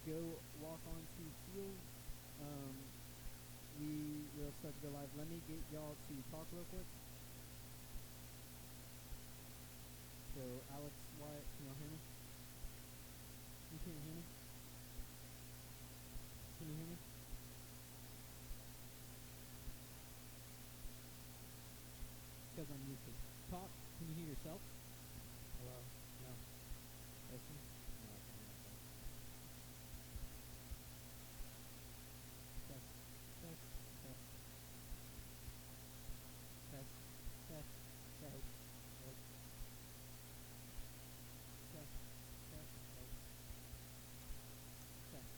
go walk onto field, we will start to go live. Let me get y'all to talk real quick. So, Alex, Wyatt, can y'all hear me? You can't hear me? Can you hear me? Because I'm muted. Talk. Can you hear yourself? Hello? No. Listen? No, I can hear myself. Test. Test. Test. Test. Test. Test. Test. Test. Test. Test.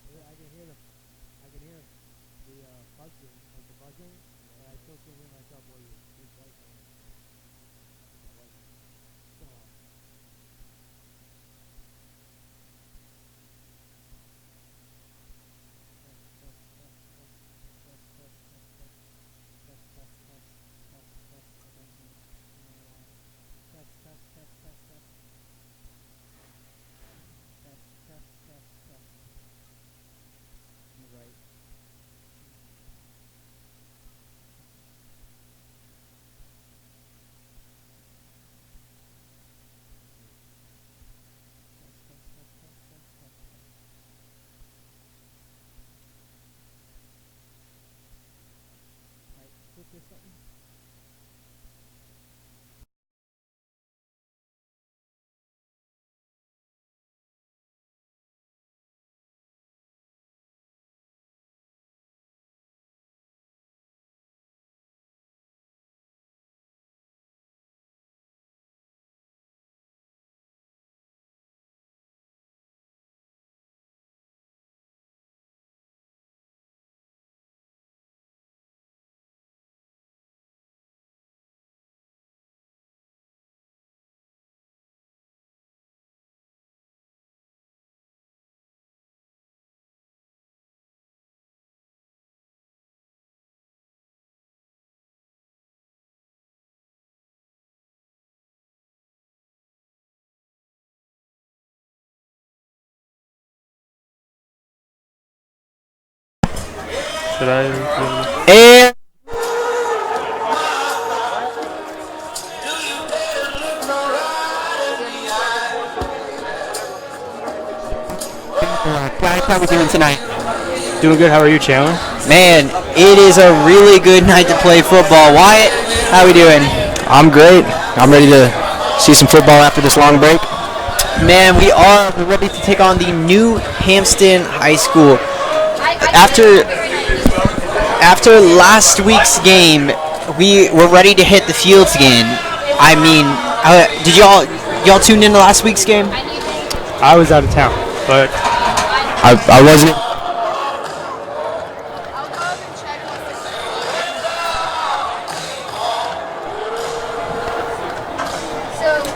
Yeah, I can hear the buzzing, like the buzzing, and I still can't hear myself while you speak right now. Go on. Right. Right. Click this button. Should I? And Guys, how we doing tonight? Doing good. How are you, Chandler? man, it is a really good night to play football. Wyatt, how we doing? I'm great. I'm ready to see some football after this long break. Man, we're ready to take on the new Hampstead High School. After last week's game, we were ready to hit the fields again. I mean, did y'all tune into last week's game? I was out of town, but I wasn't.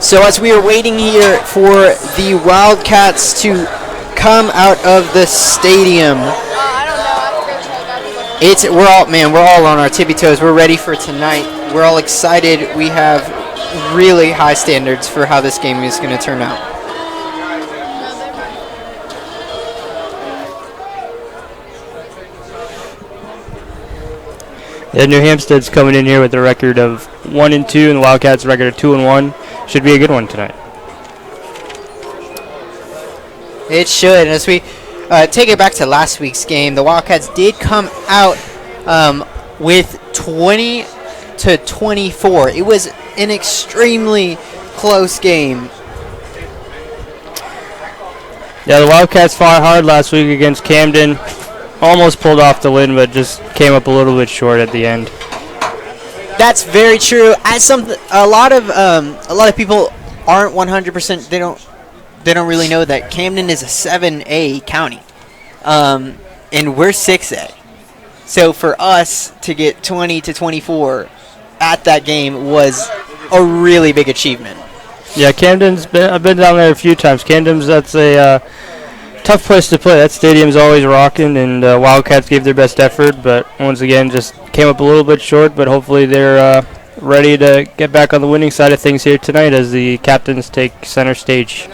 So as we are waiting here for the Wildcats to come out of the stadium, we're all on our tippy toes. We're ready for tonight. We're all excited. We have really high standards for how this game is going to turn out. yeah, New Hampstead's coming in here with a record of 1-2, and the Wildcats' record of 2-1. Should be a good one tonight. It should. And as we take it back to last week's game, the Wildcats did come out with 20-24. It was an extremely close game. Yeah, the Wildcats fought hard last week against Camden. Almost pulled off the win, but just came up a little bit short at the end. That's very true. A lot of people aren't 100%. They don't really know that Camden is a 7A county, and we're 6A. So for us to get 20-24 at that game was a really big achievement. Yeah, I've been down there a few times. That's a tough place to play. That stadium's always rocking, and Wildcats gave their best effort, but once again just came up a little bit short, but hopefully they're ready to get back on the winning side of things here tonight as the captains take center stage.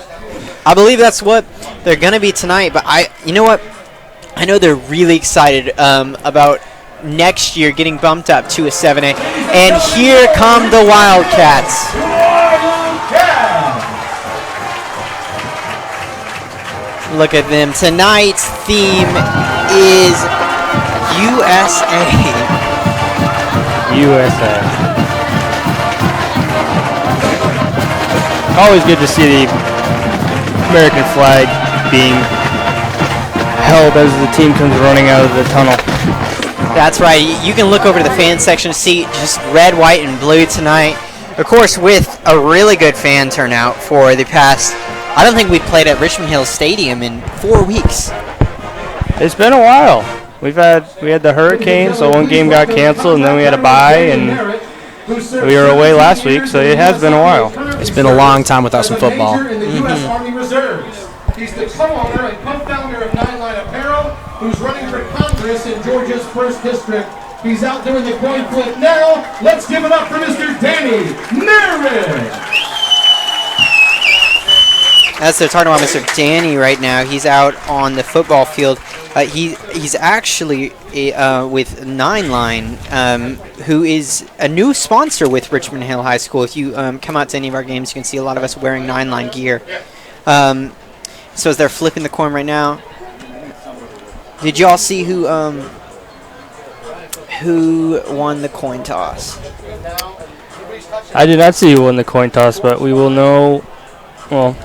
I believe that's what they're going to be tonight. But you know what? I know they're really excited about next year getting bumped up to a 7A. And here come the Wildcats. Look at them. Tonight's theme is USA. USA. Always good to see the American flag being held as the team comes running out of the tunnel. That's right. You can look over to the fan section, see just red, white, and blue tonight. Of course, with a really good fan turnout for the past. I don't think we played at Richmond Hill Stadium in 4 weeks. It's been a while. We had the hurricane, so one game got canceled, and then we had a bye, and we were away last week, so it has been a while. It's been a long time without some football. He's the co-owner and co-founder of Nine Line Apparel, who's running for Congress in Georgia's 1st District. He's out doing the coin flip now. Let's give it up for Mr. Danny Merritt. As they're talking about Mr. Danny right now, he's out on the football field. He's actually with Nine Line, who is a new sponsor with Richmond Hill High School. If you come out to any of our games, you can see a lot of us wearing Nine Line gear. So as they're flipping the coin right now, did you all see who won the coin toss? I did not see who won the coin toss, but we will know. Well,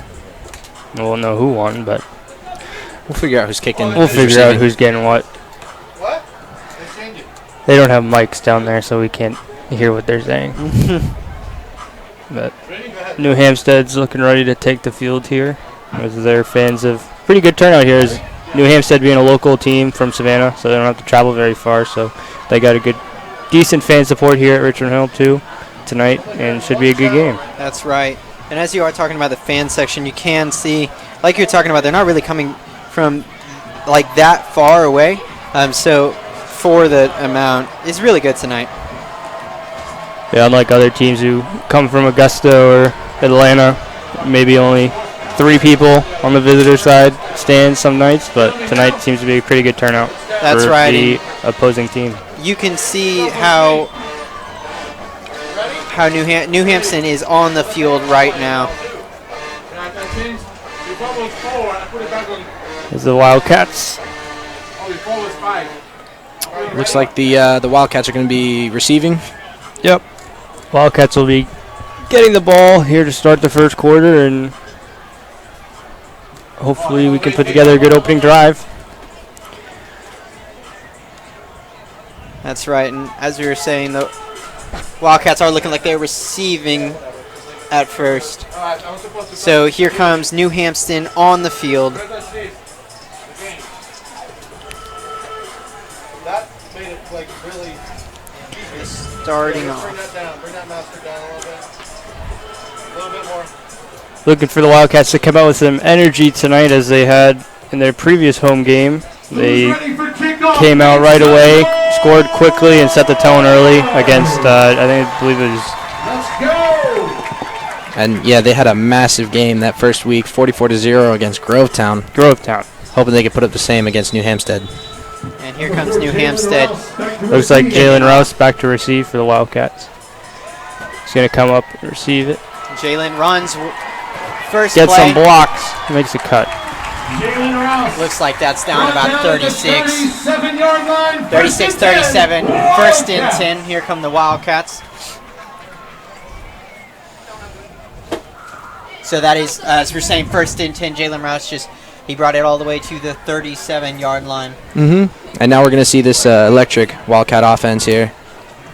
we won't know who won, but We'll figure out who's kicking. we'll figure out who's getting what. They don't have mics down there, so we can't hear what they're saying. But New Hampstead's looking ready to take the field here, as their fans have pretty good turnout here. As New Hampstead being a local team from Savannah, so they don't have to travel very far. So they got a decent fan support here at Richmond Hill too tonight, and should be a good game. That's right. And as you are talking about the fan section, you can see, like you're talking about, they're not really coming from like that far away. So for the amount, it's really good tonight. Yeah, unlike other teams who come from Augusta or Atlanta, maybe only 3 people on the visitor side stand some nights, but tonight seems to be a pretty good turnout That's for right. the opposing team. You can see how New Hampton is on the field right now. As the Wildcats. Looks like the Wildcats are going to be receiving. Yep. Wildcats will be getting the ball here to start the first quarter, and hopefully we can put together a good opening drive. That's right, and as we were saying, the Wildcats are looking like they're receiving at first. So here comes New Hampton on the field. Starting off. Looking for the Wildcats to come out with some energy tonight, as they had in their previous home game. They came out right away, scored quickly, and set the tone early against, I believe it was. And yeah, they had a massive game that first week, 44-0 against Grovetown. Hoping they could put up the same against New Hampstead. And here comes New Hampstead. Looks like Jalen Rouse back to receive for the Wildcats. He's going to come up and receive it. Jalen runs. First Gets play. some blocks. Makes a cut. Looks like that's down about 36. 37-yard line. 36-37. First and 10. Here come the Wildcats. So that is, as we're saying, first and 10. Jalen Rouse he brought it all the way to the 37-yard line. And now we're going to see this electric Wildcat offense here.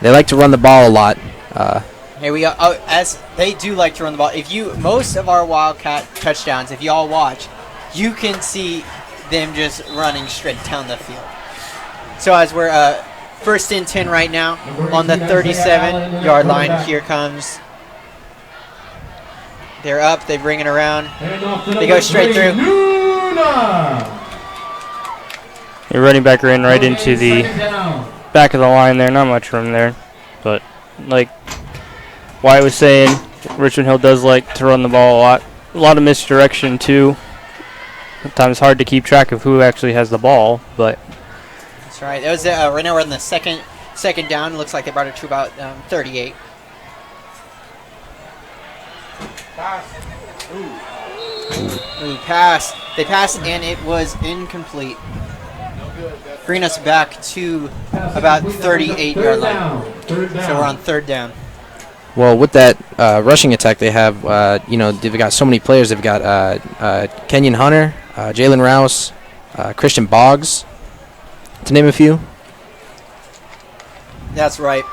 They like to run the ball a lot. Here we go. Oh, as they do like to run the ball. Most of our Wildcat touchdowns, if y'all watch, you can see them just running straight down the field. So as we're first and 10 right now on the 37-yard line, here comes. They're up. They bring it around. They go straight through. Your running back ran right into the back of the line there. Not much room there. But like Wyatt was saying, Richmond Hill does like to run the ball a lot. a lot of misdirection too. Sometimes hard to keep track of who actually has the ball, but That's right. That was right now we're on the second down. It looks like they brought it to about 38. Ooh, pass. They passed and it was incomplete. Bringing us back to about 38-yard line. So we're on third down. Well, with that rushing attack they have, they've got so many players. They've got Kenyon Hunter, Jalen Rouse, Christian Boggs, to name a few. That's right.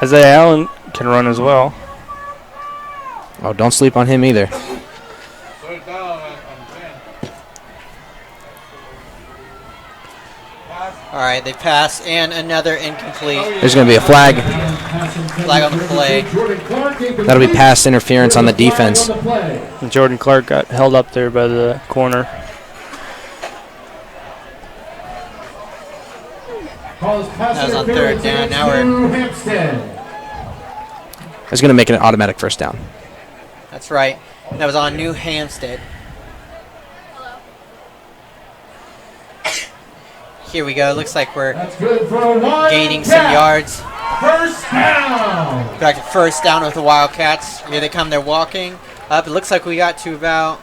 Isaiah Allen can run as well. Oh, don't sleep on him either. All right, they pass and another incomplete. There's going to be a flag. Flag on the play. That'll be pass interference on the defense. And Jordan Clark got held up there by the corner. That was on third down. Now we're. It's going to make it an automatic first down. That's right. That was on New Hampstead. Here we go. Looks like we're gaining some yards. First down. Back to first down with the Wildcats. Here they come. They're walking up. It looks like we got to about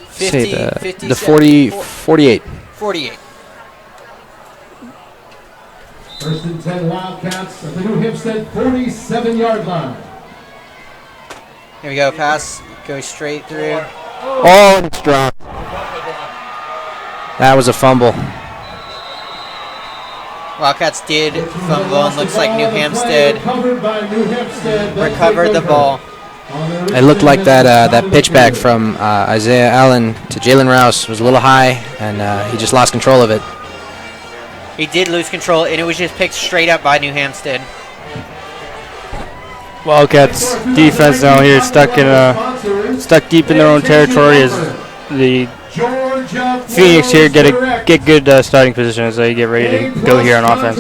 50, Say 50 the 48. 48. First and 10 Wildcats at the New Hampstead 47-yard line. Here we go. Pass. Go straight through. Oh, it's dropped. That was a fumble. Wildcats did fumble, and looks like New Hampstead recovered the ball. It looked like that pitch back from Isaiah Allen to Jalen Rouse was a little high, and he just lost control of it. He did lose control, and it was just picked straight up by New Hampstead. Wildcats defense now here stuck deep in their own territory as the Phoenix here get good starting position as they get ready to go here on offense.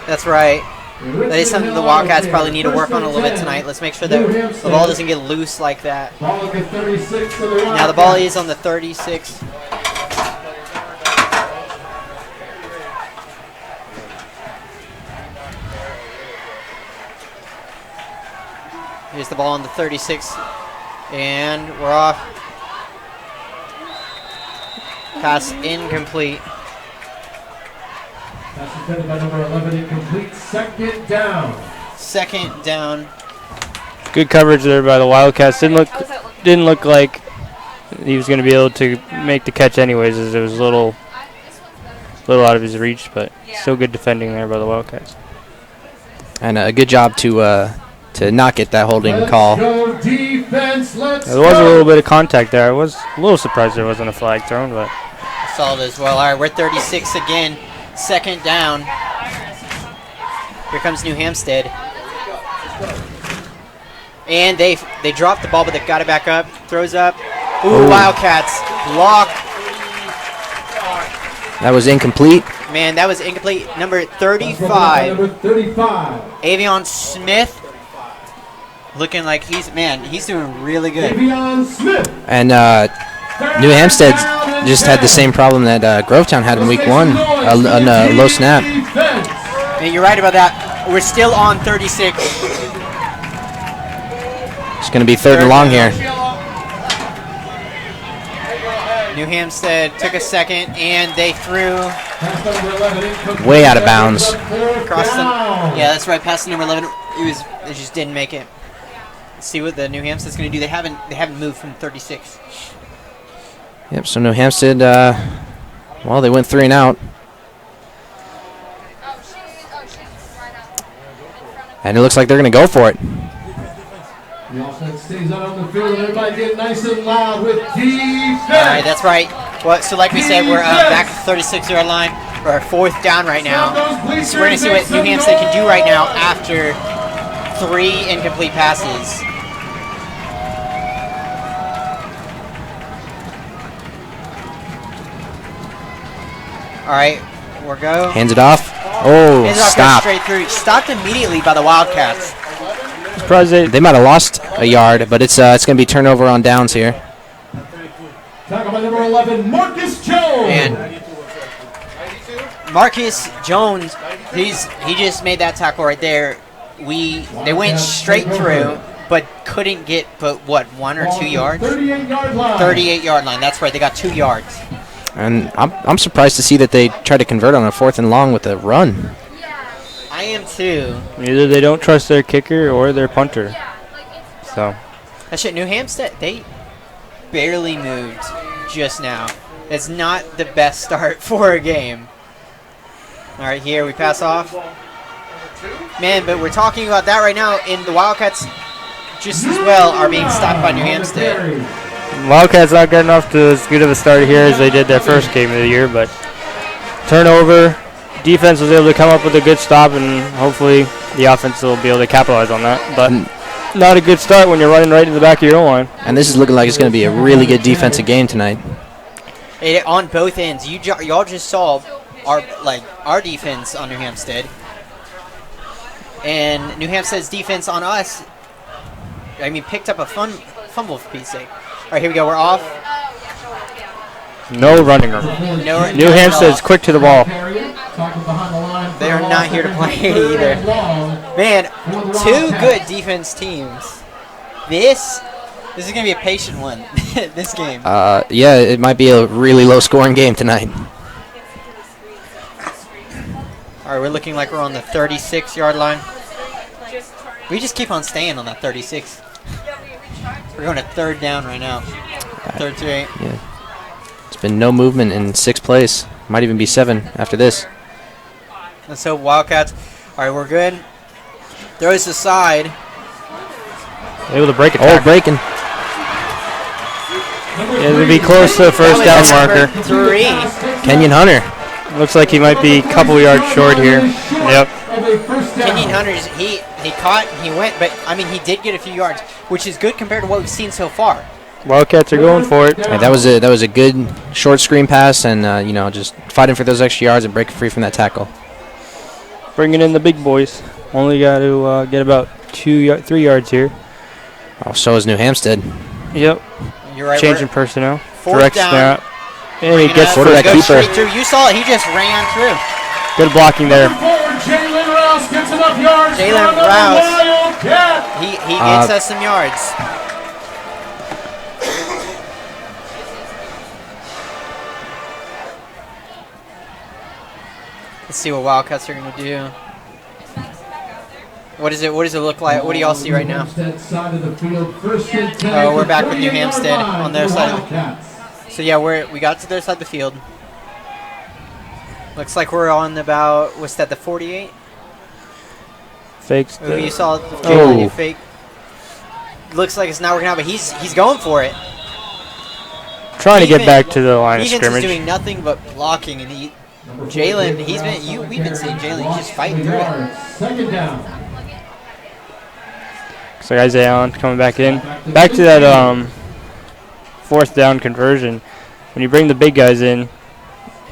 That's right. That is something the Wildcats probably need to work on a little bit tonight. Let's make sure that the ball doesn't get loose like that. Now the ball is on the 36. Here's the ball on the 36. And we're off. Pass incomplete. Pass intended by number 11, incomplete. Second down. Second down. Good coverage there by the Wildcats. Didn't look like he was going to be able to make the catch anyways, as it was a little out of his reach, but still good defending there by the Wildcats. And a good job to not get that holding call. Defense, There was a little bit of contact there. I was a little surprised there wasn't a flag thrown, but Solid as well. All right, we're 36 again. Second down. Here comes New Hampstead. And they dropped the ball, but they got it back up. Throws up. Ooh, Wildcats. Block. That was incomplete. Man, that was incomplete. Number 35. Number 35. Avion Smith. Looking like he's doing really good. Avion Smith. And New Hampstead just had the same problem that Grovetown had in week one, a low snap. And you're right about that. We're still on 36. It's going to be third and long here. New Hampstead took a second, and they threw Way out of bounds. across the. Yeah, that's right. Past the number 11. It just didn't make it. Let's see what the New Hampstead's going to do. They haven't moved from 36. Yep. So New Hampstead, well, they went 3 and out, and it looks like they're going to go for it. The offense stays out on the field, and everybody get nice and loud with defense. All right, that's right. Well, so like we said, we're back at the 36-yard line. We're fourth down right now. So we're going to see what New Hampstead can do right now after 3 incomplete passes. All right, we'll go. Hands it off. Oh, Hands it off, goes stop. straight through. Stopped immediately by the Wildcats. surprised They might have lost a yard, but it's going to be turnover on downs here. Tackle by number 11, Marcus Jones. And Marcus Jones, he just made that tackle right there. They went straight through, but couldn't get but what, 1 or 2 yards? 38-yard line. 38-yard line. That's right. They got 2 yards. And I'm surprised to see that they tried to convert on a 4th and long with a run. I am too. Either they don't trust their kicker or their punter. So That shit, New Hampstead, they barely moved just now. It's not the best start for a game. All right, here we pass off. Man, but we're talking about that right now, and the Wildcats just as well are being stopped by New Hampstead. Wildcats not getting off to as good of a start here as they did their first game of the year, but turnover. Defense was able to come up with a good stop, and hopefully the offense will be able to capitalize on that. But not a good start when you're running right in the back of your own line. And this is looking like it's going to be a really good defensive game tonight. On both ends, y'all just saw our defense on New Hampstead, and New Hampstead's defense on us. I mean, picked up a fumble for Pete's sake. All right, here we go. We're off. No running room. New Hampstead's quick to the ball. They are not here to play either. Man, 2 good defense teams. This is going to be a patient one, this game. Yeah, it might be a really low-scoring game tonight. All right, we're looking like we're on the 36-yard line. We just keep on staying on that 36. We're going to 3rd down right now. 3rd to 8. Yeah. It's been no movement in 6th place. Might even be 7 after this. And so Wildcats, all right, we're good. Throws aside. Able to break it. Oh, breaking. It'll be close to the first down marker. 3. Kenyon Hunter. Looks like he might be a couple yards short here. Yep. Kenyon Hunter's, he caught, he went, but, I mean, he did get a few yards, which is good compared to what we've seen so far. Wildcats are going for it. Yeah, that was a good short screen pass, and just fighting for those extra yards and breaking free from that tackle. Bringing in the big boys. Only got to get about 3 yards here. Oh, so is New Hampstead. Yep. You're right. Changing personnel. 4th Direct down. snap. And he gets quarterback Goes keeper. straight through. You saw it. He just ran through. Good blocking there. Jalen Rouse gets enough yards. Jalen Rouse. He gets us some yards. Let's see what Wildcats are going to do. What does it look like? What do y'all see right now? Oh, we're back with New Hampstead on their side. So yeah, we got to their side of the field. Looks like we're on about, what's that, the 48? Fakes. You saw Oh. fake. Looks like it's not working out, but he's going for it. Trying to get back to the line of Defense scrimmage. is doing nothing but blocking, and Jalen, we've been seeing Jalen just fighting through it. 2nd down. Looks like Isaiah Allen coming back in. Back to that 4th down conversion. When you bring the big guys in,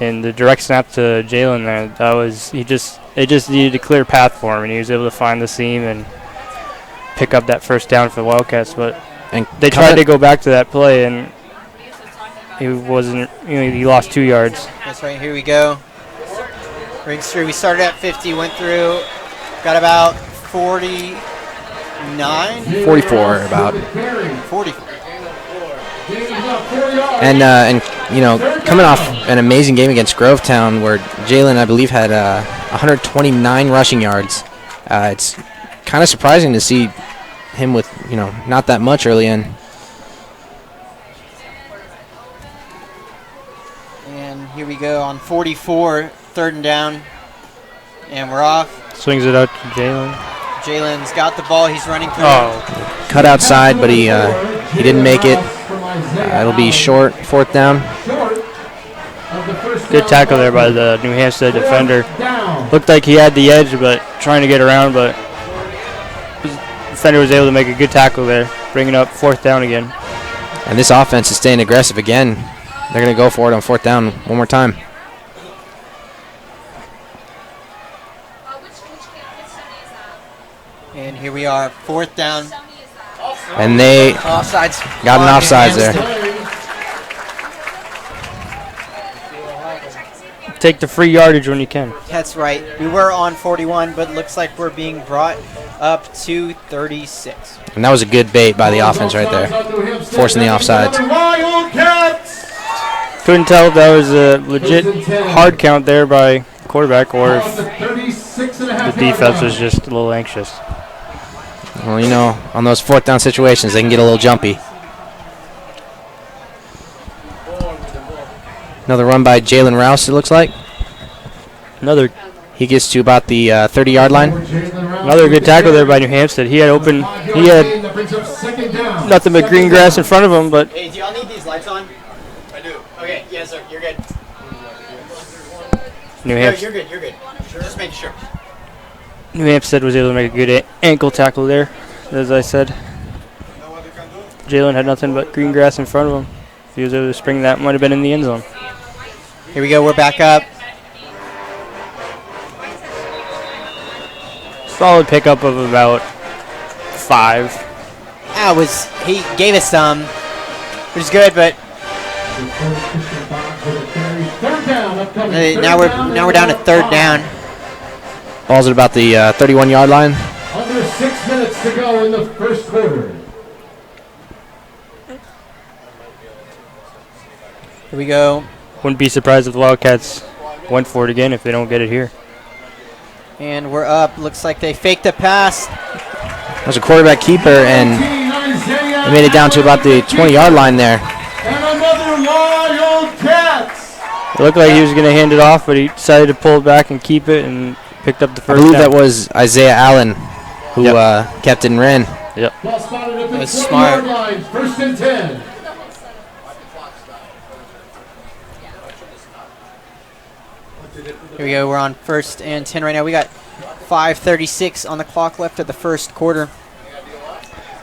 and the direct snap to Jalen there, it just needed a clear path for him, and he was able to find the seam and pick up that 1st down for the Wildcats. But they tried to go back to that play, and he wasn't. He lost 2 yards. That's right. Here we go. Rings through. We started at 50, went through, got about 49, 44 about. 40. And coming off an amazing game against Grovetown, where Jalen, I believe, had 129 rushing yards. It's kind of surprising to see him with not that much early in. And here we go on 44, 3rd and down, and we're off. Swings it out to Jalen. Jalen's got the ball. He's running through. Oh, Cut outside, but he didn't make it. It'll be short, 4th down. good tackle there by the New Hampstead defender. Looked like he had the edge, but trying to get around, but the defender was able to make a good tackle there, bringing up 4th down again. And this offense is staying aggressive again. They're going to go for it on 4th down one more time. And here we are, 4th down. And they Offsides. got an offsides there. Take the free yardage when you can. That's right. We were on 41, but looks like we're being brought up to 36. And that was a good bait by the offense right there, forcing the offsides. Couldn't tell if that was a legit hard count there by quarterback or if the defense was just a little anxious. Well, you know, on those 4th down situations, they can get a little jumpy. Another run by Jalen Rouse, it looks like. He gets to about the 30-yard line. Another good tackle there by New Hampstead. He had nothing but green grass in front of him, but Hey, do y'all need these lights on? I do. Okay, yes, sir. You're good. New No, Hampstead. you're good. You're good. Just make sure. New Hampstead was able to make a good ankle tackle there, as I said. Jalen had nothing but green grass in front of him. If he was able to spring that, might have been in the end zone. Here we go. We're back up. Solid pickup of about 5. He gave us some, which is good, but now we're down to 3rd down. Ball's at about the 31-yard line. Under 6 minutes to go in the first quarter. Here we go. Wouldn't be surprised if the Wildcats went for it again if they don't get it here. And we're up. Looks like they faked a pass. There's a quarterback keeper, and they made it down to about the 20-yard line there. And another Wildcats. It looked like he was going to hand it off, but he decided to pull it back and keep it and picked up the I first believe down. that was Isaiah Allen who kept it and ran. Ball spotted at the That's 20-yard smart. line, 1st and 10. Here we go. We're on 1st and 10 right now. We got 5:36 on the clock left of the first quarter.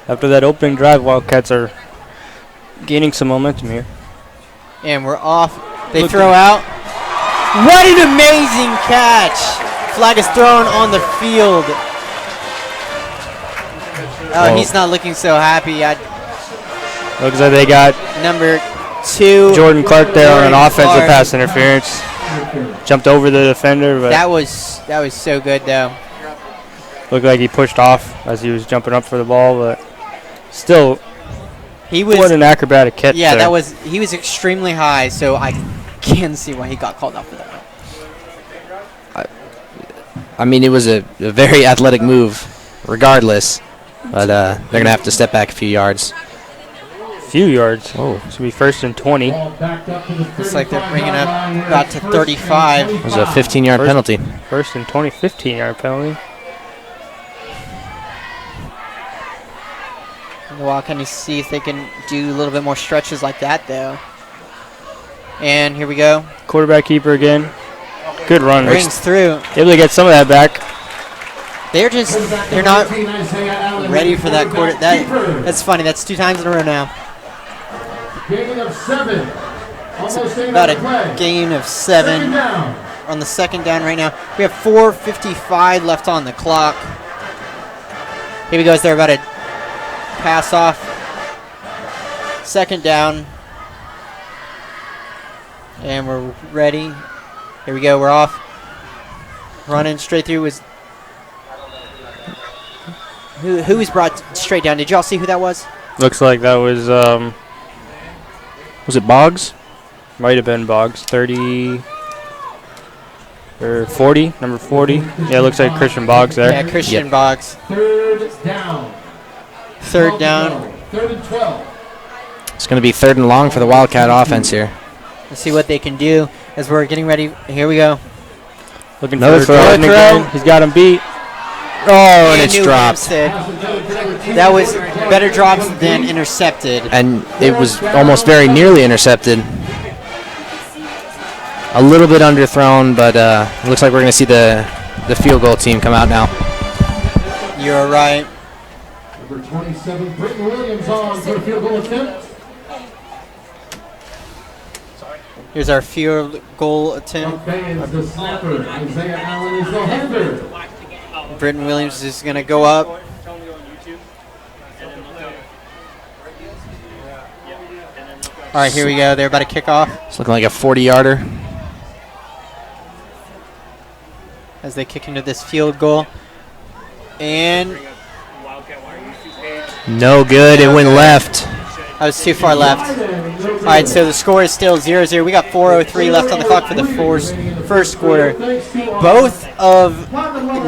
After that opening drive, Wildcats are gaining some momentum here. And we're off. They throw out. What an amazing catch! Flag is thrown on the field. Oh, he's not looking so happy. Looks like they got Number 2. Jordan Clark there on an Jordan offensive Clark. pass interference. Jumped over the defender, but That was so good though. looked like he pushed off as he was jumping up for the ball, but still, He was. what an acrobatic catch Yeah, there. he was extremely high, so I can see why he got called out for that. I mean, it was a very athletic move, regardless. But they're going to have to step back a few yards. Few yards. Oh. This will be 1st and 20. Looks like they're bringing up about to 35. It was a 15-yard penalty. 1st and 20, 15-yard penalty. Well, can you see if they can do a little bit more stretches like that, though? And here we go. Quarterback keeper again. Good run. Rings through. Able to get some of that back. They're not ready for that quarter. That's funny. That's 2 times in a row now. Gain of 7. Almost About a gain of 7 on the 2nd down right now. We have 4:55 left on the clock. Here we go. They're about to pass off. 2nd down. And we're ready. Here we go. We're off. Running straight through was who was brought straight down. Did y'all see who that was? Looks like that was it Boggs? might have been Boggs. 30 or 40, number 40. Yeah, it looks like Christian Boggs there. Yeah, Christian Boggs. 3rd down. 3rd down. 3rd and 12. It's going to be 3rd and long for the Wildcat offense here. Let's see what they can do as we're getting ready. Here we go. Looking Another for throw. Jordan Another again. He's got him beat. Oh, and it's New dropped. Hampstead. That was better drops than intercepted. And it was almost very nearly intercepted. A little bit underthrown, but it looks like we're going to see the field goal team come out now. You're right. Number 27, Britton Williams on for a field goal attempt. Here's our field goal attempt. Okay, is the snapper. Isaiah Allen is the holder. Britton Williams is going to go up. All right, here we go. They're about to kick off It's looking like a 40-yarder. as they kick into this field goal. And No good. It went left. that was too far left. All right, so the score is still 0-0. We got 4:03 left on the clock for the first quarter. Both of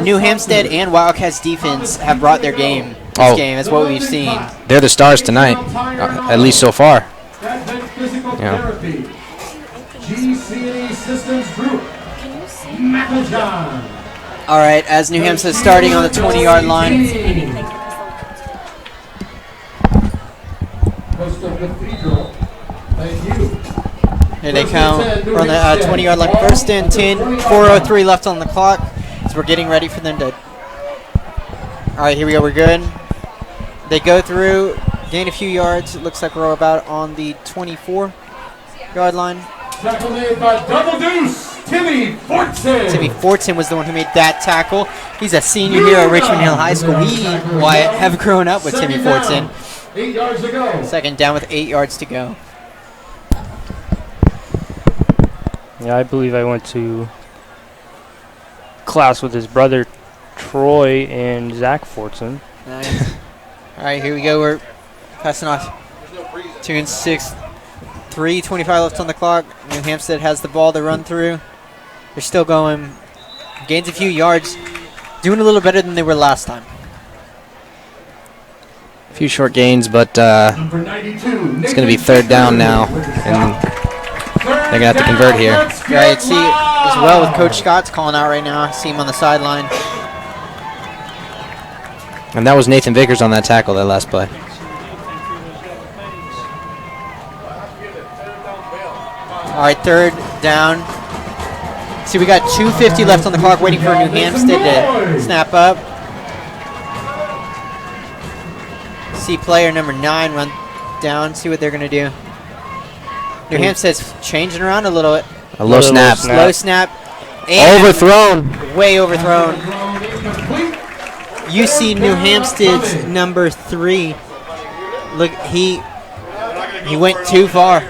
New Hampstead and Wildcats defense have brought their game. This game is what we've seen. They're the stars tonight, at least so far. Yeah. GC&E Systems Group. Macklejohn. All right, as New Hampstead starting on the 20-yard line. Coastal Cathedral. Thank you. Here they come. We're on the 20-yard line. First and 10. 4:03 left on the clock. So we're getting ready for them to. All right, here we go. We're good. They go through, gain a few yards. It looks like we're about on the 24-yard line. Tackle made by Double Deuce, Timmy Fortson. Timmy Fortson was the one who made that tackle. He's a senior here at Richmond Hill High School. We, Wyatt, have grown up with Timmy Fortson. 8 yards to go. Second down with 8 yards to go. Yeah, I believe I went to class with his brother Troy and Zach Fortson. Nice. All right, here we go. We're passing off 2 and 6. 3:25 left on the clock. New Hampstead has the ball to run through. They're still going. Gains a few yards. Doing a little better than they were last time. A few short gains, but Number 92, it's going to be third down now, and they're going to have to convert here. Right, see as well with Coach Scott's calling out right now. See him on the sideline. And that was Nathan Vickers on that tackle that last play. All right, third down. See, we got 2:50 left on the clock, waiting for New Hampstead to snap up. See player number 9 run down. See what they're going to do. New Hampstead's changing around a little bit. A low snap. Low snap. And Overthrown. way overthrown. You see New Hampstead's number 3. Look, he went too far.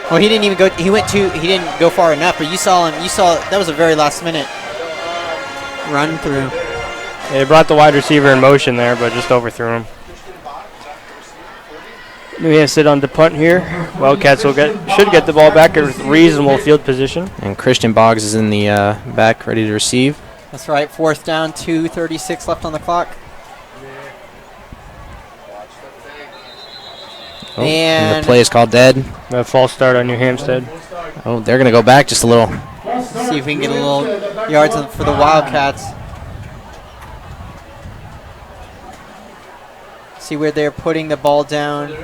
Well, he didn't even go. He didn't go far enough. But you saw him. You saw that was a very last minute run through. They brought the wide receiver in motion there, but just overthrew him. New Hampstead on the punt here. Wildcats should get the ball back at reasonable field position. And Christian Boggs is in the back, ready to receive. That's right. Fourth down. 2:36 left on the clock. Oh, and the play is called dead. A false start on New Hampstead. Oh, they're going to go back just a little. See if we can get a little yards for the Wildcats. See where they're putting the ball down.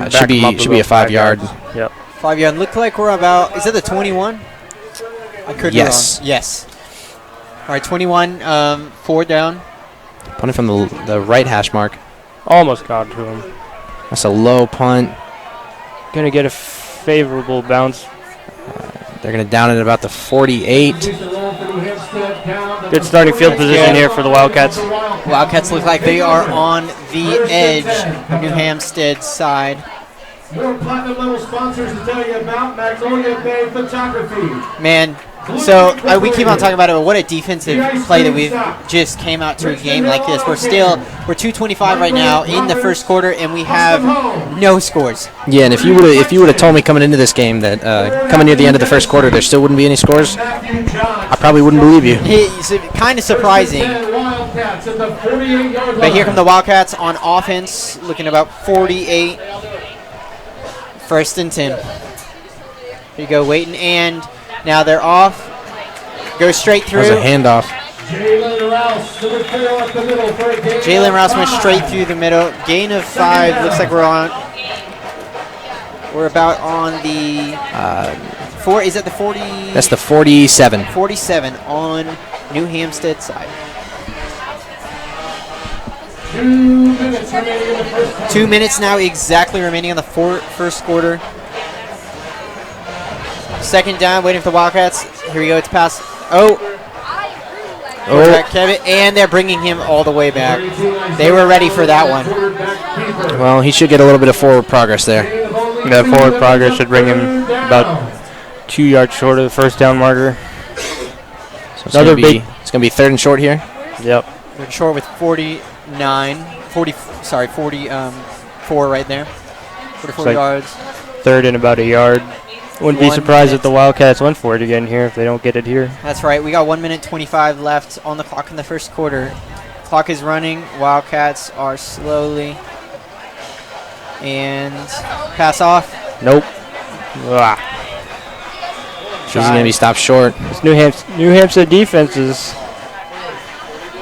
Should be a 5-yard. Yep. 5 yard. Look like we're about. Is that the 21? I could be wrong. Yes. All right, 21. 4 down. Punting from the right hash mark. Almost got to him. That's a low punt. Going to get a favorable bounce. They're going to down it at about the 48. Good starting field position here for the Wildcats. Wildcats look like they are on the edge of New Hampstead's side. More platinum level sponsors to tell you about Magnolia Bay Photography. Man, so we keep on talking about it, but what a defensive play that we've just came out to a game like this. We're 2:25 right now in the first quarter, and we have no scores. Yeah, and if you would have told me coming into this game that coming near the end of the first quarter there still wouldn't be any scores, I probably wouldn't believe you. It's kind of surprising. But here come the Wildcats on offense, looking about 48. First and 10. Here you go, waiting, and now they're off. Go straight through. That was a handoff. Jalen Rouse went straight through the middle. Gain of 5. Looks like we're about on the 4. Is that the 40? That's the 47. 47 on New Hampstead side. 2 minutes remaining in the first quarter. 2 minutes now exactly remaining on the first quarter. Second down, waiting for the Wildcats. Here we go. It's pass. Quarterback Kevin, and they're bringing him all the way back. They were ready for that one. Well, he should get a little bit of forward progress there. That forward progress should bring him about 2 yards short of the first down marker. So it's gonna be 3rd and short here. Yep. They're short with 44 right there. 44 like yards. 3rd and about a yard. Wouldn't be 1 surprised if minute. the Wildcats went for it again here if they don't get it here. That's right. We got 1 minute 25 left on the clock in the first quarter. Clock is running. Wildcats are slowly. And pass off. Nope. Ah. This is going to be stopped short. This New Hampstead defense is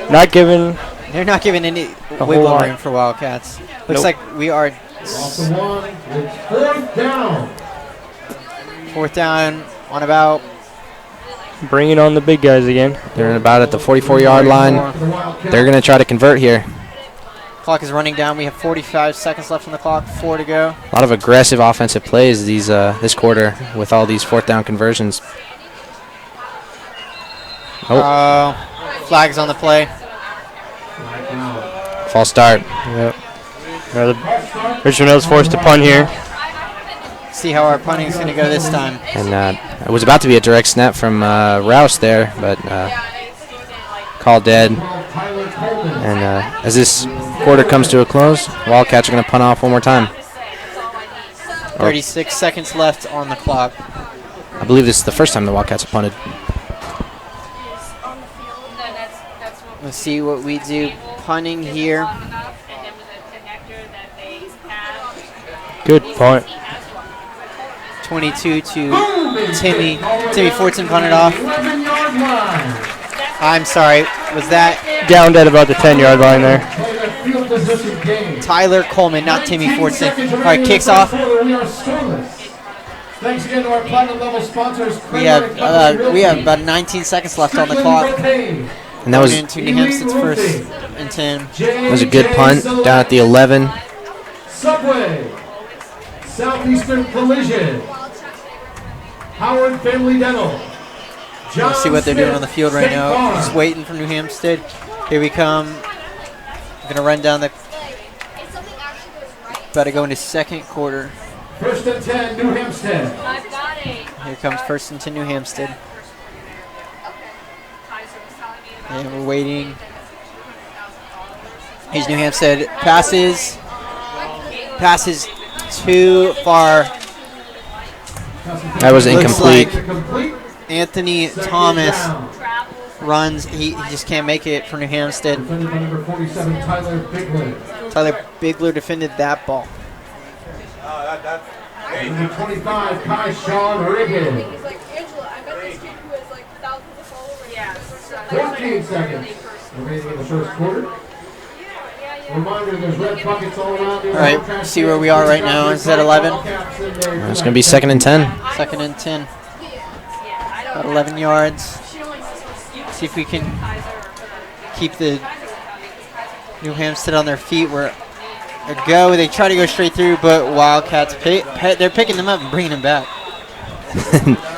not giving. They're not giving any whole wiggle lot. room for Wildcats. Looks Nope. like we are Off the one. It's 4th down. 4th down on about Bringing on the big guys again. They're about at the 44-yard line. They're going to try to convert here. clock is running down. We have 45 seconds left on the clock. 4 to go. A lot of aggressive offensive plays this quarter with all these 4th down conversions. Oh, Flags on the play. false start. Yep. Richmond Hill's forced to punt here. See how our punting is going to go this time. And it was about to be a direct snap from Rouse there, but called dead. And as this quarter comes to a close, Wildcats are going to punt off one more time. 36 seconds left on the clock. I believe this is the first time the Wildcats have punted. Let's see what we do. Punting here. Good punt. 22 to Timmy. Timmy Fortson punted off. 11-yard line. I'm sorry. Was that Downed at about the 10-yard line there. Play that field position game. Tyler Coleman, not Timmy 19 Fortson? seconds All right, remaining kicks in the off. first quarter. We are scoreless. Thanks again to our platinum level sponsors. We have about 19 seconds left on the clock. And that was Going into New Hampstead's first and 10. that was a good punt down at the 11. Subway, Southeastern Collision, Howard Family Dental. Let's see what they're doing on the field right now. Just waiting for New Hampstead. Here we come. Gonna run down the. About to go into second quarter. 1st and 10, New Hampstead. Here comes first and 10 New Hampstead. And we're waiting. Here's New Hampstead. Passes too far. That was Looks incomplete. Complete. Anthony Second Thomas down. runs. He just can't make it for New Hampstead. Defended by number 47, Tyler Bigler. Tyler Bigler defended that ball. Number 25, Kai Sean Riggin. He's like, Angela, I met this kid who has like thousands of followers. Yeah. 14 seconds remaining in the first quarter. Reminder, there's red buckets all around. All right, see where we are right now. Is that 11? It's going to be 2nd and 10. Second and 10. About 11 yards. See if we can keep the New Hampstead on their feet. Where they go. They try to go straight through, but Wildcats, they're picking them up and bringing them back.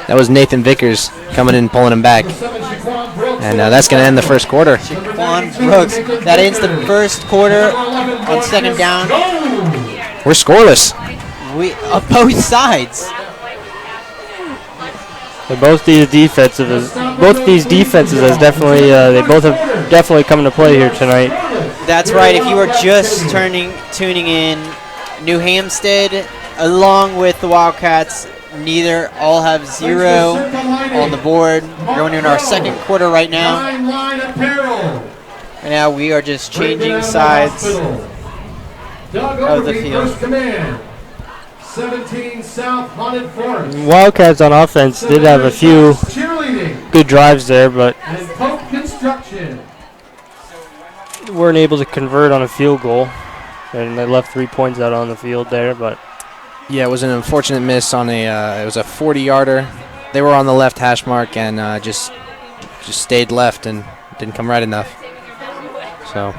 That was Nathan Vickers coming in and pulling him back. And that's going to end the first quarter. Shaquan Brooks. That ends the first quarter on second down. We're scoreless. Both sides. But both these defenses has definitely they both have definitely come into play here tonight. That's right. If you are just tuning in, New Hampstead, along with the Wildcats, all have 0 on the board. We're going into our second quarter right now. And now we are just changing sides of the field. 17 South Haunted Forest. Wildcats on offense did have a few Cheerleading good drives there, but and Pope Construction. weren't able to convert on a field goal. And they left 3 points out on the field there, but Yeah, it was an unfortunate miss on it was a 40-yarder. They were on the left hash mark and just stayed left and didn't come right enough. So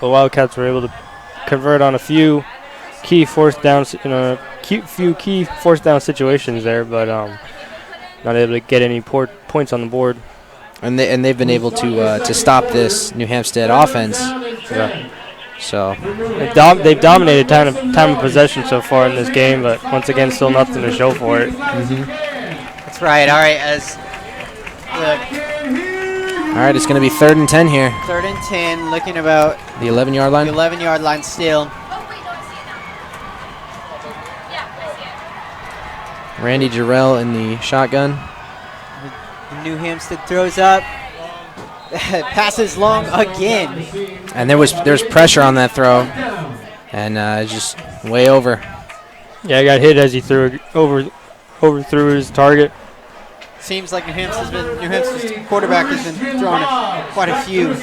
the Wildcats were able to convert on a few key fourth downs in a few key fourth down situations there, but not able to get any points on the board. and they've been able to stop this New Hampstead offense. Yeah. So They've dominated time of possession so far in this game, but once again, still nothing to show for it. That's right. All right, all right, it's going to be 3rd and 10 here. 3rd and 10, looking about The 11-yard line. the 11-yard line still. Randy Jarrell in the shotgun. New Hampstead throws up. Passes long again. And there's pressure on that throw. And just way over. Yeah, I got hit as he overthrew his target. Seems like New Hampstead's quarterback has been throwing quite a few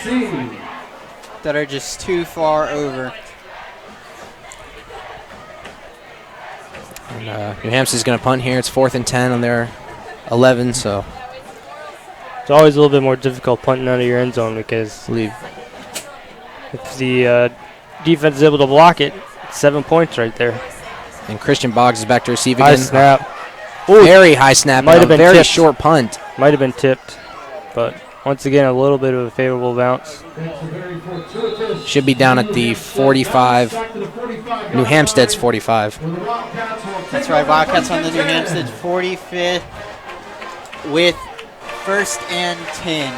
that are just too far over. And, New Hampstead's going to punt here. It's 4th and 10 on their 11, so It's always a little bit more difficult punting out of your end zone because if the defense is able to block it, it's 7 points right there. And Christian Boggs is back to receive High again. snap. Very high snap. Might have been very tipped. short punt. Might have been tipped, but once again, a little bit of a favorable bounce. Should be down at the 45. New Hampstead's 45. That's right, Wildcats on the New Hampstead 45th with 1st and 10.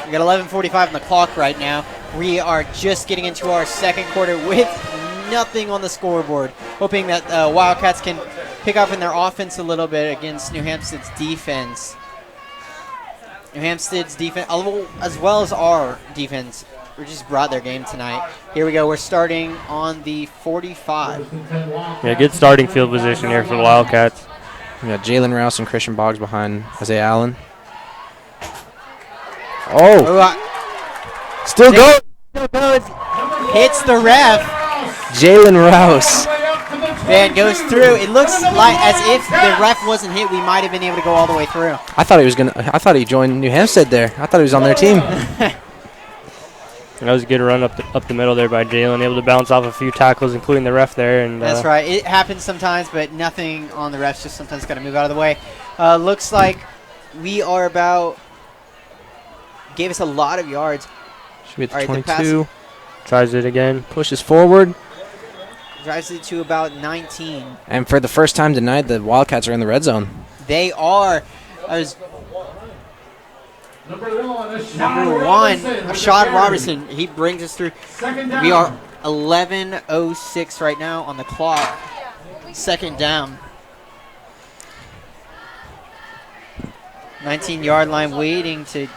We got 11:45 on the clock right now. We are just getting into our 2nd quarter with nothing on the scoreboard, hoping that Wildcats can pick up in their offense a little bit against New Hampstead's defense. New Hampstead's defense, as well as our defense, we just brought their game tonight. Here we go. We're starting on the 45. Yeah, good starting field position here for the Wildcats. We got Jalen Rouse and Christian Boggs behind Isaiah Allen. Oh, still going. Hits the ref. Jalen Rouse. Man goes through. It looks like as if the ref wasn't hit, we might have been able to go all the way through. I thought he joined New Hampstead there. I thought he was on their team. That was a good run up the middle there by Jalen, able to bounce off a few tackles, including the ref there. And that's right. It happens sometimes, but nothing on the refs. Just sometimes got to move out of the way. Looks like we are about. Gave us a lot of yards. Should be at the All right, 22. Tries it again. Pushes forward. Drives it to about 19. And for the first time tonight, the Wildcats are in the red zone. They are. Number one, Ashad Robertson. He brings us through. We are 11:06 right now on the clock. 2nd down. 19-yard line waiting to.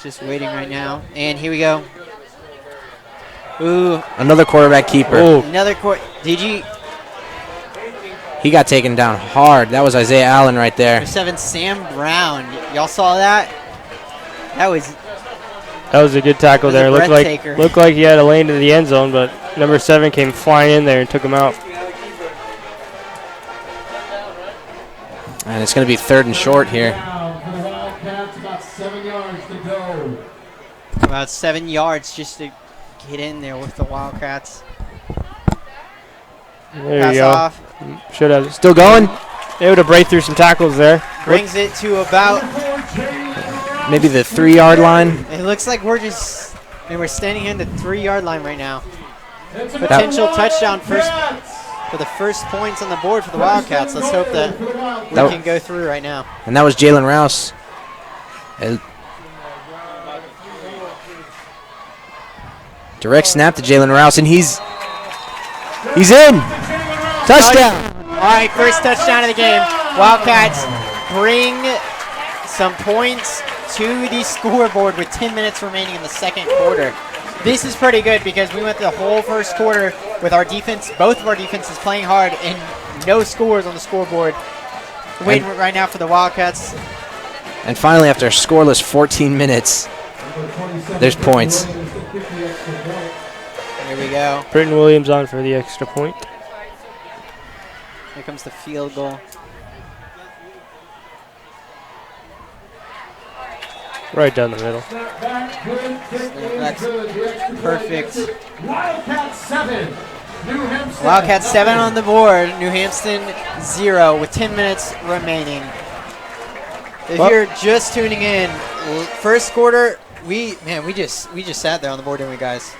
Just waiting right now. And here we go. Ooh. Another quarterback keeper. Ooh. Another Did you? He got taken down hard. That was Isaiah Allen right there. Number 7, Sam Brown. Y'all saw that? That was a good tackle there. Looked like he had a lane to the end zone, but number 7 came flying in there and took him out. And it's going to be 3rd and short here. about 7 yards just to get in there with the Wildcats. There Pass you go. off. Should have. Still going. Able to break through some tackles there. Brings it to about. Maybe the 3-yard line. It looks like we're just. we're standing in the 3-yard line right now. Potential touchdown first for the first points on the board for the Wildcats. Let's hope that we can go through right now. And that was Jalen Rouse. Direct snap to Jalen Rouse, and he's in. Touchdown. All right, first touchdown of the game. Wildcats bring some points to the scoreboard with 10 minutes remaining in the second quarter. This is pretty good because we went the whole first quarter with our defense, both of our defenses playing hard, and no scores on the scoreboard. Waiting right now for the Wildcats. And finally, after a scoreless 14 minutes, there's points. Here we go. Britton Williams on for the extra point. Here comes the field goal. Right down the middle. That's perfect. Wildcats 7 on the board. New Hampstead 0 with 10 minutes remaining. If you're just tuning in, first quarter we just sat there on the board, didn't we, guys?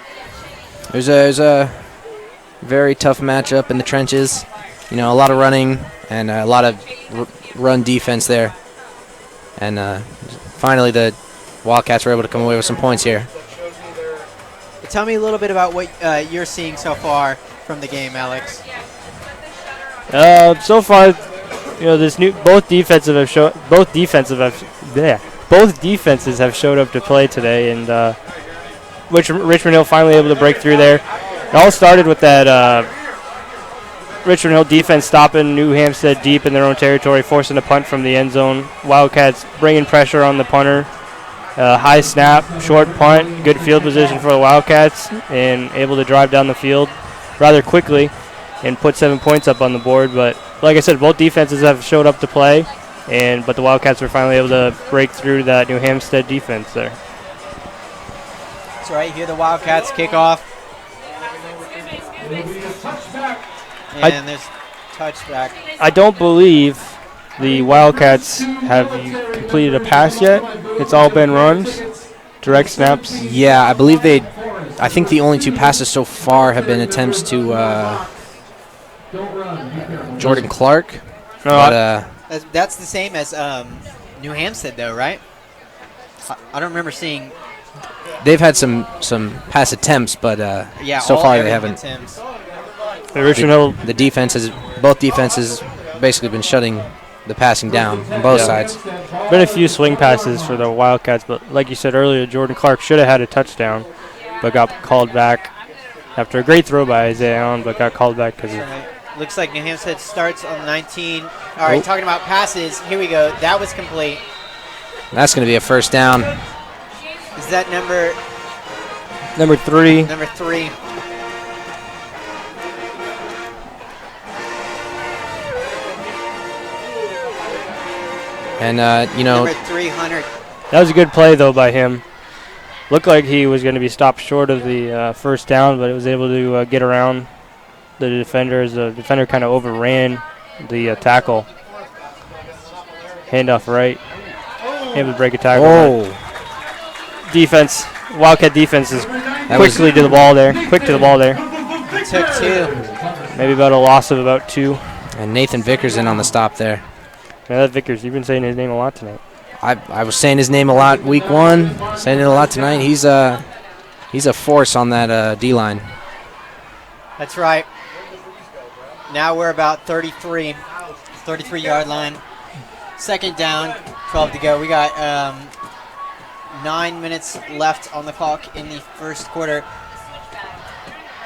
It was a very tough matchup in the trenches. You know, a lot of running and a lot of run defense there. And finally, the Wildcats were able to come away with some points here. Tell me a little bit about what you're seeing so far from the game, Alex. So far, you know, both defenses have showed up to play today, and Richmond Hill finally able to break through there. It all started with that Richmond Hill defense stopping New Hampstead deep in their own territory, forcing a punt from the end zone. Wildcats bringing pressure on the punter. High snap, short punt, good field position for the Wildcats, and able to drive down the field rather quickly and put 7 points up on the board. But like I said, both defenses have showed up to play, but the Wildcats were finally able to break through that New Hampstead defense there. That's right. Here the Wildcats kick off. And there's touchback. I don't believe the Wildcats have completed a pass yet. It's all been runs, direct snaps. Yeah, I believe I think the only 2 passes so far have been attempts to Jordan Clark. No, But, That's the same as New Hampstead, though, right? I don't remember seeing. they've had some pass attempts, but so far they haven't. Attempts. Richmond Hill. Both defenses basically been shutting the passing down on both sides. Been a few swing passes for the Wildcats, but like you said earlier, Jordan Clark should have had a touchdown, but got called back after a great throw by Isaiah Allen, but got called back because of. Looks like New Hampstead starts on 19. All right, talking about passes, here we go. That was complete. That's going to be a first down. Is that number 3? Number 3. And, you know, Number 300. That was a good play, though, by him. Looked like he was going to be stopped short of the first down, but it was able to get around the defender as the defender kind of overran the tackle. Handoff right. Able to break a tackle. oh, Defense. Wildcat defense is quickly to the ball there. Quick to the ball there. Took 2. Maybe about a loss of about 2. and Nathan Vickers in on the stop there. Yeah, that Vickers, you've been saying his name a lot tonight. I was saying his name a lot week 1, saying it a lot tonight. He's a force on that D-line. That's right. Now we're about 33-yard line. Second down, 12 to go. We got 9 minutes left on the clock in the first quarter.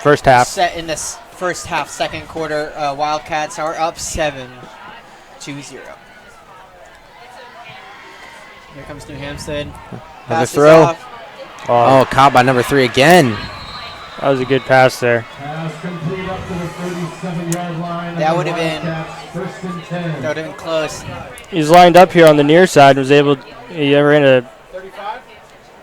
First half. Set in this first half, second quarter. Wildcats are up 7-0. Here comes New Hampstead. Another throw. Oh, caught by number 3 again. That was a good pass there. That would have been close. He's lined up here on the near side and was able. He ran a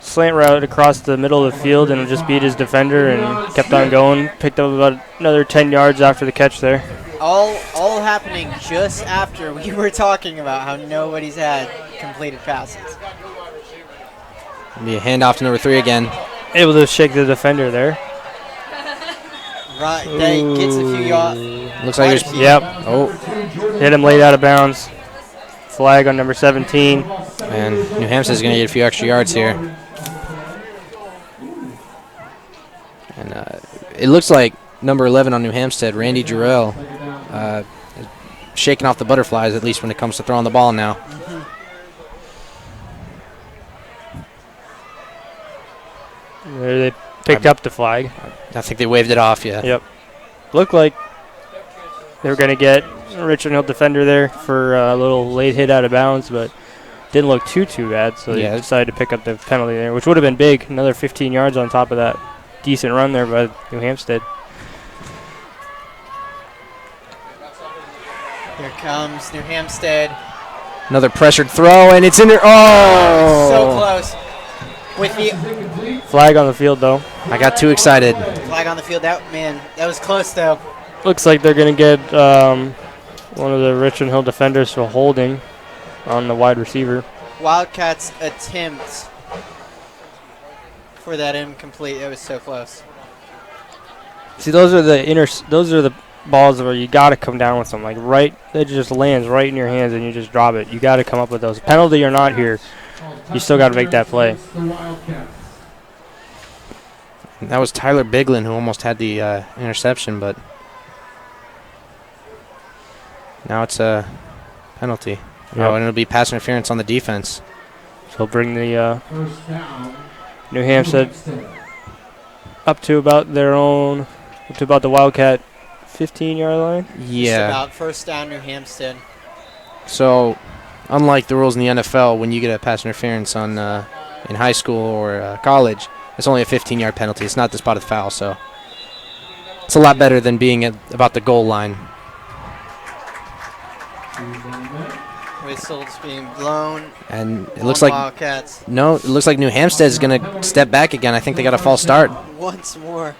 slant route across the middle of the field and just beat his defender and kept on going. Picked up about another 10 yards after the catch there. All happening just after we were talking about how nobody's had completed passes. Be a handoff to number 3 again. Able to shake the defender there. Right, that gets a few yards. Looks like he's. Yep. Oh, Hit him late out of bounds. Flag on number 17. and New Hampstead's going to get a few extra yards here. And it looks like number 11 on New Hampstead, Randy Jarrell, shaking off the butterflies, at least when it comes to throwing the ball now. They picked up the flag. I think they waved it off, yeah. Yep. Looked like they were going to get a Richmond Hill defender there for a little late hit out of bounds, but didn't look too bad, so they decided to pick up the penalty there, which would have been big. Another 15 yards on top of that decent run there by New Hampstead. Here comes New Hampstead. Another pressured throw, and it's in there. Oh! So close. With the Flag on the field, though. I got too excited. flag on the field, that was close, though. Looks like they're going to get one of the Richmond Hill defenders for holding on the wide receiver. Wildcats attempt for that incomplete. It was so close. See, those are the balls where you got to come down with them. Like it just lands right in your hands and you just drop it. You got to come up with those. Penalty or not here, you still got to make that play. That was Tyler Biglin who almost had the interception, but now it's a penalty. Yep. Oh, and it'll be pass interference on the defense. So bring the New Hampstead up to about the Wildcat 15-yard line. Yeah. Just about first down, New Hampstead. So, unlike the rules in the NFL, when you get a pass interference on in high school or college, it's only a 15-yard penalty. It's not the spotted foul, so it's a lot better than being at about the goal line. Whistles being blown. And it looks like Wildcats. No, it looks like New Hampstead is going to step back again. I think they got a false start. Once more.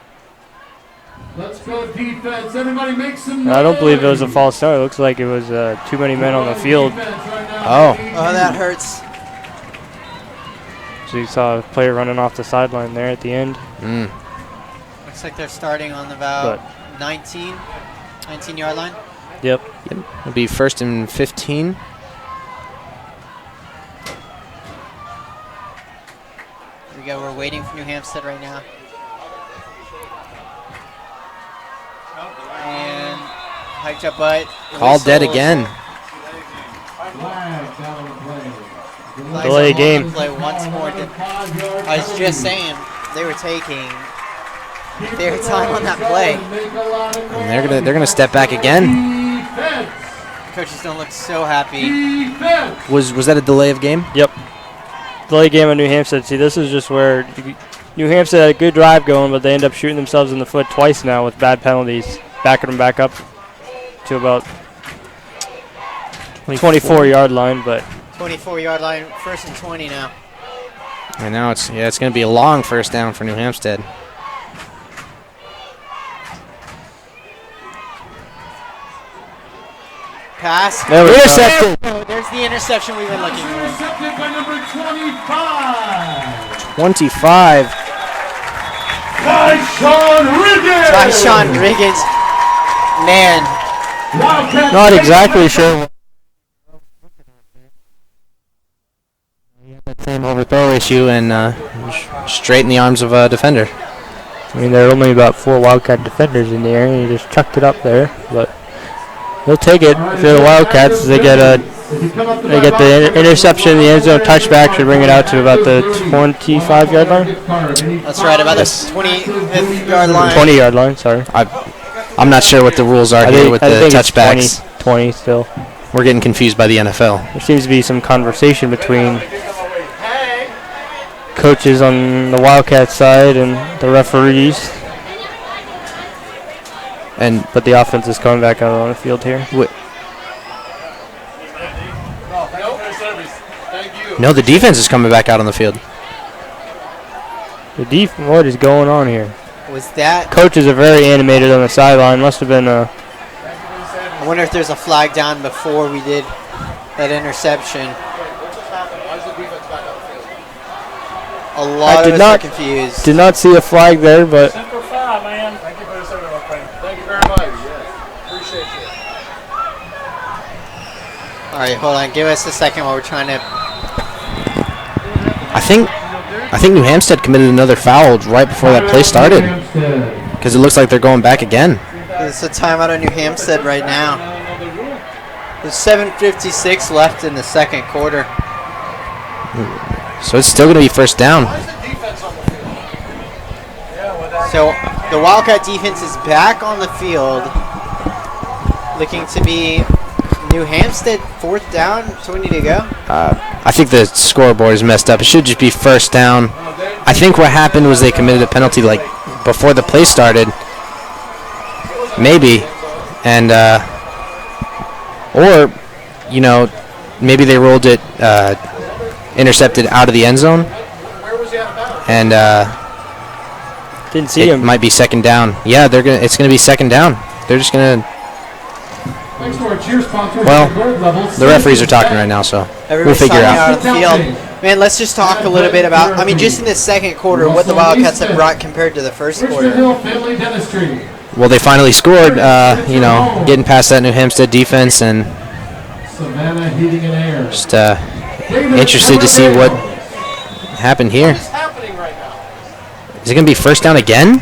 Let's go defense. Everybody make some noise. I don't believe it was a false start. It looks like it was too many men on the field. Oh. Oh, that hurts. So you saw a player running off the sideline there at the end. Looks like they're starting on about 19-yard line. Yep. It'll be 1st and 15. Here we go. We're waiting for New Hampstead right now. And hiked up butt. Called dead again. Delay game. Play once more. I was just saying they were taking their time on that play. And they're gonna step back again. Coaches don't look so happy. Was that a delay of game? Yep. Delay game on New Hampstead. See, this is just where New Hampstead had a good drive going, but they end up shooting themselves in the foot twice now with bad penalties, backing them back up to about 24-yard line, but 24-yard line, 1st and 20 now. And now it's going to be a long first down for New Hampstead. Pass. There we go. Intercepted. Oh, there's the interception we've been looking for. Intercepted by number 25. 25. Tyshawn Riggins. Man. not exactly sure. That same overthrow issue and straight in the arms of a defender. I mean, there are only about 4 Wildcat defenders in the area, and he just chucked it up there, but he'll take it. If they're the Wildcats, they get the interception, the end zone touchback should bring it out to about the 25-yard line. That's right, about the 20-yard line. 20-yard line, sorry. I'm not sure what the rules are here with the touchbacks. 20 still. We're getting confused by the NFL. There seems to be some conversation between coaches on the Wildcat side and the referees. But the offense is coming back out on the field here. No, the defense is coming back out on the field. What is going on here? Was that? Coaches are very animated on the sideline. Must have been a. I wonder if there's a flag down before we did that interception. A lot of us are confused. Did not see a flag there, but. Center 5, man. Thank you for the service, my friend. Thank you very much. Yes. Appreciate you. All right, hold on. Give us a second while we're trying to. I think New Hampstead committed another foul right before that play started, because it looks like they're going back again. It's a timeout on New Hampstead right now. There's 7:56 left in the second quarter. So it's still going to be first down. So the Wildcat defense is back on the field, looking to be New Hampstead 4th down, 20 to go. I think the scoreboard is messed up. It should just be first down. I think what happened was they committed a penalty like before the play started. Maybe. And, or, you know, maybe they rolled it intercepted out of the end zone. And didn't see it him. might be second down. Yeah, it's going to be second down. They're just going to. Well, the referees are talking right now, so we'll figure it out. Out of the field. Man, let's just talk a little bit about, I mean, just in the second quarter, what the Wildcats have brought compared to the first quarter. Family Dentistry. Well, they finally scored, you know, getting past that New Hampstead defense, and Savannah Heating and Air. just interested to see what happened here. Is it going to be first down again?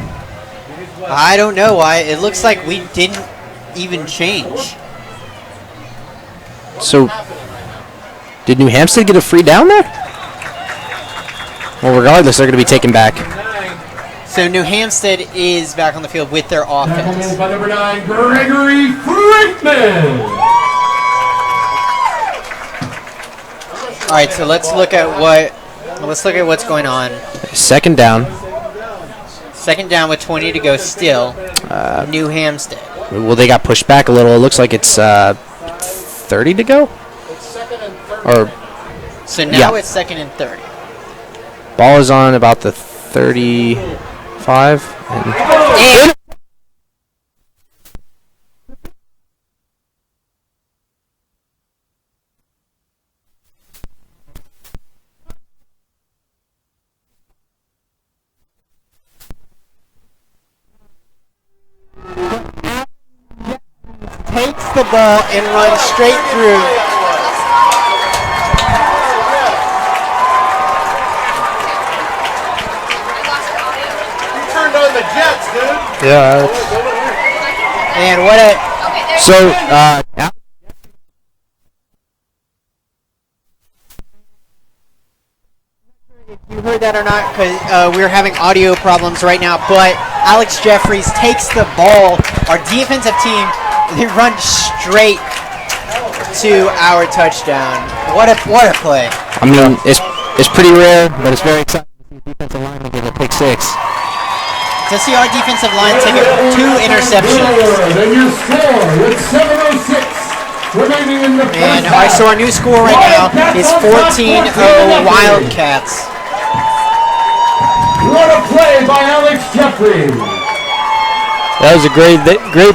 I don't know why. It looks like we didn't even change. So, did New Hampstead get a free down there? Well, regardless, they're going to be taken back. So New Hampstead is back on the field with their offense. By number 9, Gregory Freakman. All right, so let's look at what's going on. Second down. Second down with 20 to go still. New Hampstead. Well, they got pushed back a little. It looks like it's 30 to go. Or So now it's second and 30. ball is on about the 35. And Takes the ball and runs straight through. Turned on the Jets, dude. Yeah. And what a so, you heard that or not, because we're having audio problems right now, but Alex Jeffries takes the ball. Our defensive team, they run straight to our touchdown. What a play. I mean, it's pretty rare, but it's very exciting to see defensive lineman get a pick six. To see our defensive line take 2 interceptions. Then your score with 7:06 remaining in the first And half. so our new score right now is 14-0 Wildcats. What a play by Alex Jeffries. That was a great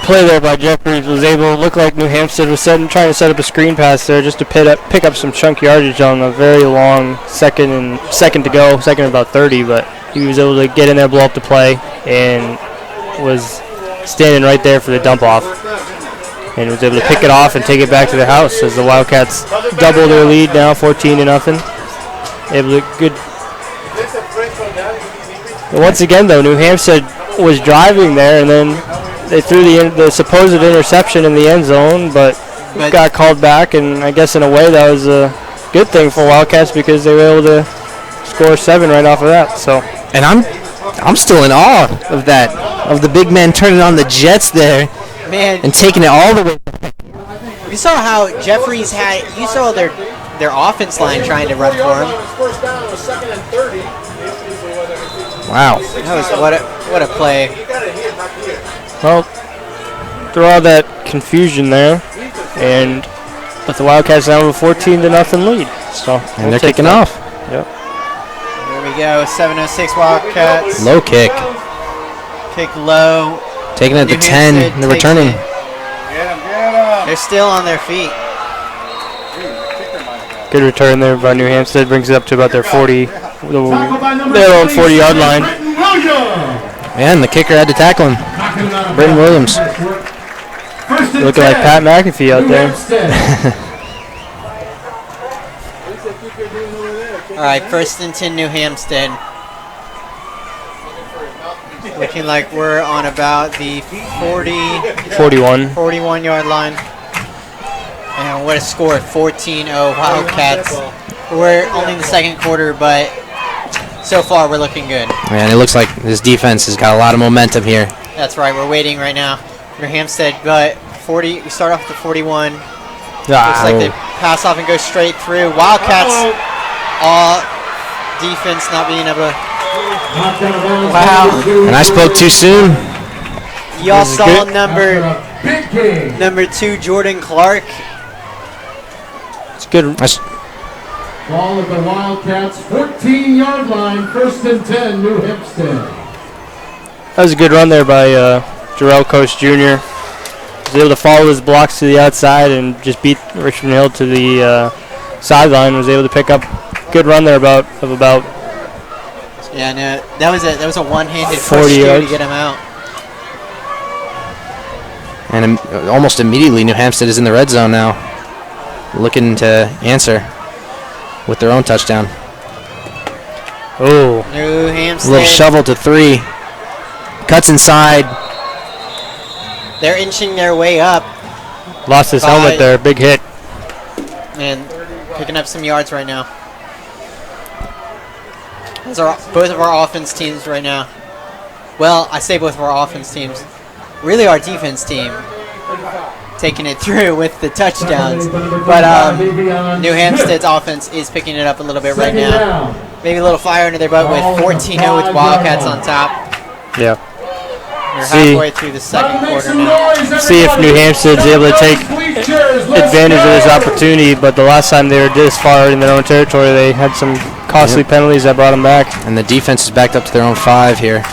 play there by Jeffries. Was able to look like New Hampstead was trying to set up a screen pass there just to pick up some chunk yardage on a very long second and about 30. But he was able to get in there, blow up the play, and was standing right there for the dump off, and was able to pick it off and take it back to the house as the Wildcats double their lead now, 14-0. Able to good. Once again, though, New Hampstead was driving there, and then they threw the supposed interception in the end zone, but got called back, and I guess in a way that was a good thing for Wildcats because they were able to score 7 right off of that. So, And I'm still in awe of that, of the big man turning on the Jets there Man, and taking it all the way. you saw how Jeffries had. You saw their offense line trying to run for him. First down was 2nd and 30. Wow. That was what a play. well, through all that confusion there, but the Wildcats now have a 14-0 lead. So, And they're kicking off. Yep. There we go. 7:06 Wildcats. Low kick. Kick low. Taking it at the New 10. Hampstead They're takes returning. it. They're still on their feet. Good return there by New Hampstead. Brings it up to about their 40, Tackled by number their own 36, 40-yard line. Britton Williams. And the kicker had to tackle him. Knocking him out of Britton bounds. Williams. First and Looking like 10. Pat McAfee out New there. Hampstead. All right, 1st and 10 New Hampstead. Looking like we're on about the 41. 41-yard line. And what a score, 14-0 Wildcats. We're only in the second quarter, but so far we're looking good. Man, it looks like this defense has got a lot of momentum here. That's right, we're waiting right now. New Hampstead, but 40. We start off with the 41. Looks like they pass off and go straight through. Wildcats, all defense not being able to. Knocked out of bounds. Wow. And I spoke too soon. Y'all saw After a big game. number 2 Jordan Clark. It's good. Ball at the Wildcats 14-yard line. 1st and 10, New Hampstead. That was a good run there by Jarrell Coast Jr. Was able to follow his blocks to the outside and just beat Richmond Hill to the sideline. Was able to pick up good run there of about Yeah, no, that was a one-handed 40 push too yards. to get him out. And almost immediately, New Hampstead is in the red zone now, looking to answer with their own touchdown. Oh, New A Hampstead. little shovel to 3. Cuts inside. They're inching their way up lost his 5. helmet there. Big hit. and picking up some yards right now. Those are both of our offense teams right now. Well, I say both of our offense teams. Really, our defense team taking it through with the touchdowns. But New Hampstead's offense is picking it up a little bit right now. Maybe a little fire under their butt with 14-0 with Wildcats on top. Yeah. We're halfway through the second quarter now. See if New Hampstead's able to take advantage of this opportunity, but the last time they were this far in their own territory, they had some costly penalties that brought them back. And the defense is backed up to their own 5 here.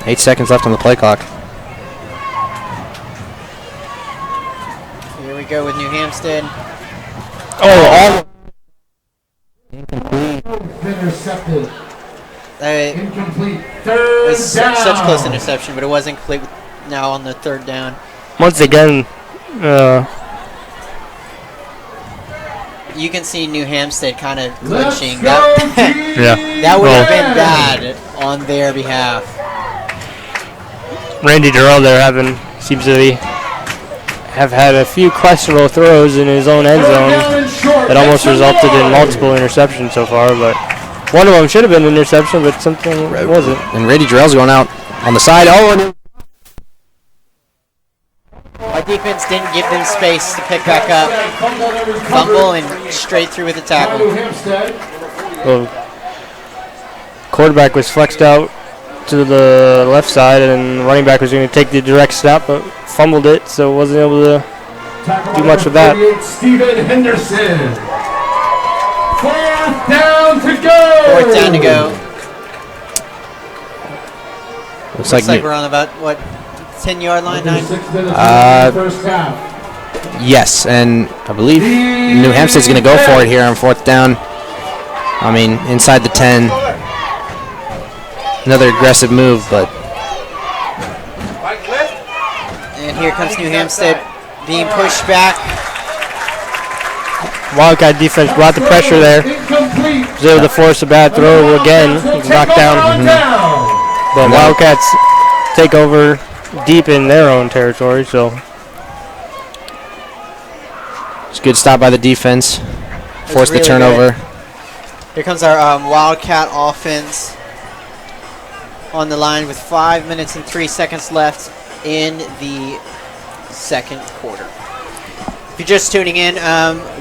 8 seconds left on the play clock. Here we go with New Hampstead. Oh, Intercepted. Incomplete. It Third was such down. close interception, but it wasn't complete now on the third down. once again, You can see New Hampstead kind of Let's glitching. go, yeah. That would have Well, been bad on their behalf. Randy Durrell there seems to have had a few questionable throws in his own end zone that almost resulted in multiple interceptions so far, but one of them should have been an interception, but something wasn't. And Randy Drell's going out on the side. Oh, and Our defense didn't give them space to pick back up. Fumble and straight through with the tackle. Well, quarterback was flexed out to the left side, and running back was going to take the direct snap, but fumbled it, so wasn't able to do much with that. Steven Henderson. Fourth down to go. Fourth down to go. looks Looks like like we're on about, what, 10-yard line, 9? 6 minutes first half. yes, and I believe New Hampstead's going to go for it here on 4th down. I mean, inside the 10. Another aggressive move, but And here comes New Hampstead being pushed back. Wildcat defense brought the pressure there. Incomplete. Was able to force a bad throw again. He was knocked down. But Wildcats take over deep in their own territory, so it's a good stop by the defense. Force the really turnover. Here comes our Wildcat offense on the line with 5 minutes and 3 seconds left in the second quarter. If you're just tuning in,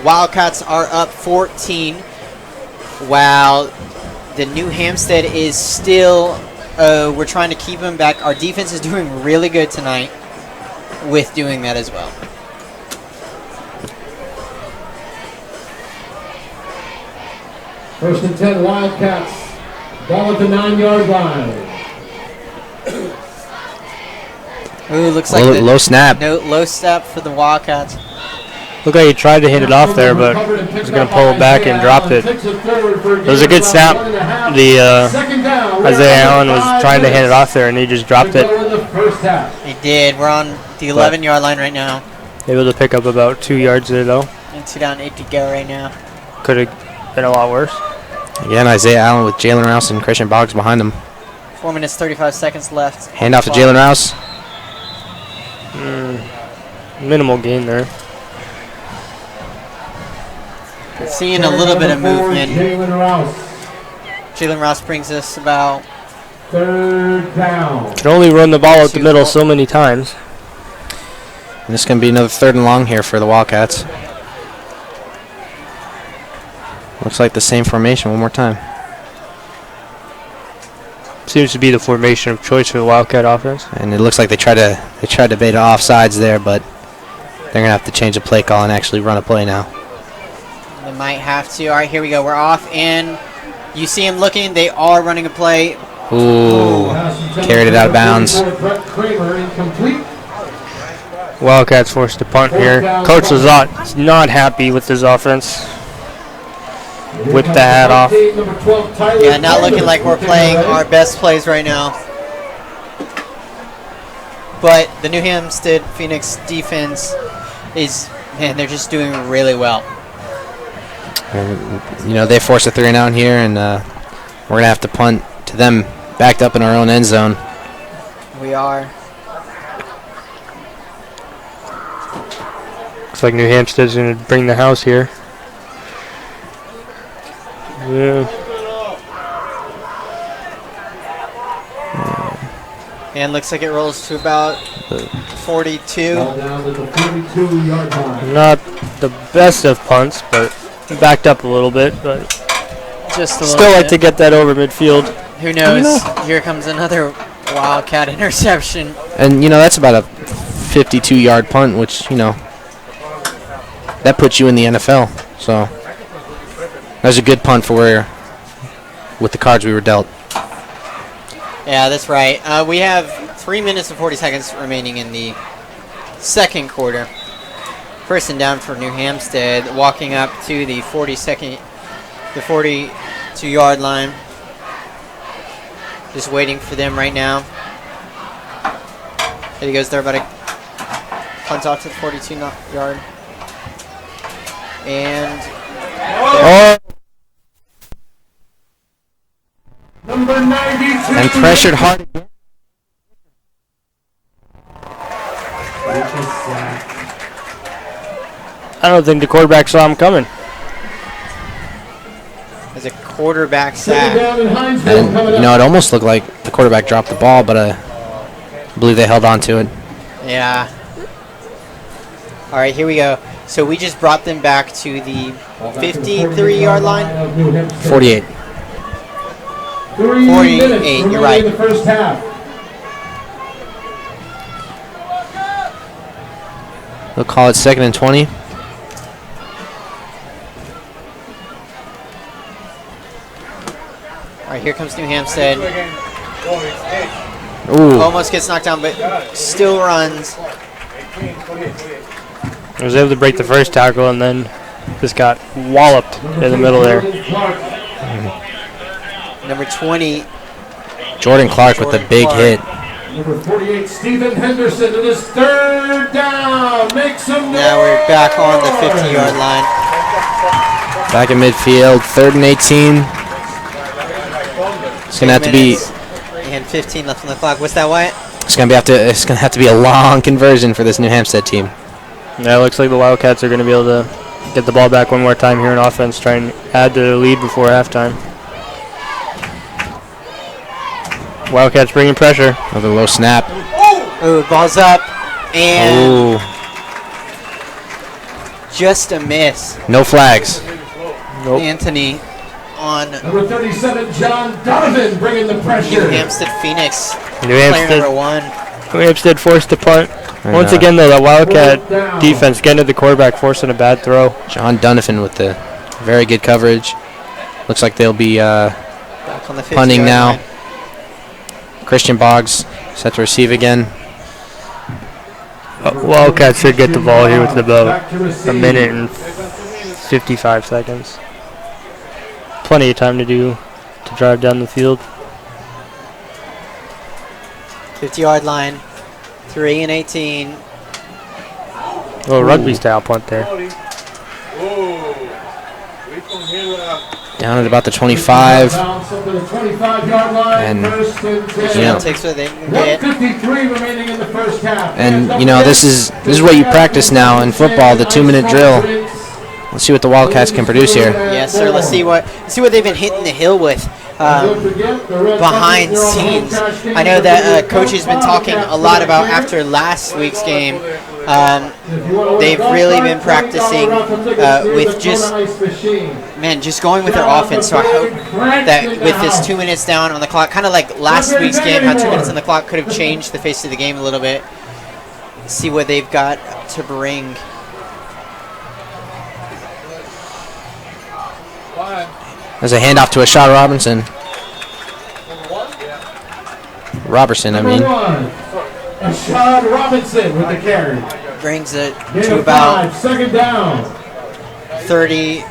Wildcats are up 14, while the New Hampstead is still, we're trying to keep them back. Our defense is doing really good tonight with doing that as well. First and 10 Wildcats. Ball at the 9-yard line. Ooh, looks like Low snap. low step for the Wildcats. looked like he tried to hit it off there, but he was going to pull it back and dropped it. It was a good snap. Isaiah Allen was trying to hand it off there, and he just dropped it. He did. We're on the 11-yard line right now. Able to pick up about 2 yards there, though. And 2 down, 8 to go right now. Could have been a lot worse. Again, Isaiah Allen with Jalen Rouse and Christian Boggs behind him. 4 minutes, 35 seconds left. Hand off to Jalen Rouse. Minimal gain there. Seeing a little bit of movement. Jalen Jalen Rouse brings us about 3rd down. Can only run the ball up the middle so many times. And this is going to be another 3rd and long here for the Wildcats. Looks like the same formation one more time. Seems to be the formation of choice for the Wildcat offense. And it looks like they tried to bait offsides there, but they're going to have to change the play call and actually run a play now. They might have to. All right, here we go. We're off, and you see him looking. They are running a play. Ooh, carried it out of bounds. Wildcats forced to punt here. Coach Lazat is not happy with his offense. whip the hat off. Yeah, not looking like we're playing our best plays right now. But the New Hampstead Phoenix defense is, man, they're just doing really well. And, you know, they force a 3-and-out here, and we're going to have to punt to them backed up in our own end zone. We are. Looks like New Hampstead's going to bring the house here. Yeah. And looks like it rolls to about 42. Not the best of punts, but backed up a little bit. But Just a still little like bit. to get that over midfield. Who knows? Here comes another Wildcat interception. And, you know, that's about a 52-yard punt, which, you know, that puts you in the NFL. So that was a good punt for with the cards we were dealt. Yeah, that's right. We have 3 minutes and 40 seconds remaining in the second quarter. First and down for New Hampstead, walking up to the 42-yard line. Just waiting for them right now. There he goes. They're about to punt off to the 42-yard. And Number 92. And pressured hard again. I don't think the quarterback saw him coming. there's a quarterback Second sack. down in Hinesville And, coming you know, up. it almost looked like the quarterback dropped the ball, but I believe they held on to it. Yeah. All right, here we go. So we just brought them back to the 53-yard line. 48. 3 48, minutes you're remaining right. in the first half. They'll call it 2nd and 20. All right, here comes New Hampstead. Ooh. Almost gets knocked down, but still runs. I was able to break the first tackle and then just got walloped in the middle there. Number 20. Jordan Clark with a big hit. Number 48, Stephen Henderson, it is third down. Make some noise. Now we're back on the 50-yard line. Back in midfield, 3rd and 18. It's gonna have to be. And 15 left on the clock. What's that, Wyatt? It's gonna have to be a long conversion for this New Hampstead team. Yeah, it looks like the Wildcats are going to be able to get the ball back one more time here in offense, try and add to the lead before halftime. Wildcats bringing pressure. Another low snap. Ooh, ball's up. And Ooh. just a miss. No flags. Nope. Anthony on Number 37, John Donovan, bringing the New pressure. Hampstead Phoenix. New Player Hampstead, number 1. New Hampstead forced to punt. And, Once again, though, the Wildcat defense getting to the quarterback, forcing a bad throw. John Donovan with the very good coverage. Looks like they'll be Back on the 50 punting yard now. line. Christian Boggs set to receive again. Wildcats should get the ball here with about Back to receive. a minute and 55 seconds. Plenty of time to drive down the field. 50-yard line. 3 and 18. A little rugby style punt there. Down at about the 25. Bounce up to the 25-yard line. And, First and 10. you know, Takes what they can get. 153 remaining in the first half. And, you know, this is what you practice now in football, the 2-minute drill. Let's see what the Wildcats can produce here. Yes, sir. Let's see what they've been hitting the hill with behind scenes. I know that Coach has been talking a lot about after last week's game. They've really been practicing with just going with their offense. So I hope that with this 2 minutes down on the clock, kind of like last week's game, how 2 minutes on the clock could have changed the face of the game a little bit. See what they've got to bring. There's a handoff to Ashad Robertson. Robertson, I mean. Ashad Robinson with the carry. Brings it Gain to of about 5, second down. 31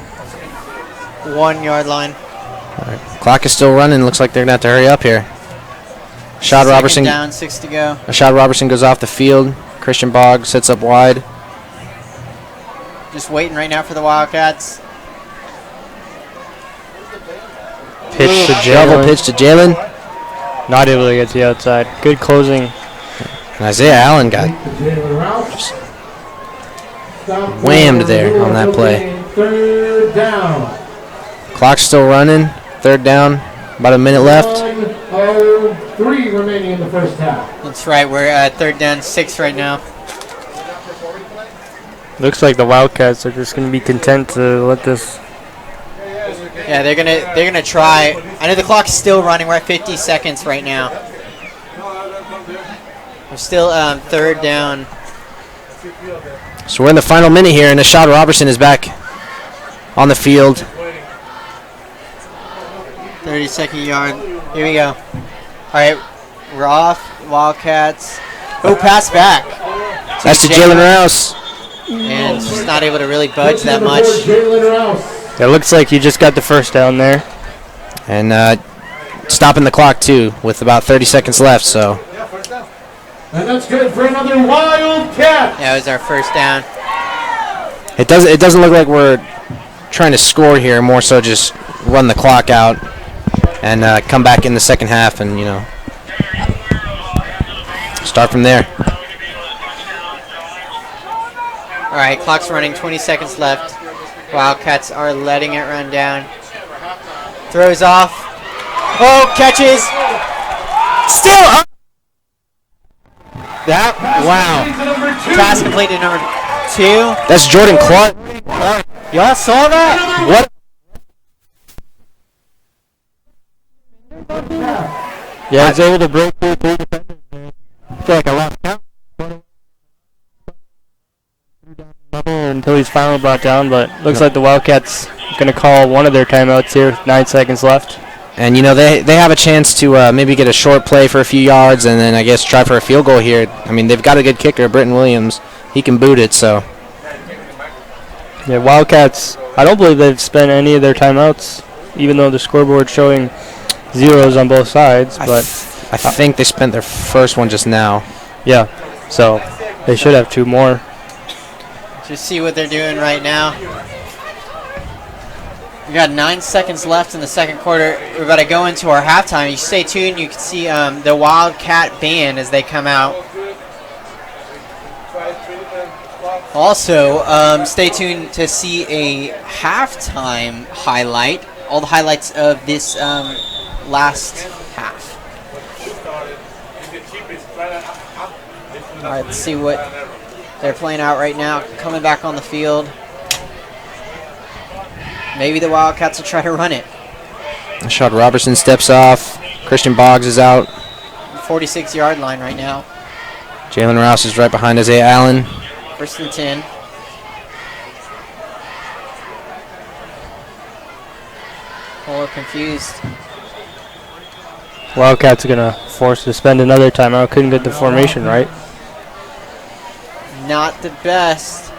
1 yard line. Clock is still running. Looks like they're gonna have to hurry up here. Shad Second Robertson. down, 6 to go. Shad Robertson goes off the field. Christian Boggs sits up wide. Just waiting right now for the Wildcats. Pitch to Double Jalen. pitch to Jalen. Not able to get to the outside. Good closing. And Isaiah Allen got whammed there on that play. Third down. Clock's still running. Third down. About a minute left. 1:03 remaining in the first half. That's right. We're at 3rd down, 6 right now. Looks like the Wildcats are just going to be content to let this. Yeah, they're gonna try. I know the clock's still running. We're at 50 seconds right now. We're still 3rd down. So we're in the final minute here, and Ashad Robertson is back on the field. 30-second yard. Here we go. All right, we're off. Wildcats. Oh, pass back. That's to Jalen Rouse. And just not able to really budge that much. Jalen Rouse. It looks like you just got the first down there. And stopping the clock, too, with about 30 seconds left. So And that's good for another Wildcat. Yeah, it was our first down. it doesn't look like we're trying to score here. More so just run the clock out and come back in the second half and, start from there. All right, clock's running, 20 seconds left. Wildcats are letting it run down. Throws off. Oh, catches. Still up. Wow. Pass complete to number 2. That's Jordan Clark. Y'all saw that? What? Yeah, he's able to break through 3 defenders. I feel like I lost count. Until he's finally brought down, but looks like the Wildcats going to call one of their timeouts here with 9 seconds left. And, they have a chance to maybe get a short play for a few yards and then, I guess, try for a field goal here. I mean, they've got a good kicker, Britton Williams. He can boot it, so. Yeah, Wildcats, I don't believe they've spent any of their timeouts, even though the scoreboard's showing zeros on both sides. But I think they spent their first one just now. yeah, so they should have 2 more. Just see what they're doing right now. We got 9 seconds left in the second quarter. We're about to go into our halftime. You stay tuned. You can see the Wildcat band as they come out. Also, stay tuned to see a halftime highlight. All the highlights of this last half. All right, let's see what they're playing out right now. Coming back on the field. Maybe the Wildcats will try to run it. Ashad Robertson steps off. Christian Boggs is out. 46-yard line right now. Jalen Rouse is right behind Isaiah Allen. 1st and 10. A little confused. Wildcats are going to force to spend another timeout. Couldn't get the formation right. Not the best.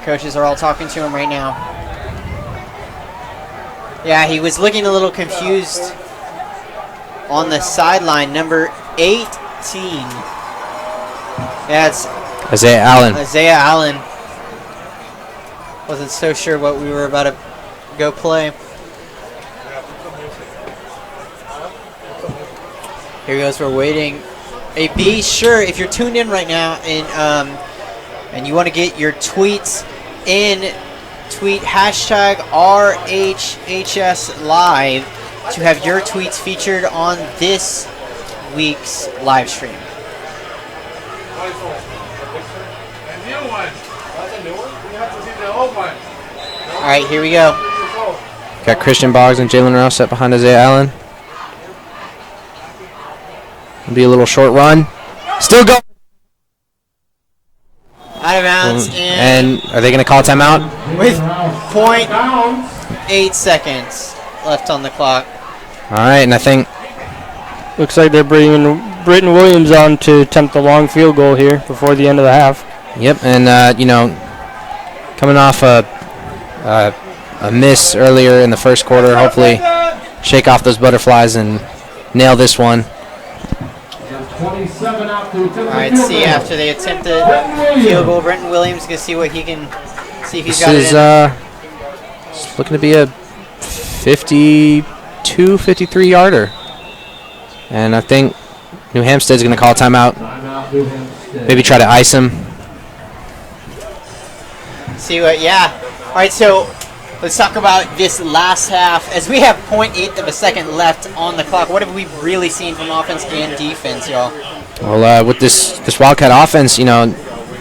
Coaches are all talking to him right now. Yeah, he was looking a little confused on the sideline. Number 18. Yeah, it's Isaiah Allen. Isaiah Allen. Wasn't so sure what we were about to go play. Here goes, we're waiting. Hey, be sure, if you're tuned in right now and you want to get your tweets in, tweet hashtag RHHS Live to have your tweets featured on this week's live stream. All right, here we go. Got Christian Boggs and Jalen Rouse set behind Isaiah Allen. It'll be a little short run. Still going. Out of bounds And are they going to call timeout? with 0.8 seconds left on the clock. All right, and I think Looks like they're bringing Britton Williams on to attempt the long field goal here before the end of the half. Yep, and coming off a a miss earlier in the first quarter. Hopefully shake off those butterflies and nail this one. 27 out to attempt All right, the field see goal. after they attempt the field goal, Brenton Williams gonna see what he can see if he's This got is it in. it's looking to be a 52, 53 yarder. And I think New Hampstead's going to call a timeout. Timeout, New Hampstead. Maybe try to ice him. See what? Yeah. All right, so let's talk about this last half. As we have 0.8 of a second left on the clock, what have we really seen from offense and defense, y'all? Well, with this Wildcat offense,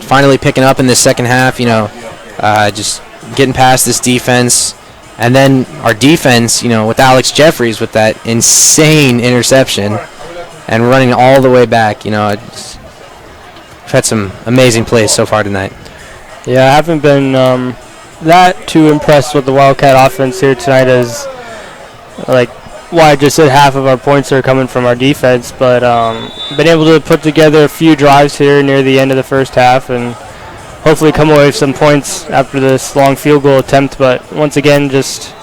finally picking up in this second half, just getting past this defense. And then our defense, with Alex Jeffries with that insane interception and running all the way back, we've had some amazing plays so far tonight. Yeah, I haven't been that too impressed with the Wildcat offense here tonight, as why I just said half of our points are coming from our defense, but been able to put together a few drives here near the end of the first half and hopefully come away with some points after this long field goal attempt. But once again, just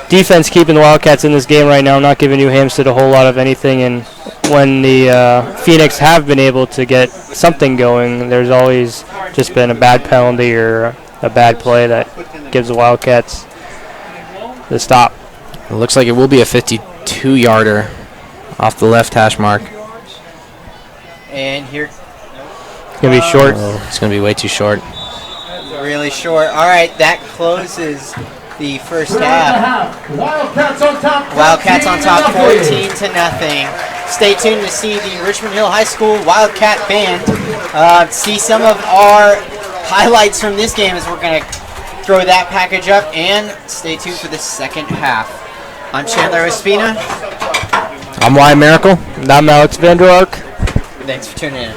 defense keeping the Wildcats in this game right now, not giving New Hampstead a whole lot of anything. And when the Phoenix have been able to get something going, there's always just been a bad penalty or a bad play that gives the Wildcats the stop. It looks like it will be a 52-yarder off the left hash mark. And here, It's going to be short. Oh, it's going to be way too short. really short. All right, that closes the first half. Wildcats on top. Wildcats on top, 14 14 to nothing. Stay tuned to see the Richmond Hill High School Wildcat Band. See some of our highlights from this game as we're going to throw that package up, and stay tuned for the second half. I'm Chandler Ospina. I'm Wyatt Miracle. And I'm Alex Vander Ark. Thanks for tuning in.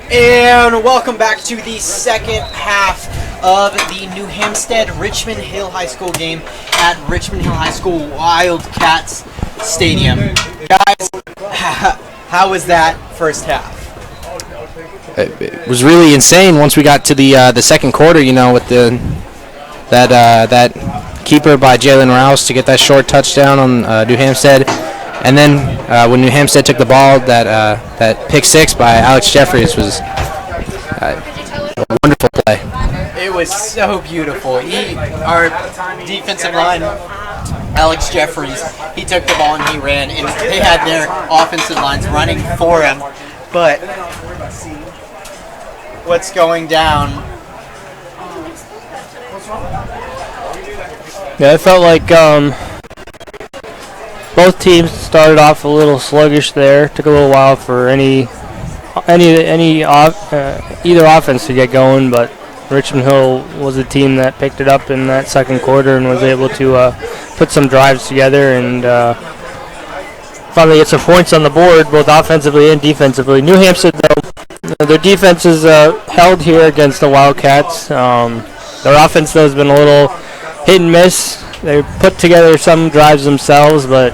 And welcome back to the second half of the New Hampstead Richmond Hill High School game at Richmond Hill High School Wildcats Stadium. Guys, how was that first half? It was really insane once we got to the second quarter, you know, with that keeper by Jalen Rouse to get that short touchdown on New Hampstead. And then when New Hampstead took the ball, that pick six by Alex Jeffries was a wonderful play. It was so beautiful. Our defensive line, Alex Jeffries, he took the ball and he ran, and they had their offensive lines running for him. But what's going down? Yeah, it felt like both teams started off a little sluggish there. Took a little while for either offense to get going, but Richmond Hill was a team that picked it up in that second quarter and was able to put some drives together and finally get some points on the board, both offensively and defensively. New Hampstead, though, their defense is held here against the Wildcats. Their offense, though, has been a little hit and miss. They put together some drives themselves, but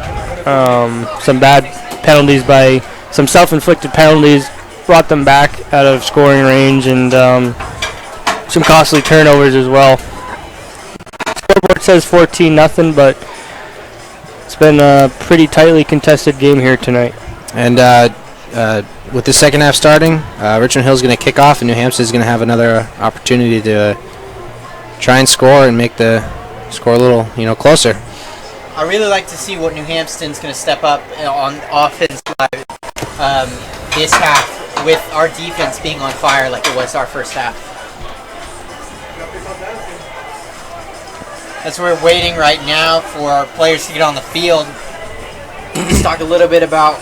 some bad penalties by some self-inflicted penalties brought them back out of scoring range, and some costly turnovers as well. Scoreboard says 14-0, but it's been a pretty tightly contested game here tonight. And with the second half starting, Richmond Hill's going to kick off, and New Hampstead's going to have another opportunity to try and score and make the score a little, closer. I really like to see what New Hampstead's going to step up on offense this half with our defense being on fire like it was our first half. As we're waiting right now for our players to get on the field, let's talk a little bit about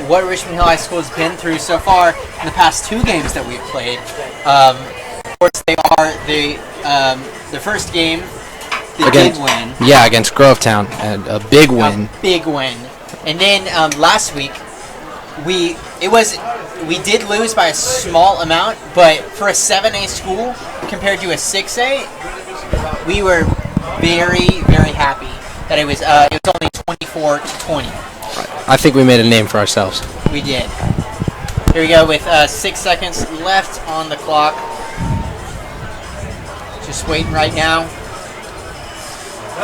what Richmond Hill High School has been through so far in the past two games that we've played. Of course, they are the first game. Big win. Yeah, against Grovetown, and a big win. A big win. And then last week, we did lose by a small amount, but for a 7A school compared to a 6A, we were very, very happy that it was only 24-20. I think we made a name for ourselves. We did. Here we go with 6 seconds left on the clock. Just waiting right now.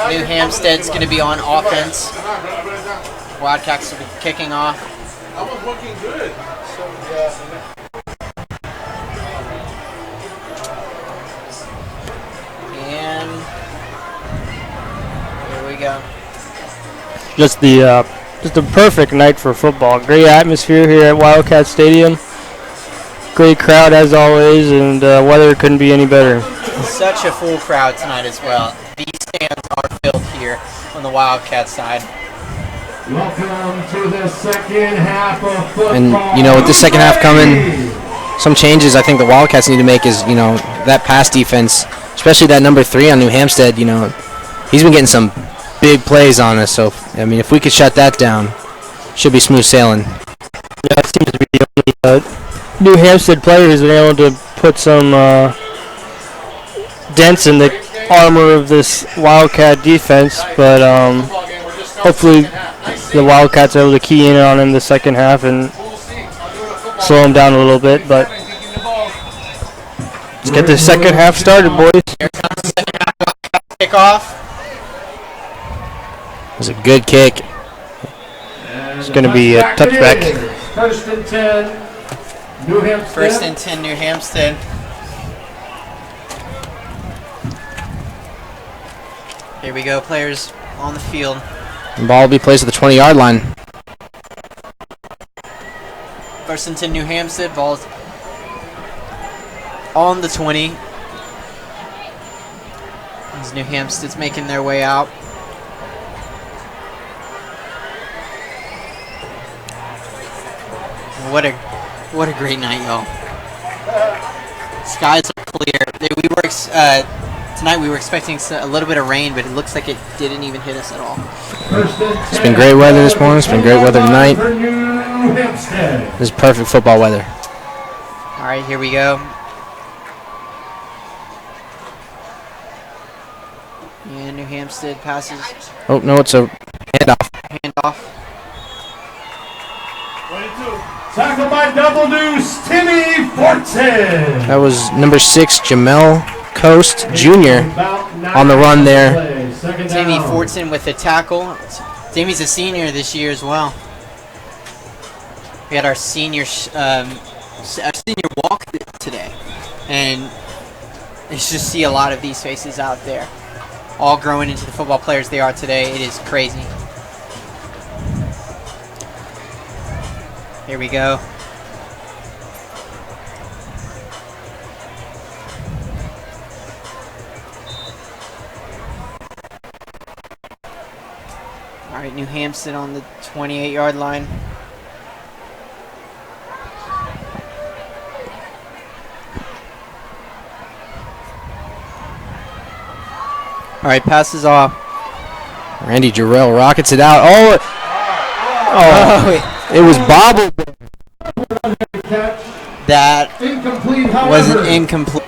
New Hampstead's going to be on offense. Wildcats will be kicking off. I was looking good. And here we go. Just a perfect night for football. Great atmosphere here at Wildcat Stadium. Great crowd as always, and weather couldn't be any better. Such a full crowd tonight as well. These stands are filled here on the Wildcat side. Welcome to the second half of football. And, with the second half coming, some changes I think the Wildcats need to make is, that pass defense, especially that number 3 on New Hampstead, he's been getting some big plays on us. So, if we could shut that down, should be smooth sailing. Yeah, it seems to be the only New Hampstead player who's been able to put some dents in the armor of this Wildcat defense, but hopefully the Wildcats are able to key in on him the second half and slow him down a little bit. But let's get the second half started, boys. Here comes the second half kickoff. It was a good kick. It's going to be a touchback. First and 10, New Hampstead. First and 10, New Hampstead. Here we go, players on the field. The ball will be placed at the 20-yard line. First and 10, New Hampstead. Ball's on the 20. As New Hampstead's making their way out. What a great night, y'all. Skies are clear. Tonight we were expecting a little bit of rain, but it looks like it didn't even hit us at all. It's been great weather this morning. It's been great weather tonight. This is perfect football weather. All right, here we go. And New Hampstead passes. Oh, no, it's a handoff. Handoff. Tackled by Double Deuce, Timmy Fortson. That was number 6, Jamel Coast Jr. on the run there. Timmy Fortson with the tackle. Timmy's a senior this year as well. We had our senior walk today, and it's just see a lot of these faces out there, all growing into the football players they are today. It is crazy. Here we go. All right, New Hampstead on the 28-yard line. All right, passes off. Randy Jarrell rockets it out. It was bobbled. That Incomplete, was an however. incomplete.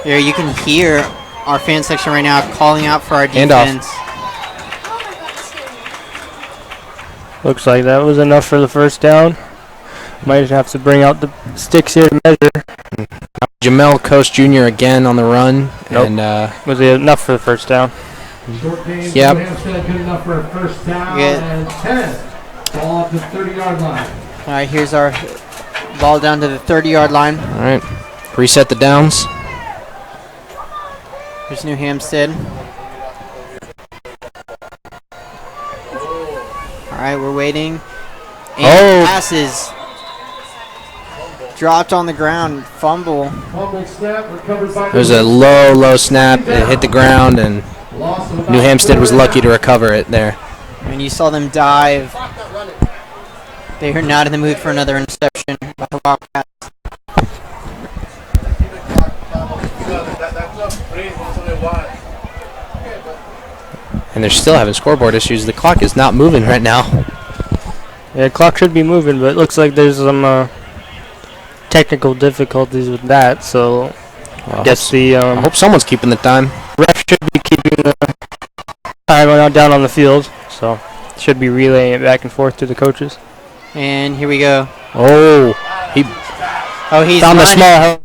Here you can hear our fan section right now calling out for our Handoff. defense. Looks like that was enough for the first down. Might have to bring out the sticks here to measure. Jamel Coast Jr. again on the run. Nope. And Was it enough for the first down? Short gain, Yep. New Hampstead good enough for a first down Yeah. and 10. Ball up to 30-yard line. All right, here's our ball down to the 30-yard line. all right, reset the downs. Here's New Hampstead. All right, we're waiting. And passes. Dropped on the ground. Fumble. Fumble snap recovered by It was a low snap. It hit the ground, and loss of about New Hampstead was 4 lucky to recover it there. And you saw them dive. They are not in the mood for another interception by the Wildcats. And they're still having scoreboard issues. The clock is not moving right now. Yeah, clock should be moving, but it looks like there's some technical difficulties with that. So Well, I guess the I hope someone's keeping the time. ref should be keeping the time down on the field. So should be relaying it back and forth to the coaches. And here we go. Oh, he Oh, he's Found the running. small hole.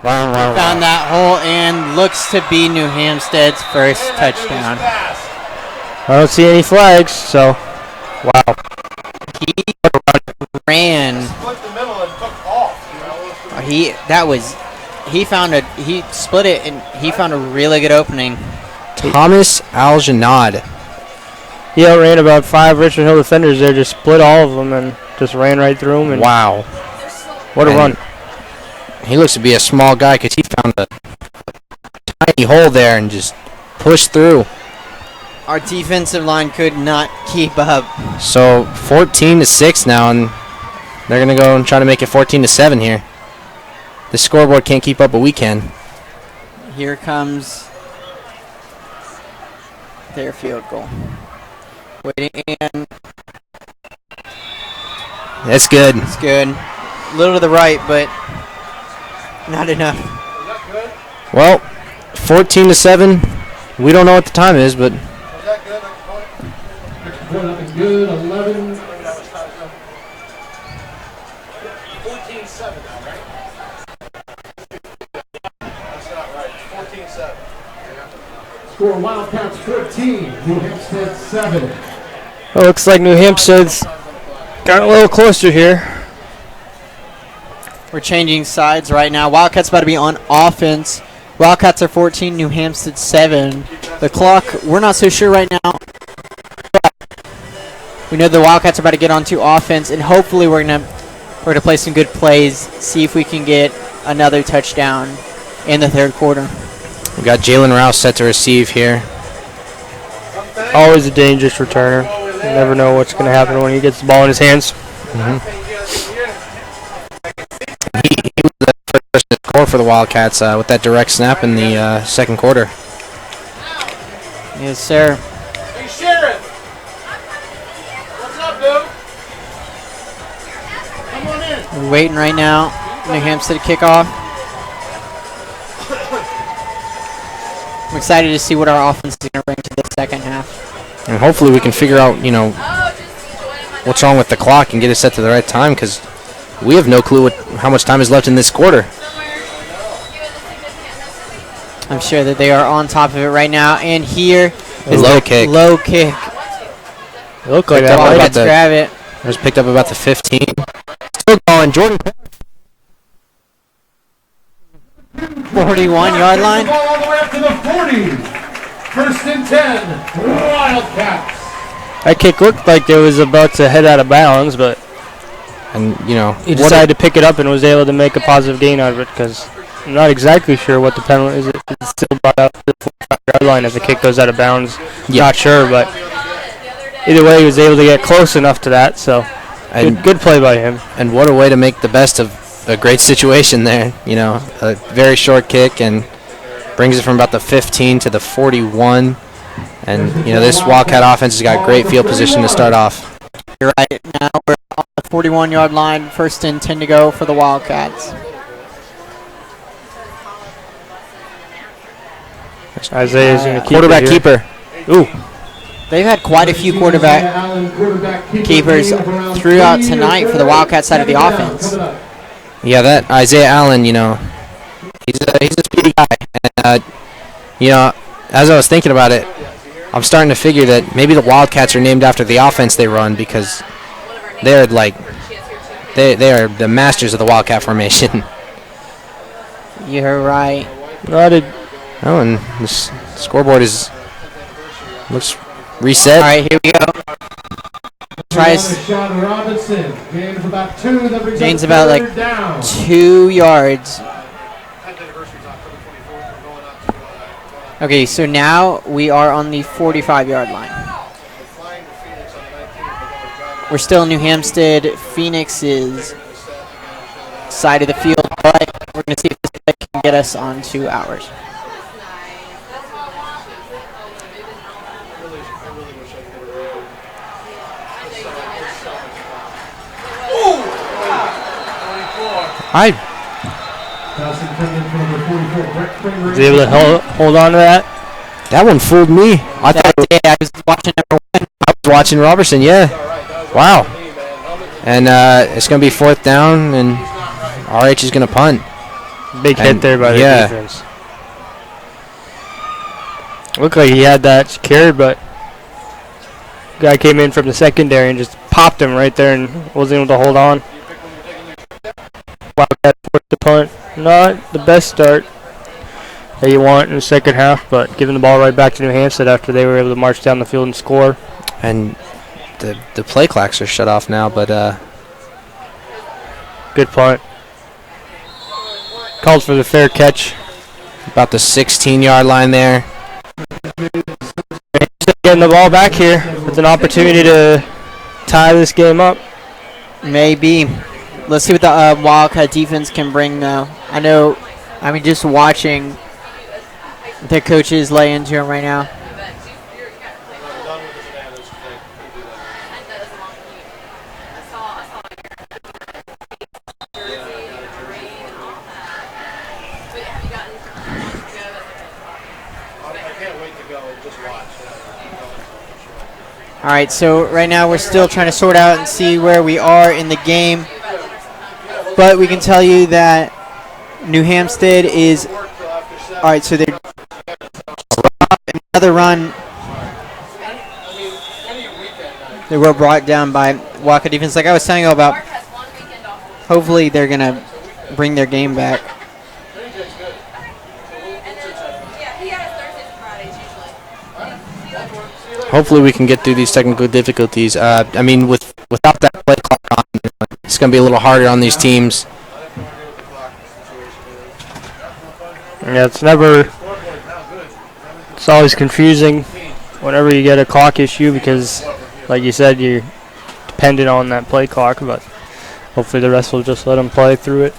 Found that hole and looks to be New Hampstead's first touchdown. I don't see any flags, so wow. He ran. He split it and he found a really good opening. Thomas Aljanad. He outran about 5 Richmond Hill defenders there, just split all of them and just ran right through them. And Wow. what a And run. He looks to be a small guy because he found a tiny hole there and just pushed through. Our defensive line could not keep up. So 14-6 now, and they're gonna go and try to make it 14-7 here. The scoreboard can't keep up, but we can. Here comes their field goal. Waiting, and That's good. it's good. A little to the right, but not enough. Well, 14-7. We don't know what the time is, but Good, 11. Score Wildcats 14, New Hampstead 7. Well, looks like New Hampstead's got a little closer here. We're changing sides right now. Wildcats about to be on offense. Wildcats are 14, New Hampstead 7. The clock, we're not so sure right now. We know the Wildcats are about to get onto offense, and hopefully we're gonna play some good plays, see if we can get another touchdown in the third quarter. we got Jalen Rouse set to receive here. Always a dangerous returner. You never know what's going to happen when he gets the ball in his hands. He was the first person to score for the Wildcats with that direct snap in the second quarter. Yes, sir. Hey, Sheriff. What's up, We're waiting right now. New Hampstead kickoff. I'm excited to see what our offense is going to bring to the second half. And hopefully we can figure out, you know, what's wrong with the clock and get it set to the right time, because we have no clue how much time is left in this quarter. I'm sure that they are on top of it right now. And here is Low the kick. low kick. It looked like Picked that up might about have the- Grab it. It was picked up about the 15. Still going. Jordan. 41-yard line. Ball all the way up to the 40. First and 10. Wildcats. That kick looked like it was about to head out of bounds, but And, you know, he decided to pick it up and was able to make a positive gain out of it, because I'm not exactly sure what the penalty is. It's still brought out to the 45-yard line if the kick goes out of bounds. Yeah. Not sure, but either way, he was able to get close enough to that, so and, good play by him. and what a way to make the best of a great situation there. You know, a very short kick and brings it from about the 15 to the 41. And, you know, this Wildcat offense has got great field position to start off. You're right. Now we're on the 41-yard line. First and 10 to go for the Wildcats. Isaiah's going to keep Quarterback it here. keeper. Ooh, They've had quite a few quarterback keepers throughout tonight for the Wildcat side of the offense. Yeah, that Isaiah Allen, you know, he's a speedy guy. And, you know, as I was thinking about it, I'm starting to figure that maybe the Wildcats are named after the offense they run, because they're like, they are the masters of the Wildcat formation. You're right. not a Oh, and this scoreboard looks reset. All right, here we go. Tries Sean Robinson. Gain of about 2. That brings gains up about third like down. 2 yards. Okay, so now we are on the 45-yard line. We're still in New Hampstead, Phoenix's side of the field, but we're going to see if this play can get us on 2 hours. I Pass intended for number 44, Brett Kramer. was able to hold on to that. that one fooled me. I thought I was watching number 1. I was watching Robertson. Yeah. Wow. And it's gonna be 4th down, and RH is gonna punt. Big hit And- there by the yeah. defense. Looked like he had that secured, but guy came in from the secondary and just popped him right there and wasn't able to hold on. Wildcat forced the punt. Not the best start that you want in the second half, but giving the ball right back to New Hampstead after they were able to march down the field and score. And the play clocks are shut off now, but Good punt. Called for the fair catch. about the 16-yard line there. Getting the ball back here with an opportunity to tie this game up. Maybe. Let's see what the Wildcat defense can bring now. I mean, just watching their coaches lay into him right now. All right, so right now we're still trying to sort out and see where we are in the game. But we can tell you that New Hampstead is... All right, so they're... Another run. They were brought down by Wildcat defense. Like I was telling you about, hopefully they're going to bring their game back. Hopefully we can get through these technical difficulties. I mean, without that play clock on, it's going to be a little harder on these teams. Yeah, it's always confusing whenever you get a clock issue because, like you said, you're dependent on that play clock, but hopefully the rest will just let them play through it.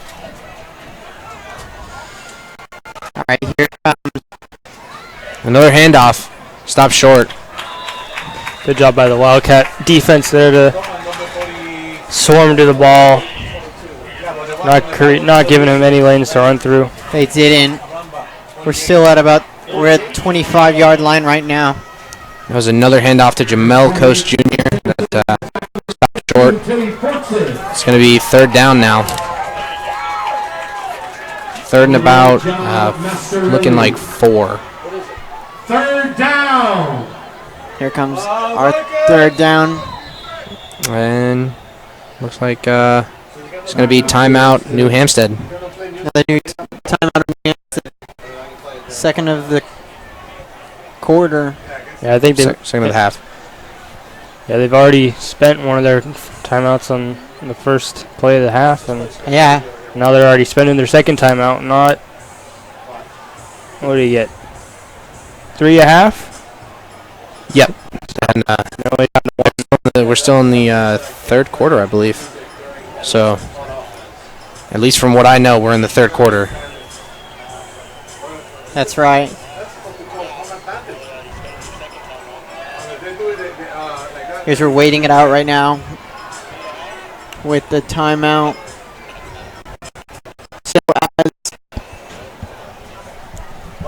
All right, here comes... Another handoff. Stop short. Good job by the Wildcat defense there to swarm to the ball. not giving him any lanes to run through. They didn't. We're at 25-yard line right now. That was another handoff to Jamel Coast Jr. that stopped short. It's going to be third down now. Third and about, looking like 4. Third down. Here comes our third down. And looks like it's going to be timeout New Hampstead. Another new timeout. Second of the quarter. Yeah, I think Second of the half. Yeah, they've already spent one of their timeouts on the first play of the half, and Yeah. now they're already spending their second timeout. What do you get? 3.5? Yep. And we're still in the third quarter, I believe. So, at least from what I know, we're in the third quarter. That's right. Here's we're waiting it out right now with the timeout. So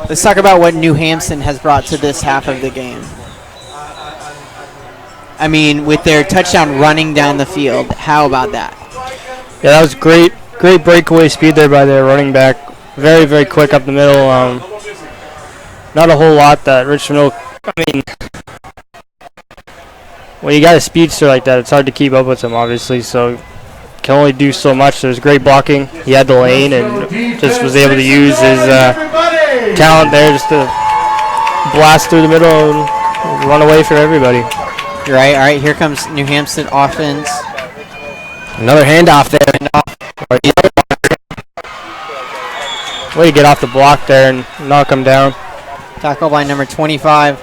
let's talk about what New Hampstead has brought to this half of the game. I mean, with their touchdown running down the field, how about that? Yeah, that was great breakaway speed there by their running back. Very, very quick up the middle. Not a whole lot that Richmond. I mean, when you got a speedster like that, it's hard to keep up with him, obviously. So can only do so much. There's great blocking. He had the lane and just was able to use his talent there just to blast through the middle and run away from everybody. You're right. All right, here comes New Hampstead offense. Another handoff there. Way to get off the block there and knock him down. Tackle by number 25.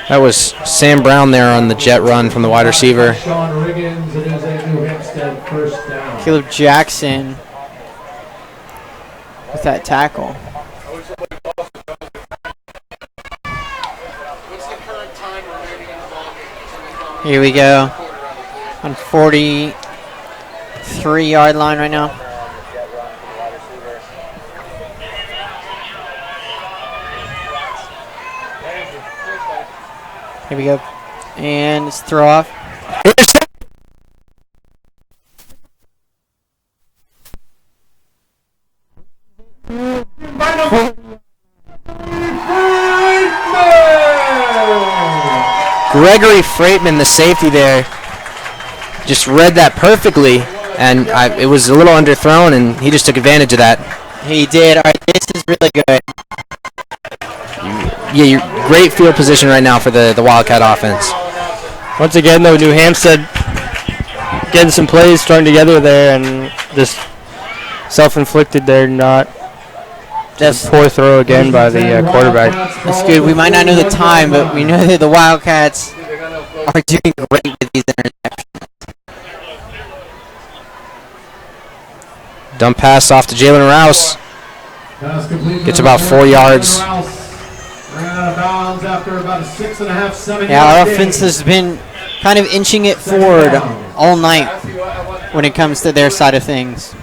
That was Sam Brown there on the jet run from the wide receiver. Sean Riggins, it is a New Hampstead first down. Caleb Jackson with that tackle. Here we go. On 43-yard line right now. Here we go. And it's throw off. Gregory Freitman, the safety there, just read that perfectly, and it was a little underthrown, and he just took advantage of that. He did. All right, this is really good. Yeah, you're great field position right now for the Wildcat offense. Once again, though, New Hampstead getting some plays strung together there, and just self-inflicted there, not just poor throw again by the quarterback. That's good. We might not know the time, but we know that the Wildcats are doing great with these interceptions. Dump pass off to Jalen Rouse. Gets about 4 yards. Yeah, our offense has been kind of inching it forward all night when it comes to their side of things.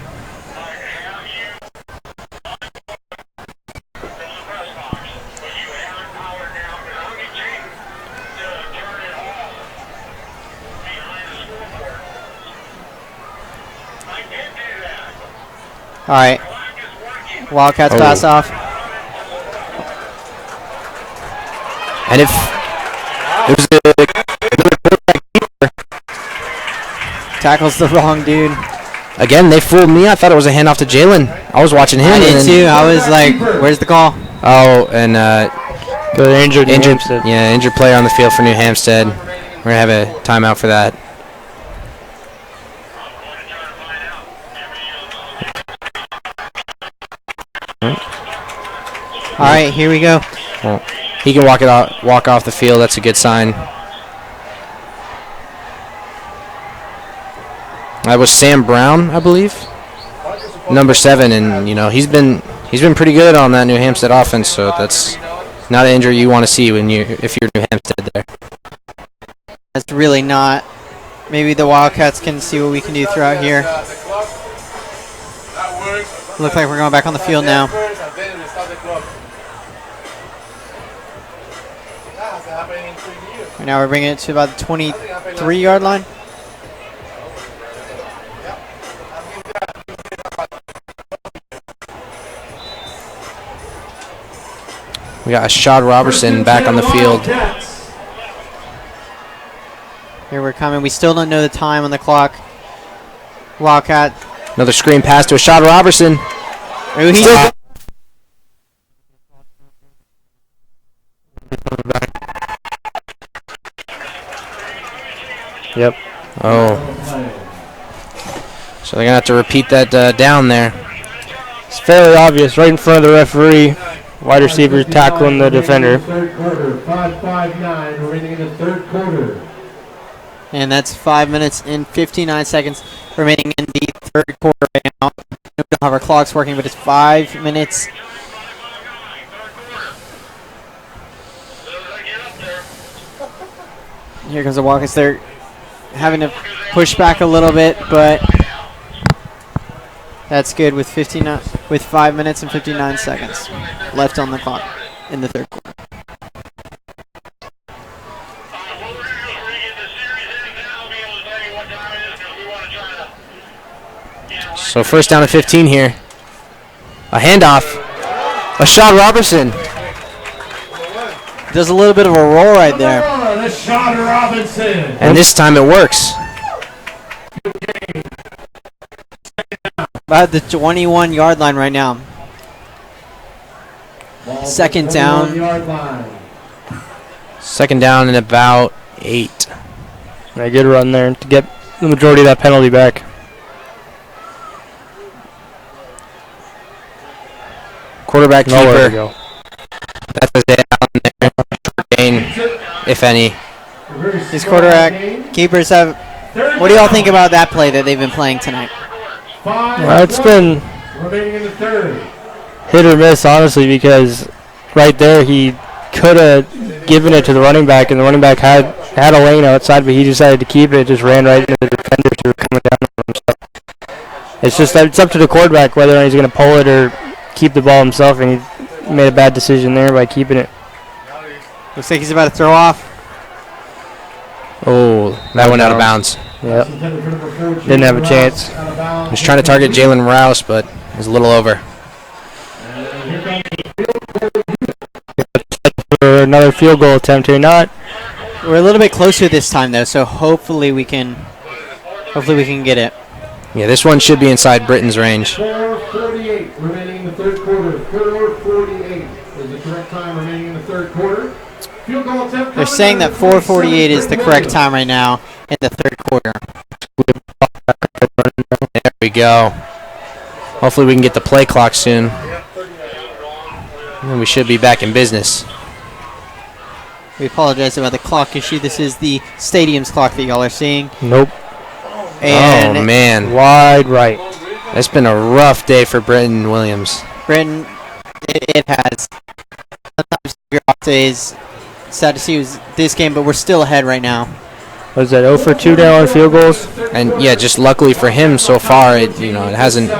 All right, Wildcats pass off. And it was another quarterback keeper. Tackles the wrong dude. Again, they fooled me. I thought it was a handoff to Jalen. I was watching him. I did too. I was like, "Where's the call?" Oh, and injured Hampstead. Yeah, injured player on the field for New Hampstead. We're gonna have a timeout for that. All right, here we go. Well, he can walk off the field. That's a good sign. That was Sam Brown, I believe, number 7, and he's been pretty good on that New Hampstead offense. So that's not an injury you want to see if you're New Hampstead there. That's really not. maybe the Wildcats can see what we can do throughout here. Looks like we're going back on the field now. Right now we're bringing it to about the 23-yard line. We got Ashad Robertson back on the field. Here we're coming. We still don't know the time on the clock. Wildcat. Another screen pass to Ashad Robertson. Yep. Oh. So they're going to have to repeat that down there. It's fairly obvious, right in front of the referee. Wide receiver tackling the defender. Third quarter, 5:59 remaining in the third quarter. And that's 5 minutes and 59 seconds remaining in the third quarter right now. We don't have our clocks working, but it's 5 minutes. Here comes the Wildcats. They're having to push back a little bit, but that's good with 5 minutes and 59 seconds left on the clock in the third quarter. So first down and 15 here. A handoff. Ashad Robertson. Does a little bit of a roll right there. Ashad Robinson. And this time it works. About the 21-yard line right now. Second down. Second down and about 8. A good run there to get the majority of that penalty back. Quarterback Nowhere to keeper. go. That's a down there. Short gain, if any. These quarterback keepers have. What do y'all think about that play that they've been playing tonight? Well, it's been Remaining in the third. hit or miss, honestly, because right there he could have given it to the running back, and the running back had a lane outside, but he decided to keep it. Just ran right into the defenders who were coming down on him. So it's just it's up to the quarterback whether or not he's going to pull it or keep the ball himself, and he made a bad decision there by keeping it. Looks like he's about to throw off. Oh, that went out of bounds. Yep. Didn't have a chance. He's trying to target Jalen Rouse, but it was a little over. For another field goal attempt here, not. We're a little bit closer this time though, so hopefully we can get it. Yeah, this one should be inside Britain's range. 4:48 remaining in the third quarter. 4:48 is the correct time remaining in the third quarter. Field goal attempt. They're saying that 4:48 is the correct time right now in the third quarter. There we go. Hopefully we can get the play clock soon. And we should be back in business. We apologize about the clock issue. This is the stadium's clock that y'all are seeing. Nope. And oh, man. Wide right. It's been a rough day for Brenton Williams. Brenton, it has. Sometimes your off days. Sad to see this game, but we're still ahead right now. Was that 0 for 2 down on field goals? And yeah, just luckily for him so far, it hasn't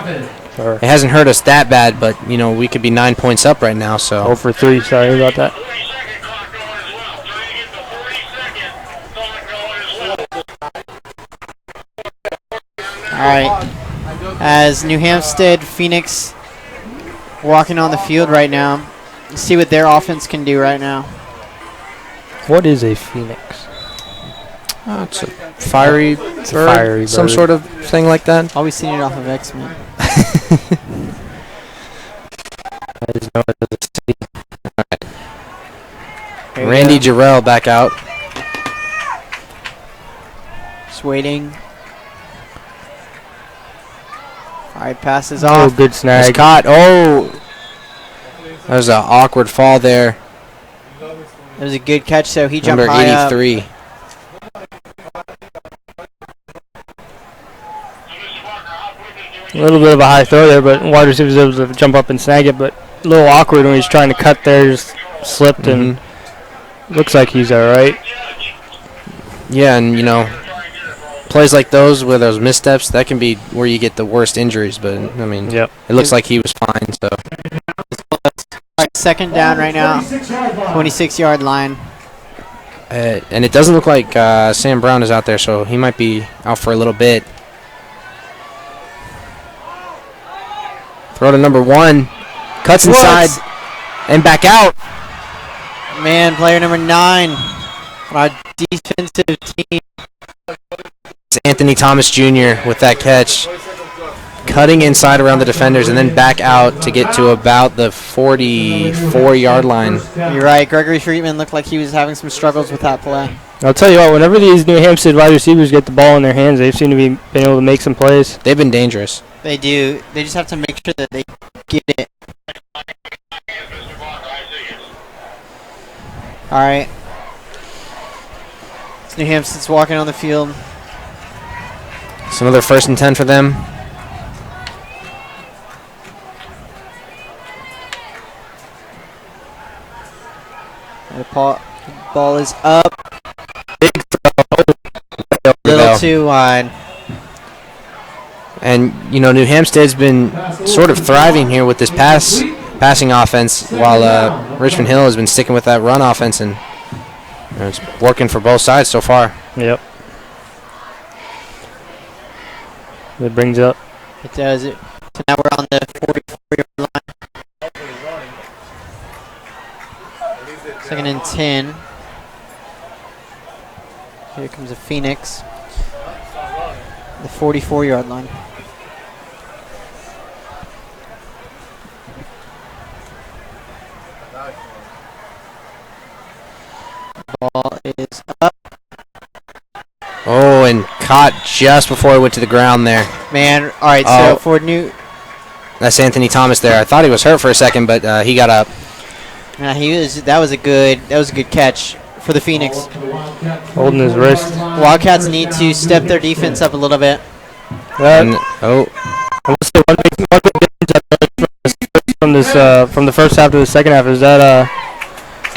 hurt us that bad. But we could be 9 points up right now. So 0 for 3. Sorry about that. All right. As New Hampstead, Phoenix walking on the field right now. Let's see what their offense can do right now. What is a phoenix? it's a fiery bird, some bird. sort of thing like that. Always seen it off of X-Men. I just know it as a city. Here we Randy go. Jarrell back out. Just waiting. All right, passes Oh, off. good It's snag. caught. Oh, that was an awkward fall there. It was a good catch, so he jumped Number high up. 83. A little bit of a high throw there, but wide receiver was able to jump up and snag it, but a little awkward when he's trying to cut there, just slipped, and looks like he's all right. Yeah, and plays like those, where those missteps, that can be where you get the worst injuries. But I mean, Yep. it looks like he was fine. So All right, second down right now. 26-yard line. and it doesn't look like Sam Brown is out there, so he might be out for a little bit. Throw to number 1, cuts inside and back out. Man, player number 9 on our defensive team. It's Anthony Thomas Jr. with that catch, cutting inside around the defenders and then back out to get to about the 44-yard line. You're right. Gregory Friedman looked like he was having some struggles with that play. I'll tell you what, whenever these New Hampstead wide receivers get the ball in their hands, they seem to be been able to make some plays. They've been dangerous. They do. They just have to make sure that they get it. All right. It's New Hampstead's walking on the field. It's another 1st and 10 for them. The ball is up. Big throw. Little too wide. And, you know, New Hampstead's been sort of thriving here with this passing offense, while Richmond Hill has been sticking with that run offense, and it's working for both sides so far. Yep. That brings up. It does it. So now we're on the 44-yard line. 2nd and 10. Here comes a Phoenix. The 44-yard line. Ball is up. Oh, and caught just before it went to the ground there. Man, all right, so for New... That's Anthony Thomas there. I thought he was hurt for a second, but he got up. That was a good catch for the Phoenix. Holding his wrist. Wildcats need to step their defense up a little bit. And, I will say one big difference from the first half to the second half is that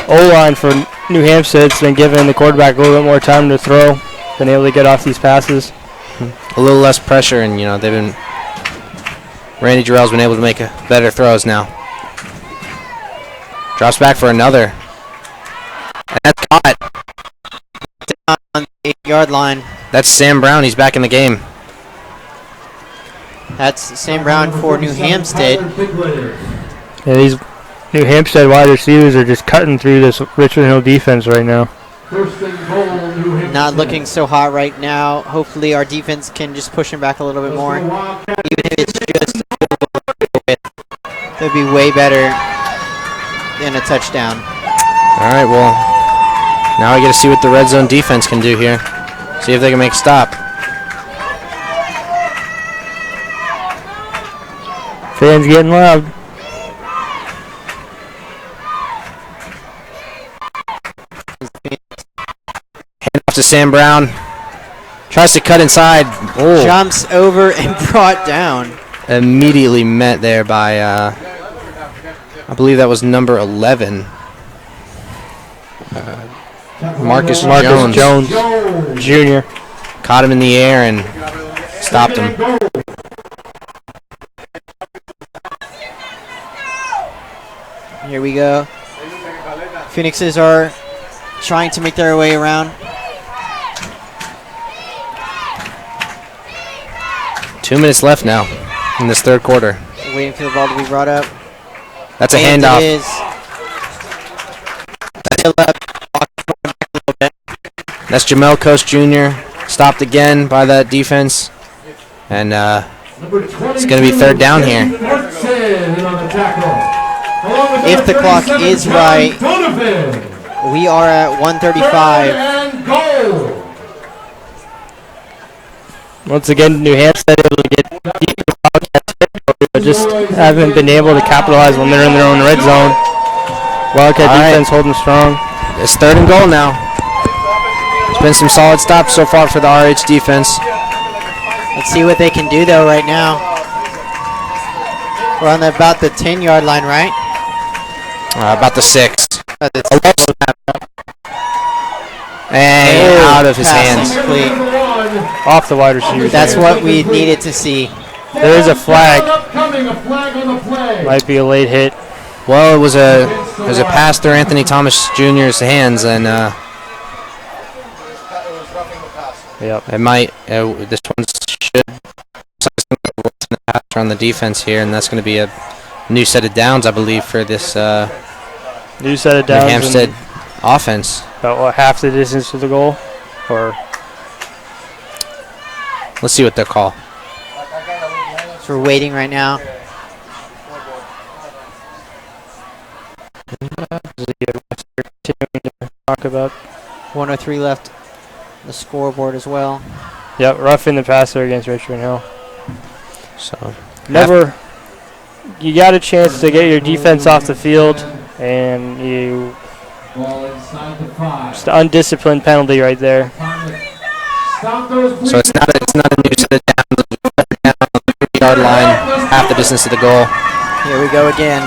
O-line for New Hampstead's been giving the quarterback a little bit more time to throw, been able to get off these passes. a little less pressure, and, you know, Randy Jarrell's been able to make better throws now. Drops back for another. And that's caught. Down on the 8-yard line. That's Sam Brown. He's back in the game. That's Sam Brown for New Hampstead. Yeah, these New Hampstead wide receivers are just cutting through this Richmond Hill defense right now. Not looking so hot right now. Hopefully our defense can just push him back a little bit more. Even if it's just that'd be way better than a touchdown. All right, well, now I get to see what the red zone defense can do here. See if they can make a stop. Fans getting loud. Hand off to Sam Brown. Tries to cut inside. Oh. Jumps over and brought down. Immediately met there by, I believe that was number 11. Marcus Jones Jr. Caught him in the air and stopped him. Here we go. Phoenixes are trying to make their way around. 2 minutes left now in this third quarter. Waiting for the ball to be brought up. That's a And handoff. it is. Still up. That's Jamel Coast Jr. Stopped again by that defense. And it's going to be third down here. If the clock is right, we are at 1:35. Once again, New Hampstead able to get deep in Wildcats territory, but just haven't been able to capitalize when they're in their own red zone. Wildcat defense holding strong. It's third and goal now. There's been some solid stops so far for the RH defense. Let's see what they can do though right now. We're on about the 10-yard line, right? About the 6. About the And out of his hands. Incomplete. off the wide receiver. That's what we needed to see. There is a flag. Upcoming, a flag on the play. Might be a late hit. Well, it was a pass through Anthony Thomas Jr.'s hands, and Yep. it might. This one should pass on the defense here, and that's going to be a new set of downs, I believe, for this New set of New downs. Hampstead offense. About what, half the distance to the goal, or Let's see what they'll call. So we're waiting right now. continuing to talk about. 103 left. The scoreboard as well. Yep, roughing the passer against Richmond Hill. So Never. You got a chance to get your defense off the field, and you just an undisciplined penalty right there. So it's not a new set of downs. Down on the 3-yard line, half the distance to the goal. Here we go again.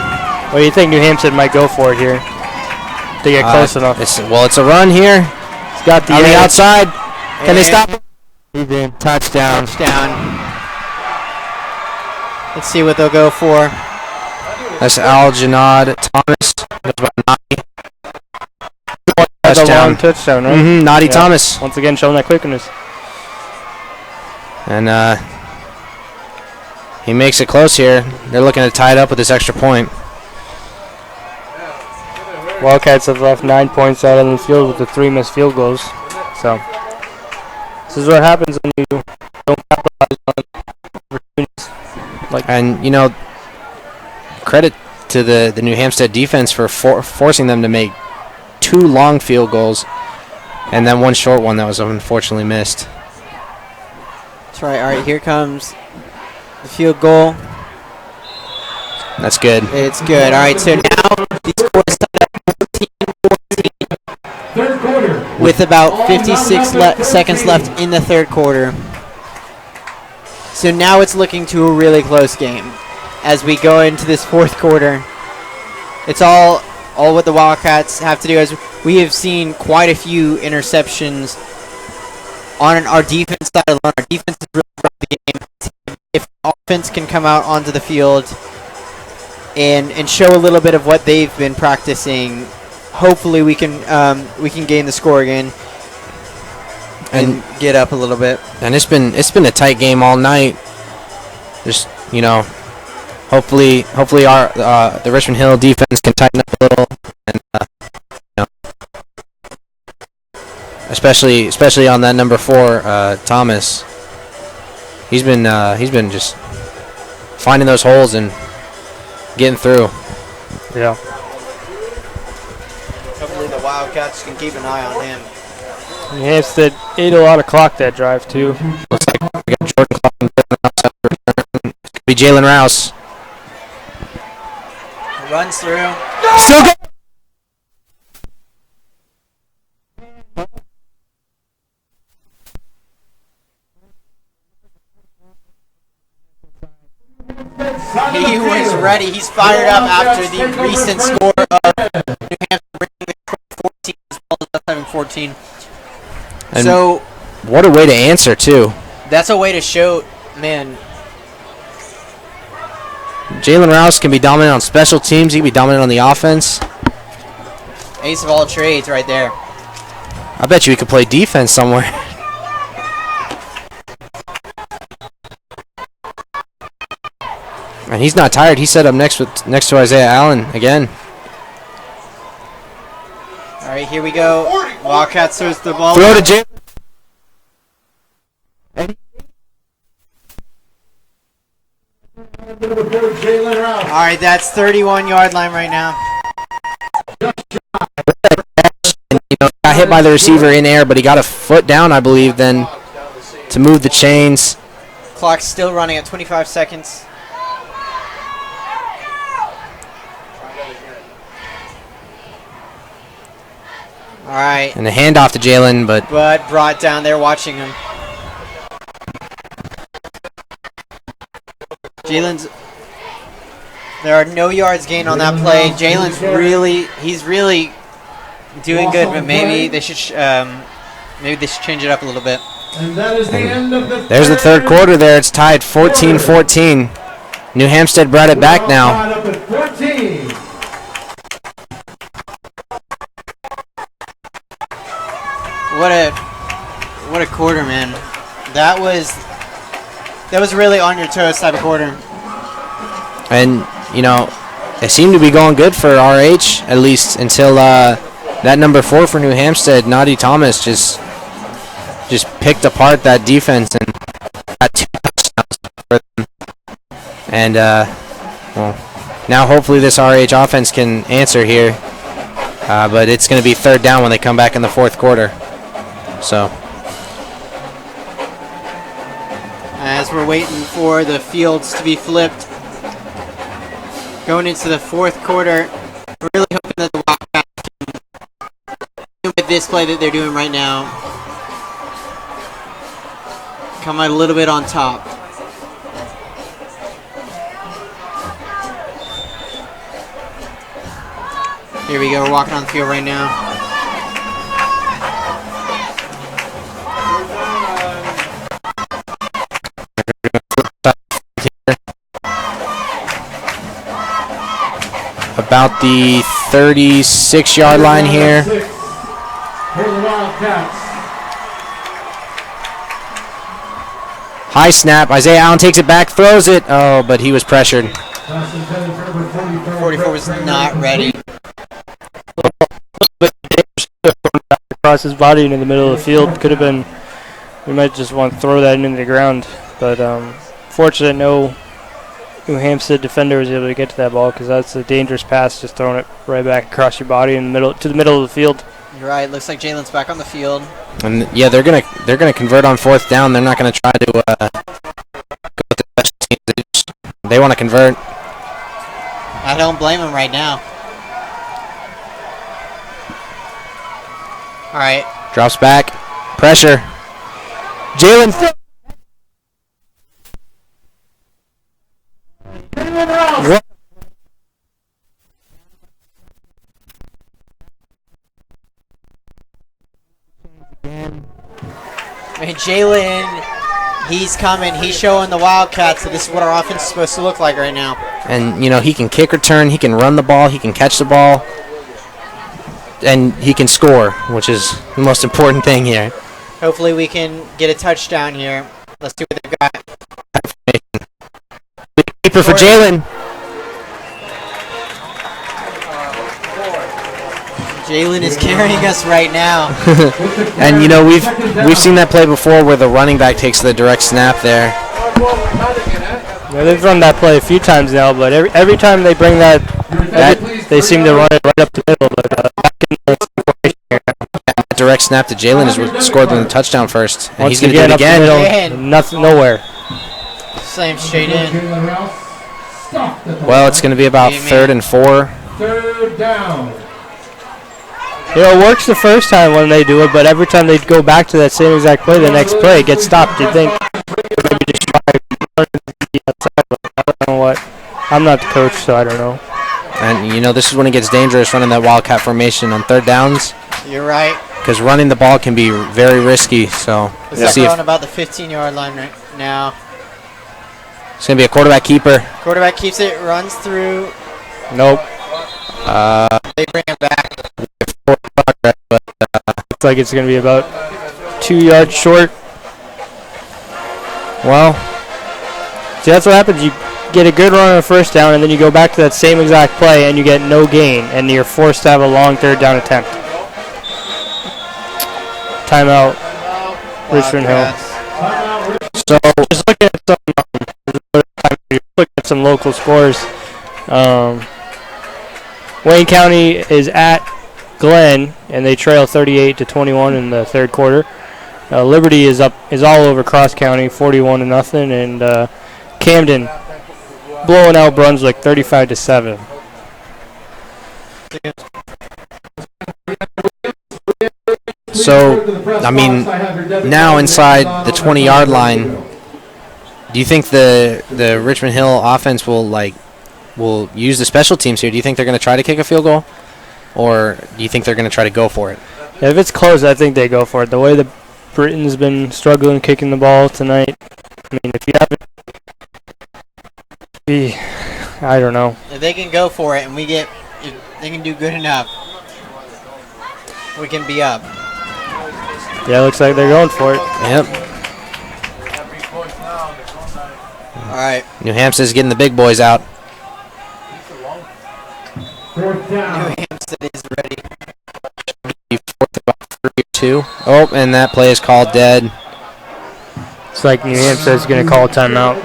What do you think New Hampstead might go for it here to get close enough? It's a run here. It's got the On the edge. outside. Can they stop it? Even touchdown. Let's see what they'll go for. That's Aljanad Thomas. Goes about 90. That's a long Touchdown. touchdown, right? Mm-hmm. Naughty Yeah. Thomas. Once again, showing that quickness. And he makes it close here. They're looking to tie it up with this extra point. Wildcats have left 9 points out on the field with the 3 missed field goals. So this is what happens when you don't capitalize on opportunities. And, you know, credit to the New Hampstead defense for forcing them to make 2 long field goals and then 1 short one that was unfortunately missed. That's right. All right, here comes the field goal. That's good. It's good. All right, so now the score is tied up 14-14 Third quarter. with about 56 seconds left in the third quarter. So now it's looking to a really close game as we go into this fourth quarter. It's all what the Wildcats have to do, as we have seen quite a few interceptions on our defense side alone. Our defense is really brought the game. If offense can come out onto the field and show a little bit of what they've been practicing, hopefully we can gain the score again and get up a little bit. And it's been a tight game all night. Just, you know, hopefully our the Richmond Hill defense can tighten up a little, and you know, especially on that number 4 Thomas. He's been just finding those holes and getting through. Yeah. Hopefully the Wildcats can keep an eye on him. New Hampstead ate a lot of clock that drive too. Looks like we got Jordan Clark and Jalen Rouse out for return. It could be Jalen Rouse. Runs through. Still good. He was ready. He's fired up after the recent score of New Hampshire bringing the 14 as well as having 14. And so what a way to answer too. that's a way to show, man. Jalen Rouse can be dominant on special teams. He can be dominant on the offense. Ace of all trades right there. I bet you he could play defense somewhere. And he's not tired. He's set up next to Isaiah Allen again. All right, here we go. Wildcats throws the ball. Throw to Jalen. All right, that's 31-yard line right now. And, you know, got hit by the receiver in air, but he got a foot down, I believe, then to move the chains. Clock's still running at 25 seconds. All right, And a handoff to Jalen, but brought down there watching him. There are no yards gained on that play. Jalen's really doing good, but maybe they should change it up a little bit. And that is the end of the There's the third quarter there. It's tied 14-14. New Hampstead brought it back now. Tied up at 14. What a quarter, man. That was really on your toes type of quarter. And, you know, they seem to be going good for RH, at least until that number 4 for New Hampstead, Naughty Thomas, just picked apart that defense and got 2 touchdowns for them. And, well, now hopefully this RH offense can answer here. But it's going to be third down when they come back in the fourth quarter. So, as we're waiting for the fields to be flipped, going into the fourth quarter, we're really hoping that the Wildcats can, with this play that they're doing right now, come out a little bit on top. Here we go, we're walking on the field right now. about the 36-yard line here. For the Wildcats. High snap. Isaiah Allen takes it back, throws it. Oh, but he was pressured. 44 was not ready. Across his body into the middle of the field. Could have been, we might just want to throw that into the ground. But fortunate no New Hampstead defender was able to get to that ball, because that's a dangerous pass, just throwing it right back across your body in the middle to the middle of the field. You're right. Looks like Jalen's back on the field. And yeah, they're gonna convert on fourth down. They're not gonna try to go with the special teams. They want to convert. I don't blame him right now. All right. Drops back. Pressure. Jalen. I mean, Jalen, he's coming. He's showing the Wildcats that this is what our offense is supposed to look like right now. And, you know, he can kick return, he can run the ball, he can catch the ball, and he can score, which is the most important thing here. Hopefully we can get a touchdown here. Let's see what they've got. Keeper for Jalen. Jalen is carrying us right now. And, you know, we've seen that play before where the running back takes the direct snap there. Yeah, they've run that play a few times now, but every time they bring that they seem to run it right up the middle. But back in that direct snap to Jalen is what scored them the touchdown first. And once he's going to do it again. Nothing, nowhere. Slam straight in. Well, it's going to be about 3rd and 4. Third down. You know, it works the first time when they do it, but every time they go back to that same exact play, the next play, it gets stopped. You think maybe just try the outside, but I don't know what. I'm not the coach, so I don't know. And, you know, this is when it gets dangerous, running that Wildcat formation on third downs. You're right. Because running the ball can be very risky. So Let's see on about the 15-yard line right now. It's going to be a quarterback keeper. Quarterback keeps it, runs through. Nope. They bring him back. But looks like it's going to be about 2 yards short. Well, see, that's what happens. You get a good run on a first down, and then you go back to that same exact play, and you get no gain, and you're forced to have a long third down attempt. Timeout, Richmond Hill. So just looking at some local scores. Wayne County is at Glenn, and they trail 38-21 in the third quarter. Liberty is all over Cross County, 41-0, and Camden blowing out Brunswick 35-7. So, I mean, now inside the 20-yard line, do you think the Richmond Hill offense will use the special teams here? Do you think they're going to try to kick a field goal, or do you think they're going to try to go for it? If it's close, I think they go for it. The way the Britain's been struggling kicking the ball tonight. I mean, if you haven't, I don't know. If they can go for it and if they can do good enough, we can be up. Yeah, looks like they're going for it. Yep. All right. New Hampstead's getting the big boys out. Fourth down. New Hampstead is ready. Fourth about 3 or 2. Oh, and that play is called dead. It's like New Hampshire's going to call a timeout.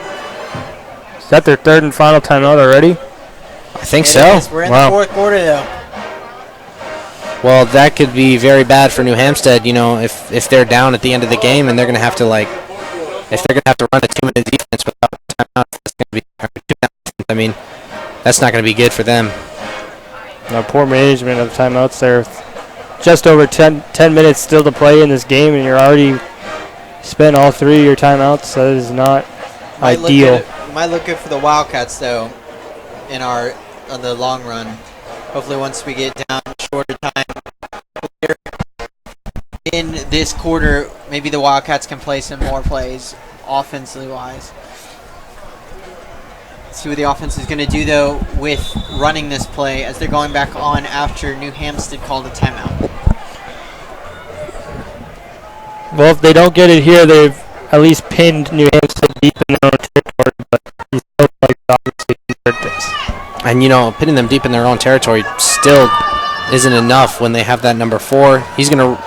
Is that their third and final timeout already? I think It so. is. We're in Wow. the fourth quarter, though. Well, that could be very bad for New Hampstead, you know, if they're down at the end of the game and they're going to have to, like, if they're going to have to run a 2-minute defense without a timeout, that's going to be, or 2-minute defense, I mean, that's not going to be good for them. No, poor management of timeouts there. Just over 10 minutes still to play in this game, and you're already spent all 3 of your timeouts. That is not ideal. Might look good for the Wildcats, though, in the long run. Hopefully once we get down shorter time in this quarter, maybe the Wildcats can play some more plays offensively wise. See what the offense is going to do, though, with running this play as they're going back on after New Hampstead called a timeout. Well, if they don't get it here, they've at least pinned New Hampstead deep in their own territory, but he still likes to obviously convert this. And, you know, pinning them deep in their own territory still isn't enough when they have that number 4. He's going to,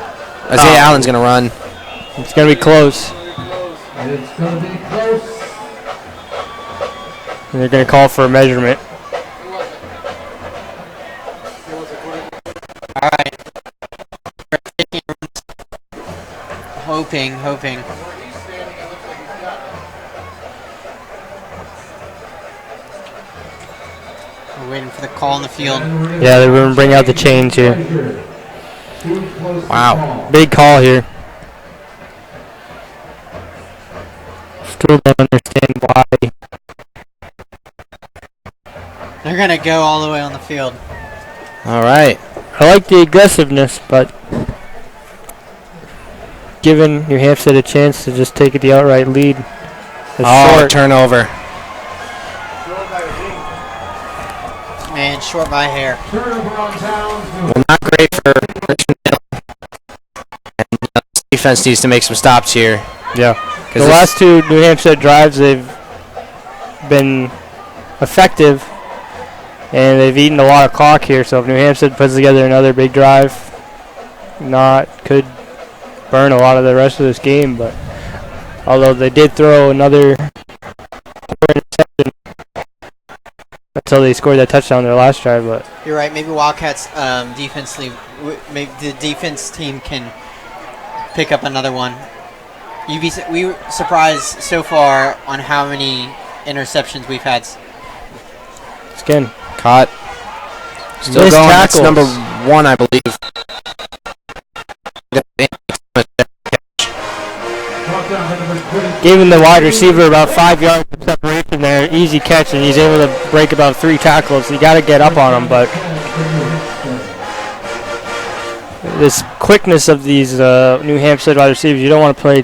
Isaiah Allen's going to run. It's going to be close. It's going to be close. And they're going to call for a measurement. All right. Hoping. We're waiting for the call in the field. Yeah, they're going to bring out the chains here. Wow. Big call here. Still don't understand why. They're going to go all the way on the field. All right. I like the aggressiveness, but giving New Hampstead a chance to just take the outright lead. Short. Turnover. Man, short by a hair. Turnover on downs. Well, not great for Richmond Hill. And defense needs to make some stops here. Yeah. The last 2 New Hampstead drives, they've been effective, and they've eaten a lot of clock here. So if New Hampstead puts together another big drive, could burn a lot of the rest of this game. But although they did throw another interception until they scored that touchdown their last drive. But You're right. Maybe Wildcats defensively, maybe the defense team can pick up another one. We were surprised so far on how many interceptions we've had. again, Caught. Still missed going. That's tackles. number 1, I believe. Giving the wide receiver about 5 yards of separation there, easy catch, and he's able to break about 3 tackles. You got to get up on him, but this quickness of these New Hampshire wide receivers, you don't want to play.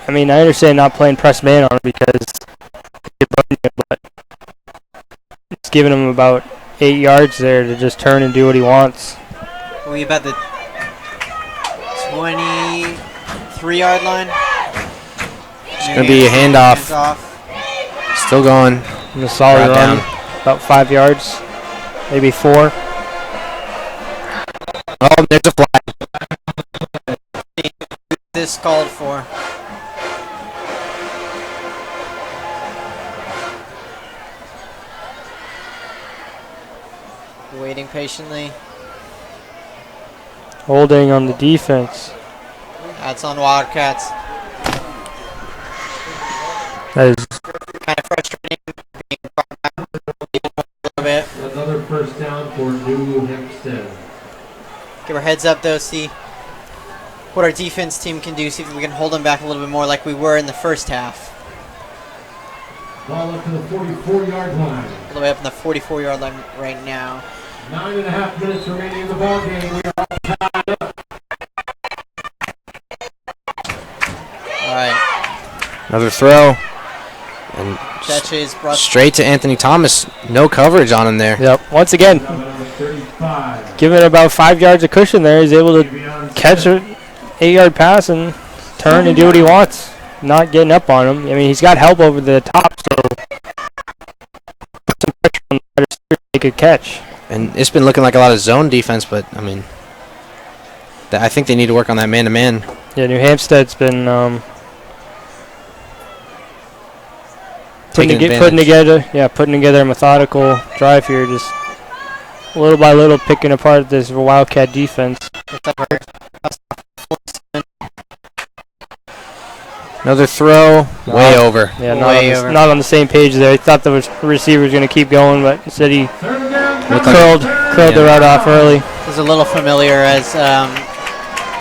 I mean, I understand not playing press man on him because they burn you, but it's giving him about 8 yards there to just turn and do what he wants. We about the 23-yard line. It's going to be a handoff. Still going. And a solid Brought run, down. about 5 yards, maybe 4. Oh, there's a flag. This called for. Waiting patiently. Holding on the defense. That's on Wildcats. That is Kind of frustrating. Being brought back a little bit. Another first down for New Hampstead. Give our heads up, though, see what our defense team can do, see if we can hold them back a little bit more like we were in the first half. Ball up to the 44-yard line. All the way up in the 44-yard line right now. 9.5 minutes remaining in the ball game. We are all tied up. All right. Another throw. And Catch is brought straight to Anthony Thomas. No coverage on him there. Yep. Once again, given about 5 yards of cushion there, he's able to catch an 8-yard pass and turn and do what he wants. Not getting up on him. I mean, he's got help over the top, so put some pressure on the wide receiver to make a catch. And it's been looking like a lot of zone defense, but, I mean, I think they need to work on that man-to-man. Yeah, New Hampstead's been putting together a methodical drive here, just little by little picking apart this Wildcat defense. Another throw, way over. Yeah, not on the same page there. I thought the receiver was going to keep going, but instead he curled the route off early. It was a little familiar as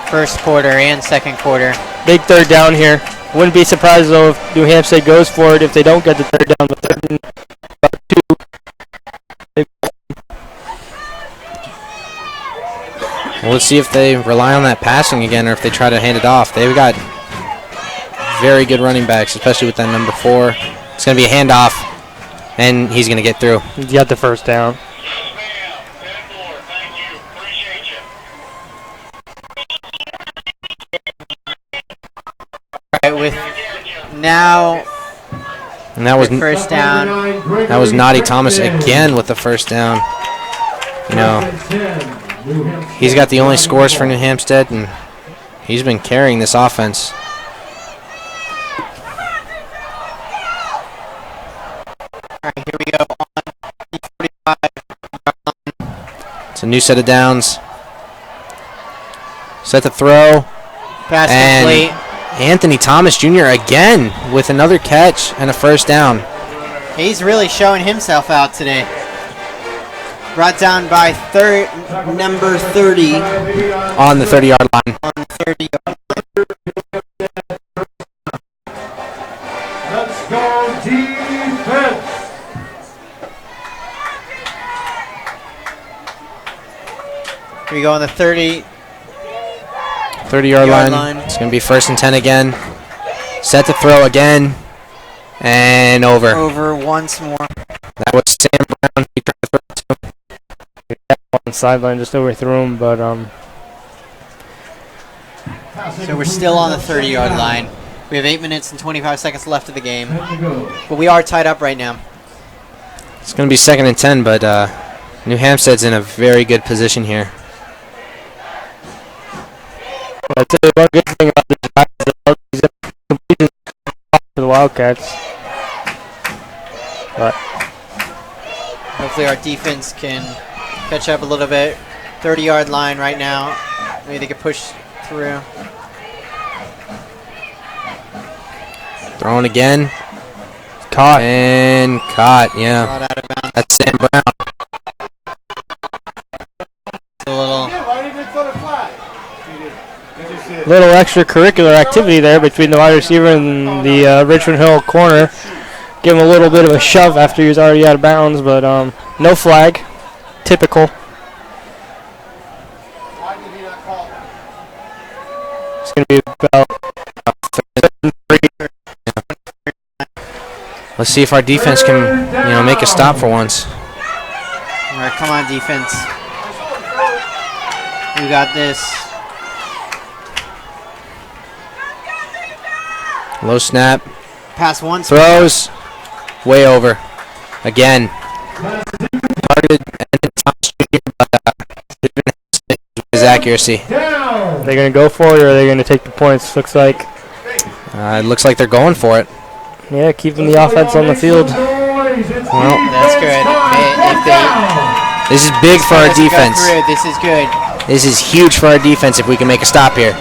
first quarter and second quarter. Big third down here. Wouldn't be surprised though if New Hampstead goes for it if they don't get the third down, but third and about 2. Well, let's see if they rely on that passing again or if they try to hand it off. They've got very good running backs, especially with that number 4. It's going to be a handoff, and he's going to get through. He got the first down. All right, with now. And that was first down. That was Naughty Thomas again with the first down. You know, he's got the only scores for New Hampstead, and he's been carrying this offense. All right, here we go. On 45. It's a new set of downs. Set to throw. Pass and complete. Anthony Thomas Jr. again with another catch and a first down. He's really showing himself out today. Brought down by number 30. On the 30-yard line. On the 30-yard line. Let's go defense. Here we go on the 30. 30-yard line. It's going to be first and 10 again. Set to throw again. And over. Over once more. That was Sam Brown. He tried to throw it to. On the sideline, just overthrew him, but So we're still on the 30-yard line. We have 8 minutes and 25 seconds left of the game. But we are tied up right now. It's going to be second and 10, but New Hampstead's in a very good position here. I'd say one good thing about this drive is that he's completing for the Wildcats. But hopefully our defense can catch up a little bit. 30-yard line right now. Maybe they can push through. Thrown again. Caught. And caught, yeah. Brought out of bounds. That's Sam Brown. A little. little extracurricular activity there between the wide receiver and the Richmond Hill corner. Give him a little bit of a shove after he was already out of bounds, but no flag. Typical. It's going to be about 3. Let's see if our defense can, make a stop for once. All right, come on, defense. We got this. Low snap. Pass once. Throws. Way over. Again. Targeted his accuracy. Are they going to go for it, or are they going to take the points? Looks like. It looks like they're going for it. Yeah, keeping the offense on the field. Well, that's good. This is big for our defense. This is good. This is huge for our defense if we can make a stop here.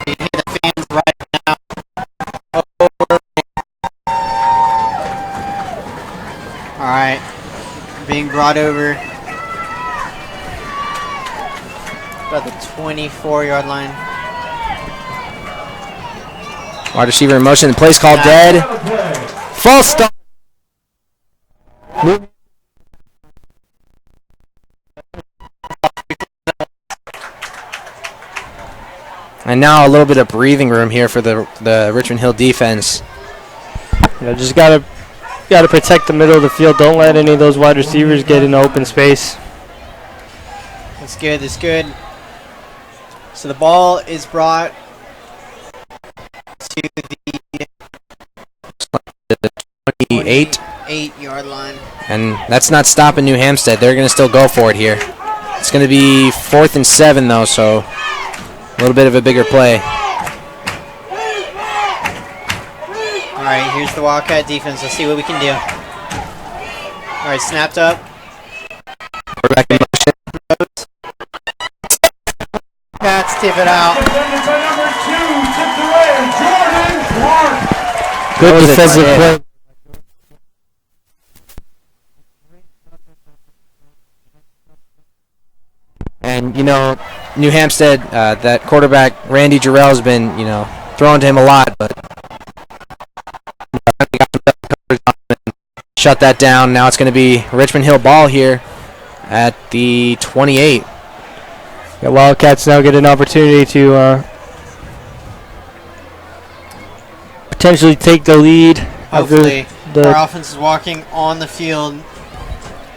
You hear the fans right now. All right, being brought over about the 24-yard line. Wide receiver in motion. The play's called dead. False start. And now a little bit of breathing room here for the Richmond Hill defense. Just gotta protect the middle of the field. Don't let any of those wide receivers get into open space. That's good. That's good. So the ball is brought to the 28-yard line. And that's not stopping New Hampstead. They're going to still go for it here. It's going to be 4th and 7, though, so a little bit of a bigger play. All right, here's the Wildcat defense. Let's see what we can do. All right, snapped up. Quarterback in motion. Pats tip it out. Defended by number 2, tipped away, Jordan Clark. Good defensive play. And, New Hampstead, that quarterback, Randy Jarrell, has been, throwing to him a lot, but shut that down. Now it's going to be Richmond Hill ball here at the 28. Yeah, Wildcats now get an opportunity to potentially take the lead. Hopefully. Our offense is walking on the field.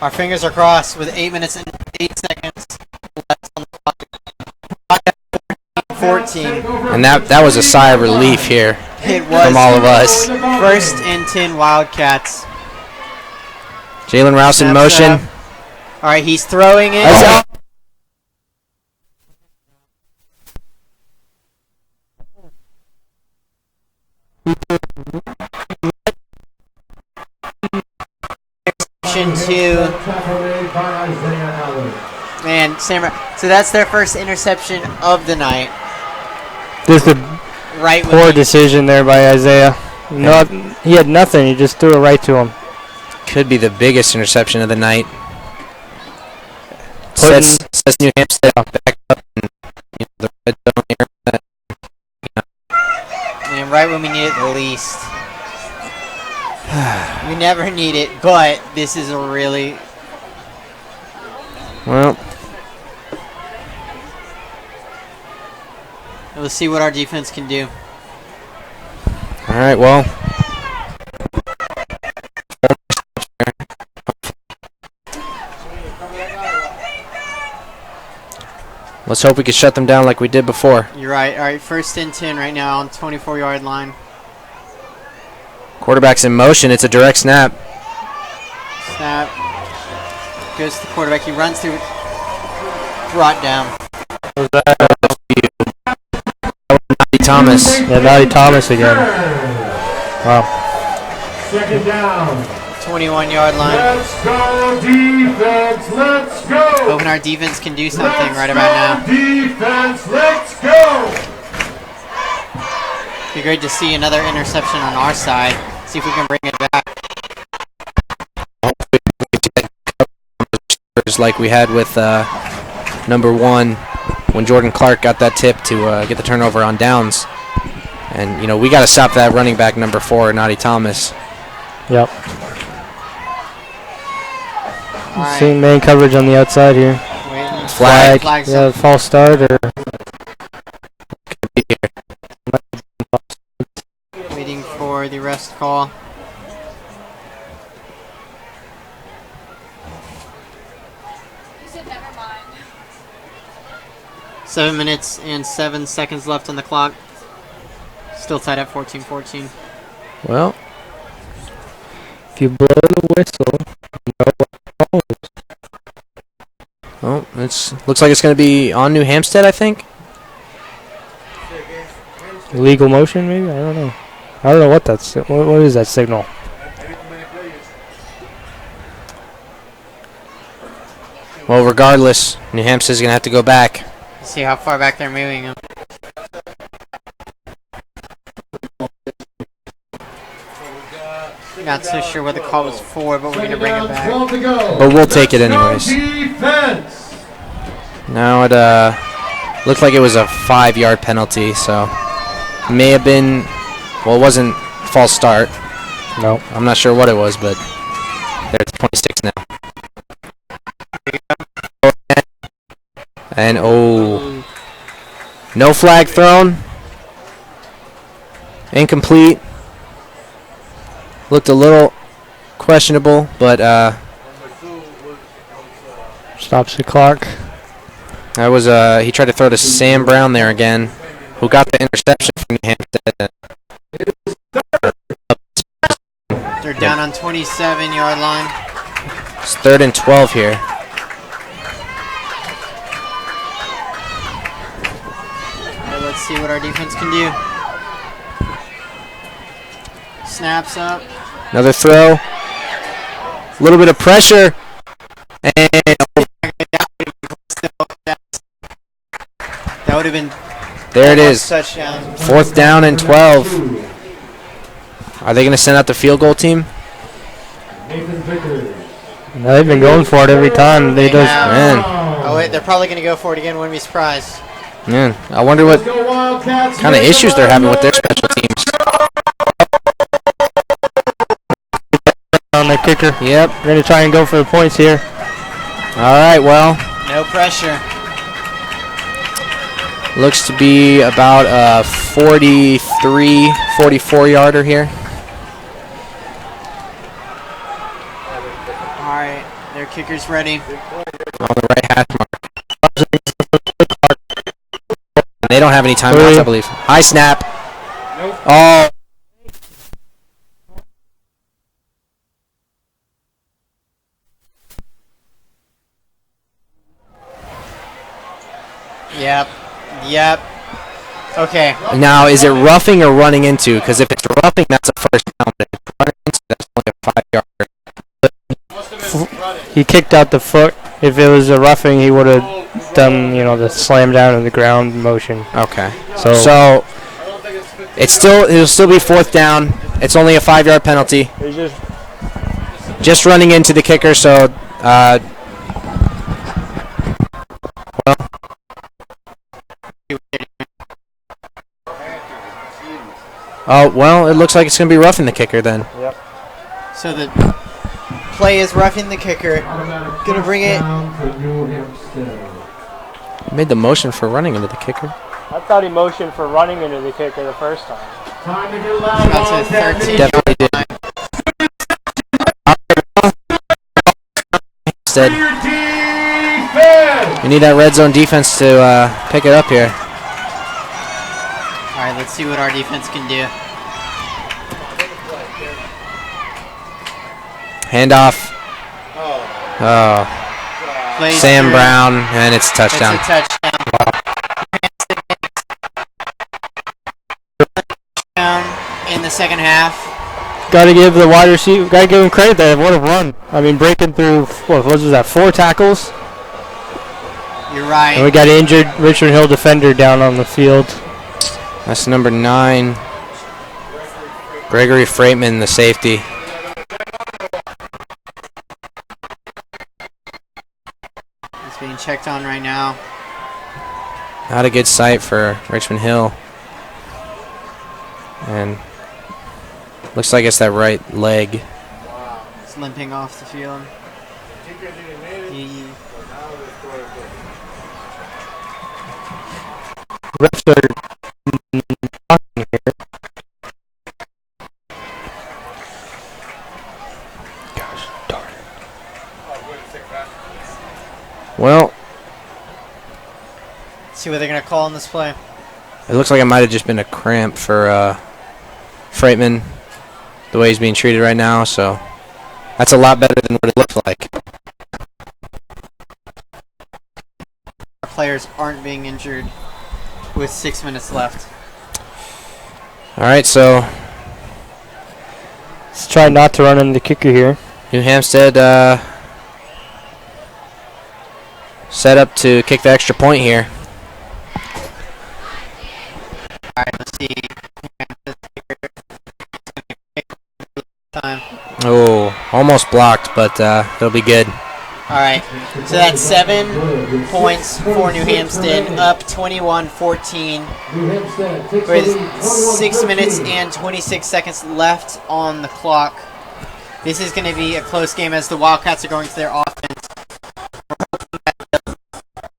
Our fingers are crossed with 8 minutes and 8 seconds left on the clock. 14. And that was a sigh of relief here It was from all of us. 1st and 10 Wildcats. Jalen Rouse in motion. All right, he's throwing it. And so that's their first interception of the night. Just a Right when poor decision there by Isaiah. No, he had nothing. He just threw it right to him. Could be the biggest interception of the night. Sets New Hampstead back up in the red zone here. And right when we need it the least. We never need it, but this is a really... Well, we'll see what our defense can do. all right, well. Let's hope we can shut them down like we did before. You're right. All right, 1st and 10 right now on 24-yard line. Quarterback's in motion. It's a direct snap. Snap. Goes to the quarterback. He runs through. Brought down. Naughty Thomas. Yeah, Naughty Thomas again. Wow. 2nd down. 21-yard line. Let's go, defense. Let's go. Hoping our defense can do something right about now. Defense, let's go. Be great to see another interception on our side. See if we can bring it back. Like we had with number 1 when Jordan Clark got that tip to get the turnover on downs. And, we got to stop that running back number 4, Naughty Thomas. Yep. Right. Seeing man coverage on the outside here. Waiting. Flag. Flag's Yeah, up. false start or Waiting for the rest call. You said never mind. 7 minutes and 7 seconds left on the clock. Still tied at 14-14. well, if you blow the whistle, you know what follows. Oh, looks like it's going to be on New Hampstead, I think. Illegal motion, maybe? I don't know. I don't know what that's. What is that signal? Well, regardless, New Hampstead's going to have to go back. See how far back they're moving him. Not so sure what the call was for, but we're going to bring it back. 12 to go. But we'll take it anyways. Defense. Now it looked like it was a 5-yard penalty, so may have been, well, it wasn't false start. No. I'm not sure what it was, but they're at 26 now. And No flag thrown. Incomplete. Looked a little questionable, but Stops the clock. that was he tried to throw to Sam Brown there again, who got the interception from New Hampstead. They're down on 27-yard line. It's 3rd and 12 here. All right, let's see what our defense can do. Snaps up. Another throw. A little bit of pressure. And That would have been there it is. touchdown. 4th down and 12. Are they going to send out the field goal team? They've been going for it every time. They just Man, Oh wait, they're probably going to go for it again. Wouldn't be surprised. man, I wonder what kind of issues they're having with their special teams. on the kicker. Yep. We're gonna try and go for the points here. All right. Well, No pressure. looks to be about a 43, 44-yarder here. All right, their kicker's ready. On the right hash mark. They don't have any timeouts, I believe. High snap. Oh. Yep. Okay. Now, is it roughing or running into? Because if it's roughing, that's a first down. But if it's running into, that's only a 5-yarder. He kicked out the foot. If it was a roughing, he would have done, the slam down in the ground motion. Okay. So It'll still be 4th down. It's only a 5-yard penalty. Just running into the kicker, so it looks like it's going to be roughing the kicker then. Yep. So the play is roughing the kicker. Gonna bring it. Made the motion for running into the kicker. I thought he motioned for running into the kicker the first time. That's a 13. Definitely did. Instead, you need that red zone defense to pick it up here. All right, let's see what our defense can do. Handoff. Oh. Plays Sam through. Brown, and it's a touchdown. It's a touchdown. In the second half. Got to give the wide receiver, got to give him credit there. What a run! I mean, breaking through what was that? 4 tackles. You're right. And we got an injured Richmond Hill defender down on the field. That's number 9. Gregory Freightman, the safety. It's being checked on right now. Not a good sight for Richmond Hill. And looks like it's that right leg. It's limping off the field. Refs are talking here. Gosh darn it. Well, See what they're gonna call on this play. it looks like it might have just been a cramp for Freightman, the way he's being treated right now. So that's a lot better than what it looks like. Our players aren't being injured with 6 minutes left. All right, so Let's try not to run into the kicker here. New Hampstead set up to kick the extra point here. All right, let's see. Time. Oh, almost blocked, but it'll be good. All right, so that's 7 points for New Hampstead, up 21-14 with 6 minutes and 26 seconds left on the clock. This is going to be a close game as the Wildcats are going to their offense. We're hoping that they'll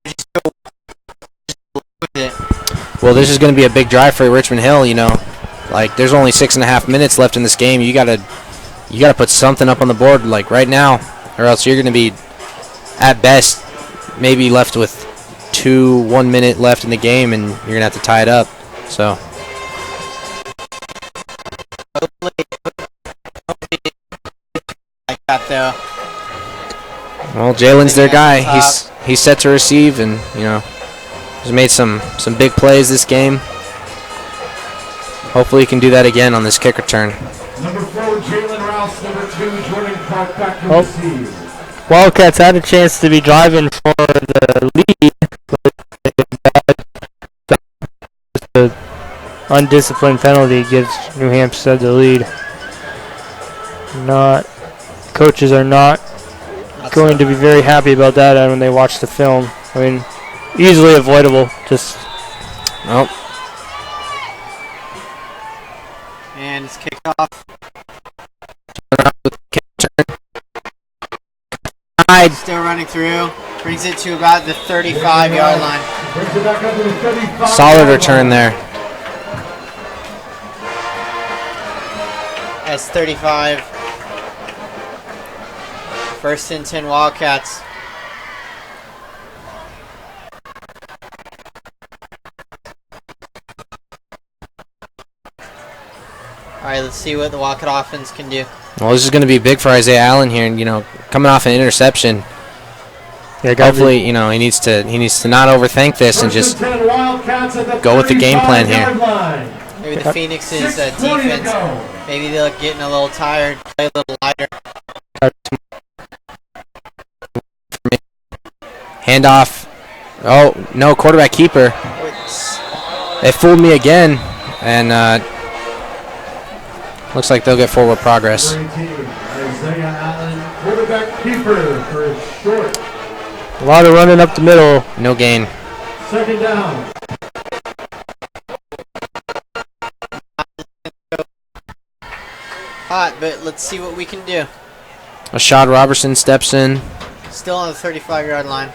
just go with it. well, this is going to be a big drive for Richmond Hill. You know, like there's only 6.5 minutes left in this game. You gotta put something up on the board like right now, or else you're going to be at best maybe left with 1 minute left in the game, and you're going to have to tie it up. So. Like that though. Well, Jalen's their guy. He's set to receive, and you know, he's made some big plays this game. Hopefully, he can do that again on this kick return. Number 4, Jalen Rouse. Number 2, Jordan Clark back to receive. Wildcats had a chance to be driving for the lead, but the undisciplined penalty gives New Hampstead the lead. Coaches are not going to be very happy about that when they watch the film. I mean, easily avoidable. Just and it's kicked off. Still running through. Brings it to about the 35-yard line. Brings it back up to the 35. Solid return there. That's 35. First and 10 Wildcats. All right, let's see what the Wildcat offense can do. Well, this is going to be big for Isaiah Allen here, and you know, coming off an interception. Yeah, hopefully, you know, he needs to not overthink this and just go with the game plan here. Maybe the Phoenix's defense. Maybe they're getting a little tired. Play a little lighter. Handoff. Oh no, quarterback keeper. They fooled me again, and looks like they'll get forward progress. Isaiah Allen, quarterback keeper for a short. a lot of running up the middle. No gain. Second down. Hot, but let's see what we can do. Ashad Robertson steps in. Still on the 35-yard line.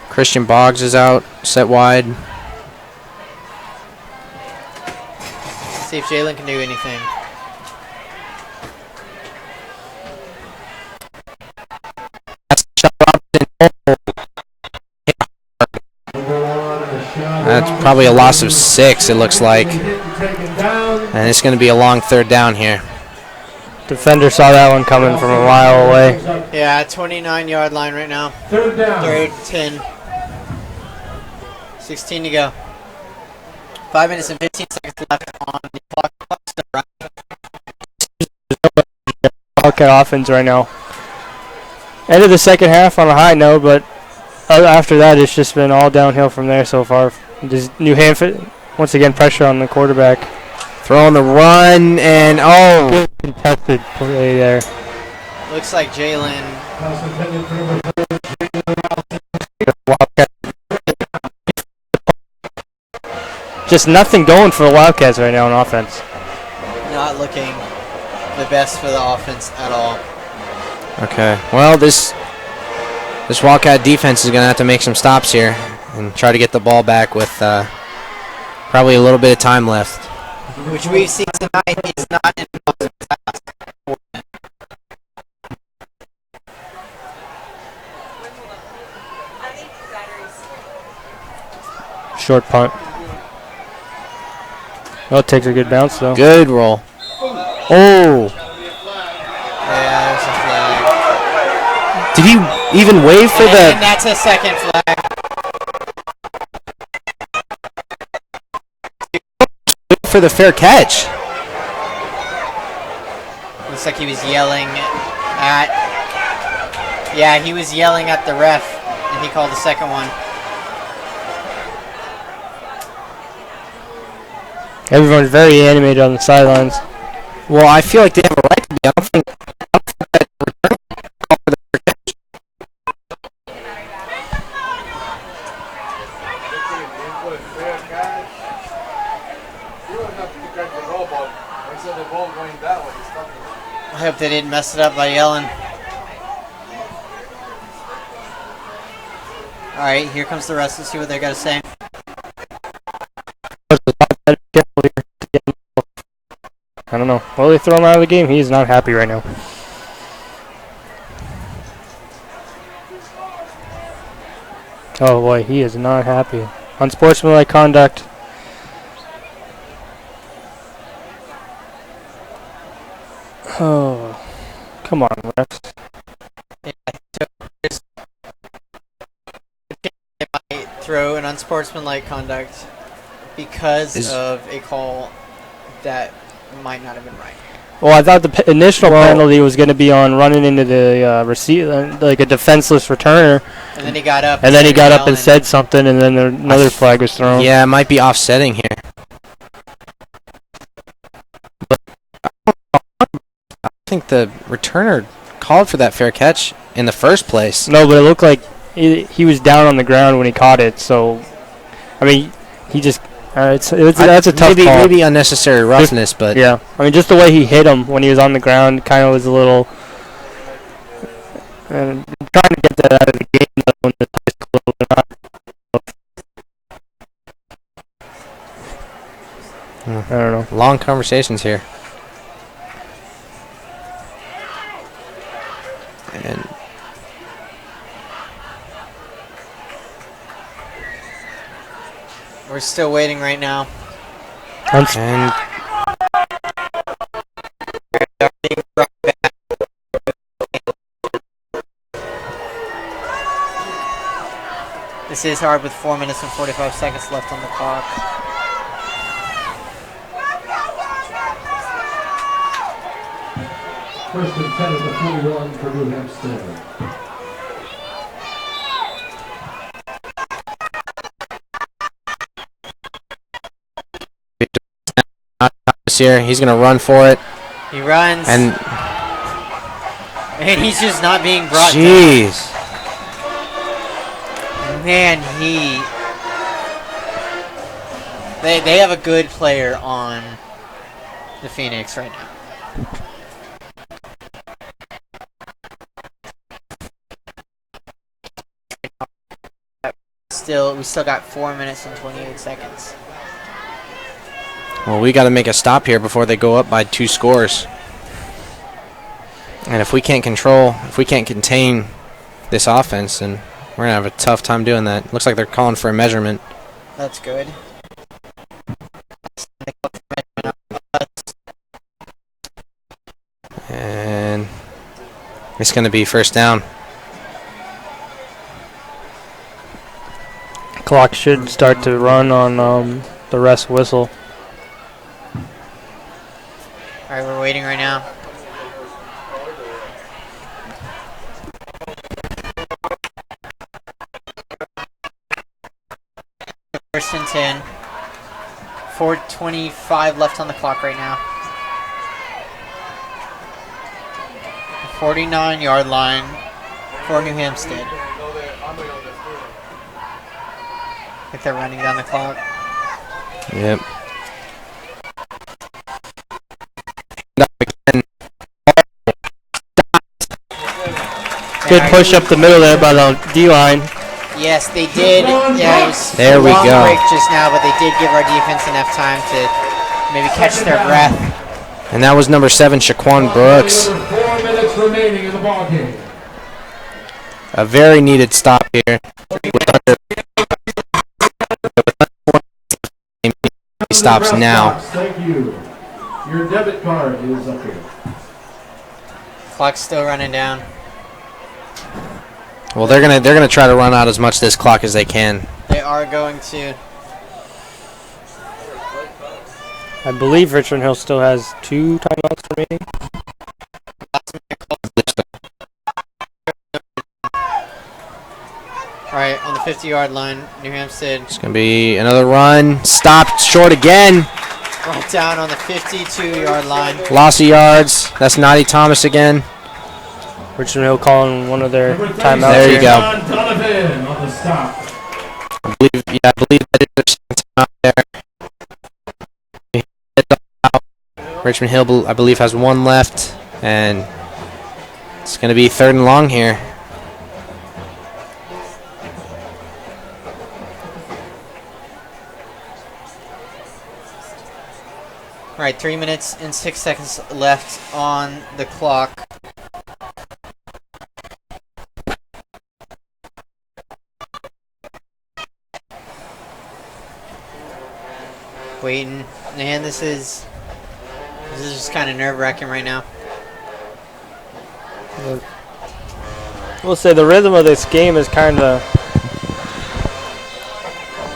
Christian Boggs is out, set wide. See if Jalen can do anything. That's probably a loss of 6, it looks like. And it's going to be a long third down here. Defender saw that one coming from a mile away. Yeah, 29-yard line right now. Third down. Third, 10. 16 to go. 5 minutes and 15 seconds left on the clock. Wildcat offense right now. End of the second half on a high note, but after that, it's just been all downhill from there so far. Just New Hampshire, once again, pressure on the quarterback. Throwing the run, and good contested play there. Looks like Jalen. Just nothing going for the Wildcats right now on offense. Not looking the best for the offense at all. okay. Well, this Wildcat defense is going to have to make some stops here and try to get the ball back with probably a little bit of time left. Which we've seen tonight is not an impossible task. Short punt. Oh, it takes a good bounce though. Good roll. Oh. Yeah, there's a flag. Did he even wave for And the... that's a second flag. for the fair catch? Looks like he was yelling at... Yeah, he was yelling at the ref, and he called the second one. Everyone's very animated on the sidelines. Well, I feel like they have a right to be. I don't think that return call for the fair catch. I hope they didn't mess it up by yelling. Alright, here comes the rest. Let's see what they got to say. I don't know. Will they throw him out of the game? He is not happy right now. Oh boy, he is not happy. Unsportsmanlike conduct. Oh, come on, refs. They might throw an unsportsmanlike conduct because of a call that might not have been right. Well, I thought the initial penalty was going to be on running into the like a defenseless returner. And then he got up. And then he got up and said something, and then another flag was thrown. Yeah, it might be offsetting here. But I think the returner called for that fair catch in the first place. No, but it looked like he was down on the ground when he caught it. So, I mean, he just that's a tough call. Maybe unnecessary roughness, but yeah, I mean, just the way he hit him when he was on the ground kind of was a little. And I'm trying to get that out of the game though, when the tie's close or not. I don't know. Long conversations here. And we're still waiting right now. and This is hard with 4 minutes and 45 seconds left on the clock. First and 10 at the 41 for New Hampstead. here, he's gonna run for it. He runs. And he's just not being brought down. jeez. Man, they have a good player on the Phoenix right now. We still got 4 minutes and 28 seconds. Well, we got to make a stop here before they go up by 2 scores. And if we can't contain this offense, then we're going to have a tough time doing that. Looks like they're calling for a measurement. That's good. And it's going to be first down. Clock should start to run on the rest whistle. Alright, we're waiting right now. First and 10. 4:25 left on the clock right now. 49-yard line for New Hampstead. I think they're running down the clock. Yep. Good push up the middle there by the D-line. Yes, they did. Yeah, it was there we long go. break just now, but they did give our defense enough time to maybe catch their breath. And that was number 7, Shaquan Brooks. 4 minutes remaining in the ball game. A very needed stop here. He stops now. Thank you. Your debit card is up here. Clock's still running down. Well, they're gonna try to run out as much of this clock as they can. They are going to. I believe Richmond Hill still has 2 timeouts remaining. All right, on the 50-yard line, New Hampstead. It's gonna be another run. Stopped short again. Brought down on the 52-yard line. Loss of yards. That's Noddy Thomas again. Richmond Hill calling one of their timeouts. There you go. John Donovan on the stop. I believe that is their second timeout there. Richmond Hill, I believe, has 1 left, and it's gonna be 3rd and long here. right, 3 minutes and 6 seconds left on the clock. Waiting, and this is just kind of nerve-wracking right now. We'll say the rhythm of this game has kind of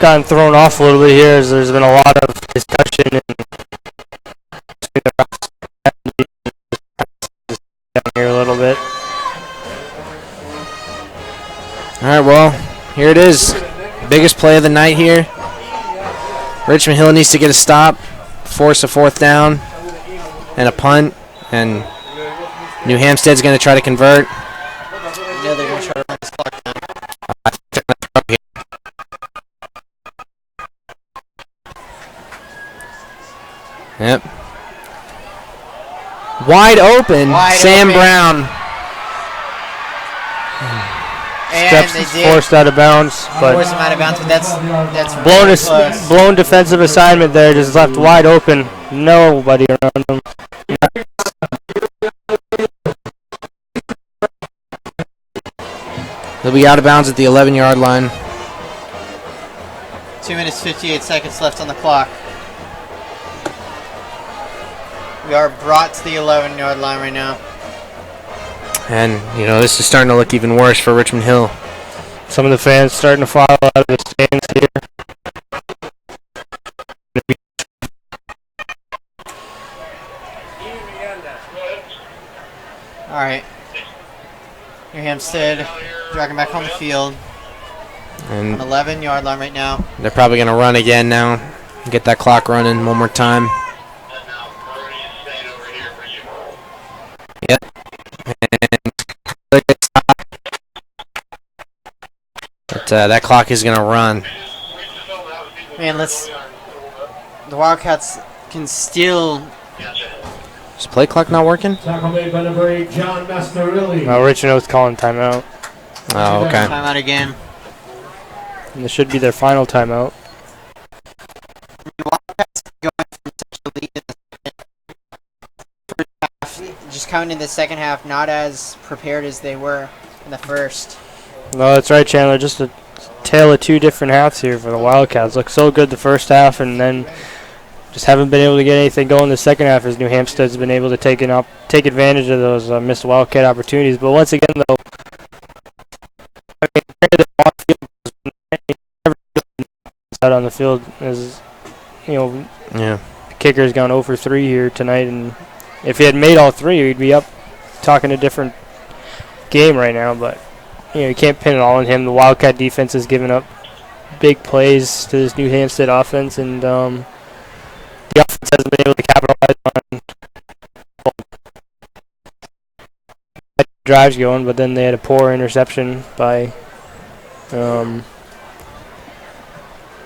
gotten thrown off a little bit here, as there's been a lot of discussion and down here a little bit. All right, well, here it is. Biggest play of the night here. Richmond Hill needs to get a stop, force a 4th down, and a punt, and New Hampstead's going to try to convert. Yeah, they're going to try to run this clock down. Yep. Wide open, Sam Brown. And Steps forced out of bounds, but forced him out of bounds, but that's blown defensive assignment there, just left wide open. Nobody around him. He'll be out of bounds at the 11-yard line. 2 minutes 58 seconds left on the clock. We are brought to the 11-yard line right now. And, you know, this is starting to look even worse for Richmond Hill. Some of the fans starting to file out of the stands here. All right. New Hampstead dragging back on the field. And On 11-yard line right now. they're probably going to run again now. Get that clock running one more time. Yep. But that clock is going to run. Man, the Wildcats can still. Is the play clock not working? Tackle made by number 8, John Masnarilli. No, Richmond Hill's calling timeout. Oh, okay. Timeout again. And this should be their final timeout. The Wildcats going from such a lead in the first half, just coming in the second half, not as prepared as they were in the first. No, that's right, Chandler. Just a tale of two different halves here for the Wildcats. Looked so good the first half, and then just haven't been able to get anything going the second half, as New Hampstead's been able to take advantage of those missed Wildcat opportunities. But once again, though, I mean, out on the field, as you know, Yeah. the kicker's gone 0 for 3 here tonight, and if he had made all three, we'd be up talking a different game right now. But you know, you can't pin it all on him. The Wildcat defense has given up big plays to this New Hampstead offense, and the offense hasn't been able to capitalize on drives going. But then they had a poor interception by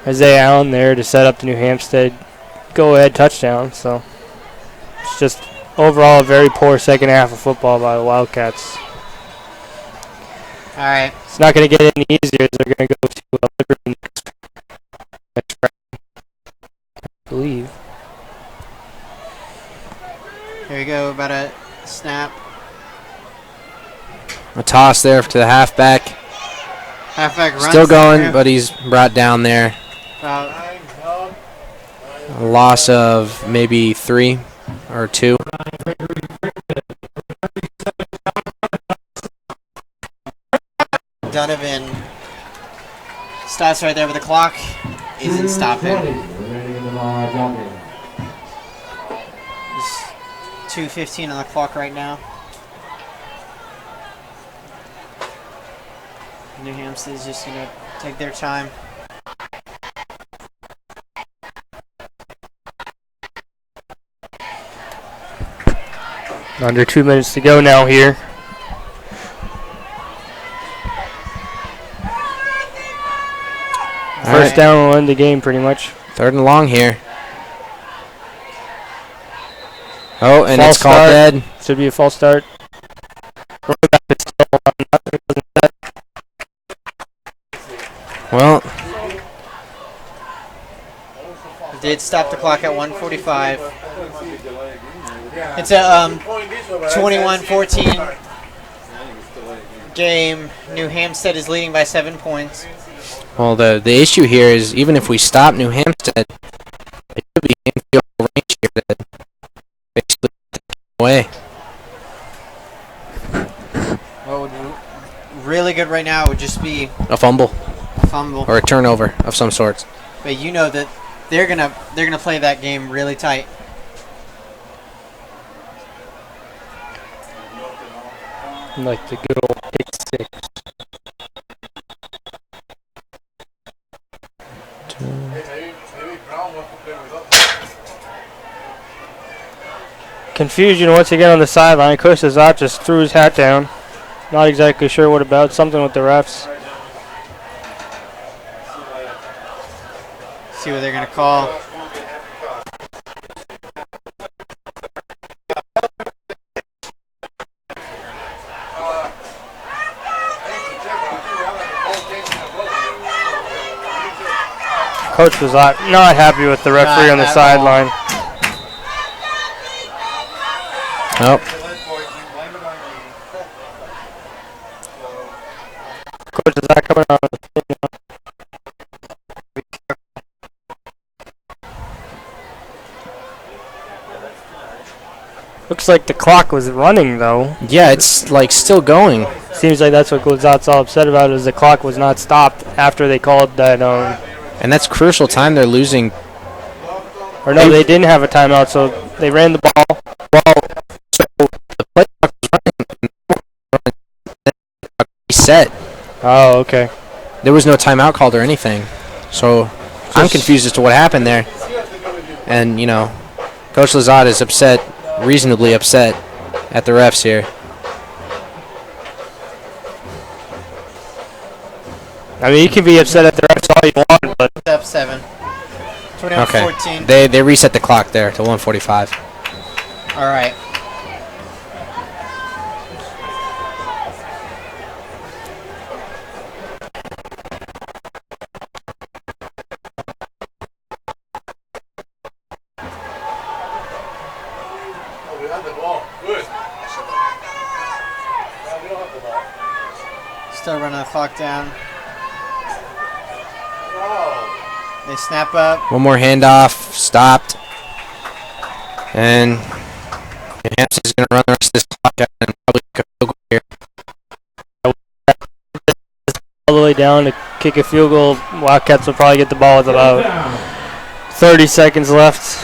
Isaiah Allen there to set up the New Hampstead go-ahead touchdown. So it's just overall a very poor second half of football by the Wildcats. All right. It's not going to get any easier. They're going to go to Liberty next round, I believe. Here we go. About a snap. A toss there to the halfback. Halfback runs. Still going, there. but he's brought down there. A loss of maybe 3 or 2. Donovan stops right there, but the clock isn't stopping. 2:15 on the clock right now. New Hampstead is just going to take their time. Under 2 minutes to go now here. First down will end the game pretty much. 3rd and long here. Oh, and False it's called start. dead. Should be a false start. Well, Did stop the clock at 1:45. It's a 21-14 game. New Hampstead is leading by 7 points. Well, the issue here is even if we stop New Hampstead, it should be in field goal range here to basically take it away. What would really good right now would just be A fumble fumble. or a turnover of some sorts. But you know that they're gonna play that game really tight. Like the good old pick six. Confusion once again on the sideline. Coach Azat just threw his hat down. Not exactly sure what about. Something with the refs. See what they're gonna call. Coach was not happy with the referee Not on the at sideline. Oh, Coach is not coming on the field now. Looks like the clock was running though. yeah, it's like still going. Seems like that's what Glazat's all upset about is the clock was not stopped after they called that. And that's crucial time they're losing. Or no, they didn't have a timeout, so they ran the ball. Well, so the play clock was running. Reset. Oh, okay. There was no timeout called or anything. So I'm confused as to what happened there. And, you know, Coach Lazat is upset, reasonably upset at the refs here. I mean, you can be upset at the refs all you want, but Up 7. 21-14. Okay. They reset the clock there to 1:45. All right. Still running the clock down. They snap up. One more handoff, stopped. And Hampstead is going to run the rest of this clock out and probably kick a field goal here. all the way down to kick a field goal. Wildcats will probably get the ball with about 30 seconds left.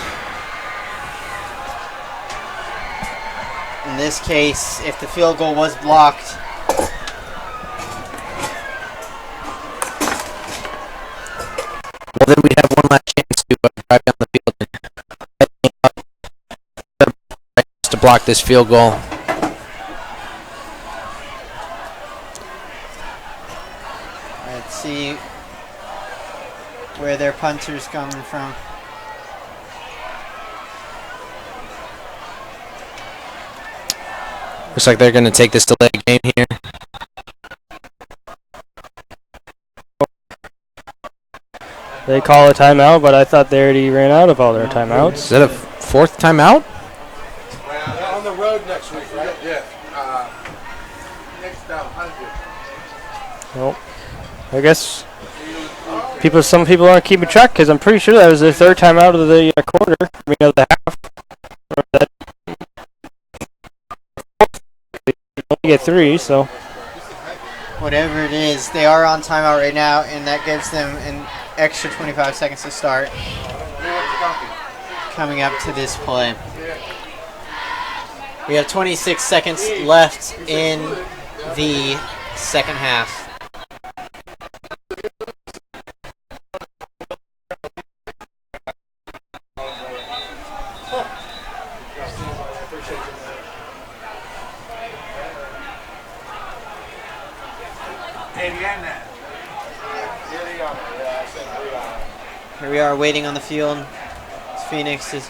In this case, if the field goal was blocked, Well, then we'd have one last chance to drive down the field and to block this field goal. let's see where their punter's coming from. Looks like they're going to take this delay game here. They call a timeout, but I thought they already ran out of all their timeouts. Is that a fourth timeout? They're on the road next week, right? Yeah. Next down, 100. Well, I guess some people aren't keeping track because I'm pretty sure that was their third timeout of the quarter. I mean, of the half. Or that they only get 3, so. Whatever it is, they are on timeout right now, and that gives them an extra 25 seconds to start. Coming up to this play. We have 26 seconds left in the second half. Here we are waiting on the field. Phoenix is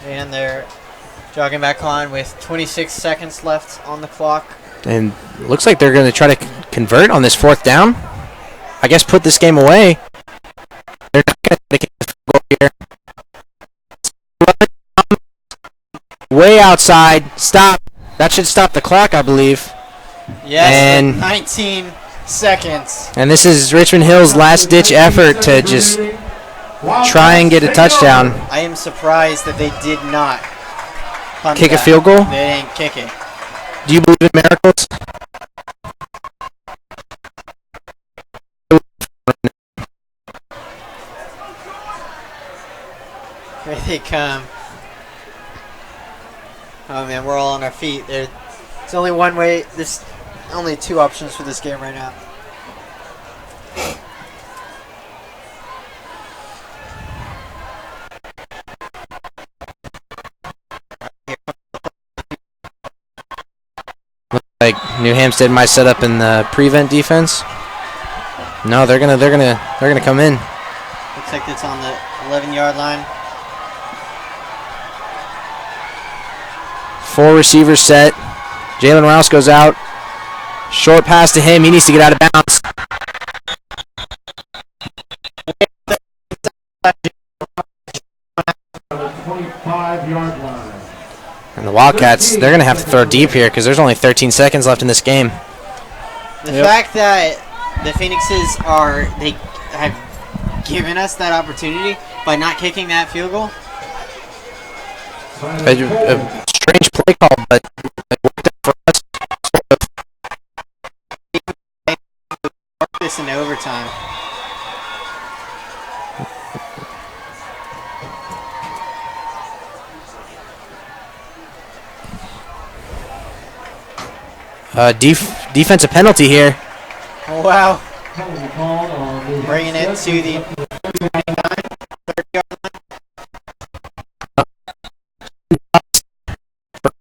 and they're Jogging back on with 26 seconds left on the clock. And looks like they're going to try to convert on this 4th down. I guess put this game away. They're not going to kick the field goal here. Way outside. Stop. That should stop the clock, I believe. Yes, and 19 seconds. And this is Richmond Hill's last-ditch effort to just try and get a touchdown. I am surprised that they did not punt Kick a that. field goal? They didn't kick it. Do you believe in miracles? Here they come. Oh man, we're all on our feet. There's only one way. There's only 2 options for this game right now. Looks like New Hampstead might set up in the prevent defense. No, they're gonna come in. Looks like it's on the 11-yard line. 4 receivers set. Jalen Rouse goes out. Short pass to him. He needs to get out of bounds. On the 25-yard line. And the Wildcats, they're going to have to throw deep here because there's only 13 seconds left in this game. The fact that the Phoenixes they have given us that opportunity by not kicking that field goal. A strange play call, but it worked out for us. This in overtime. Defensive penalty here. Oh, wow. Penalty called on New Bringing it to the 29, 30-yard line.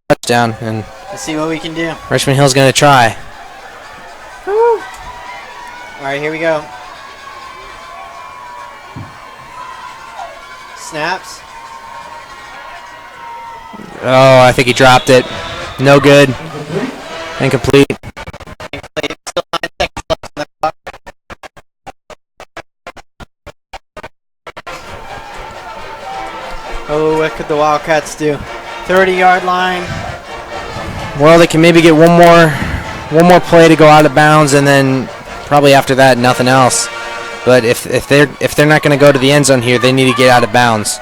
Touchdown, and Let's see what we can do. Richmond Hill's going to try. All right, here we go. Snaps. Oh, I think he dropped it. No good. Incomplete. Still 9 seconds left on the clock. Oh, what could the Wildcats do? 30-yard line. Well, they can maybe get one more play to go out of bounds, and then probably after that, nothing else. But if they're not going to go to the end zone here, they need to get out of bounds.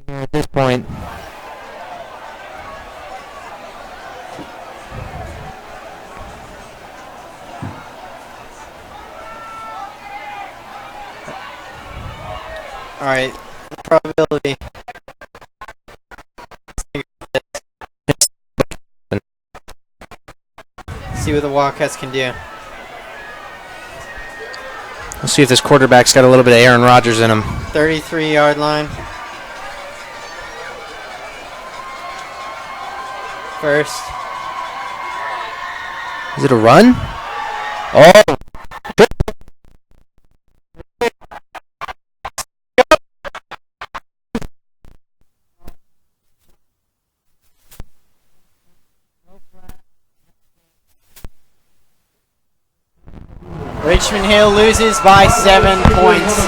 At this point. All right, probability. See what the Wildcats can do. Let's see if this quarterback's got a little bit of Aaron Rodgers in him. 33-yard line. First. Is it a run? Oh! Richmond Hill loses by 7 points.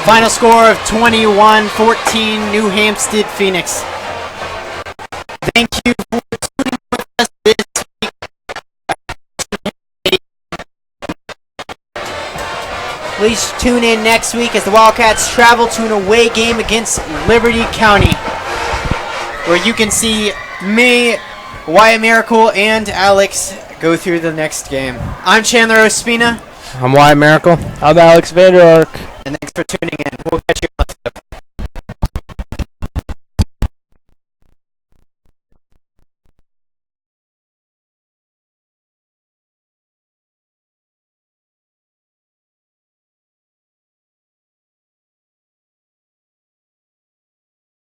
Final score of 21-14, New Hampstead Phoenix. Thank you for tuning with us this week. Please tune in next week as the Wildcats travel to an away game against Liberty County, where you can see me, Wyatt Miracle, and Alex go through the next game. I'm Chandler Ospina. I'm Wyatt Miracle. I'm Alex Vander Ark. And thanks for tuning in.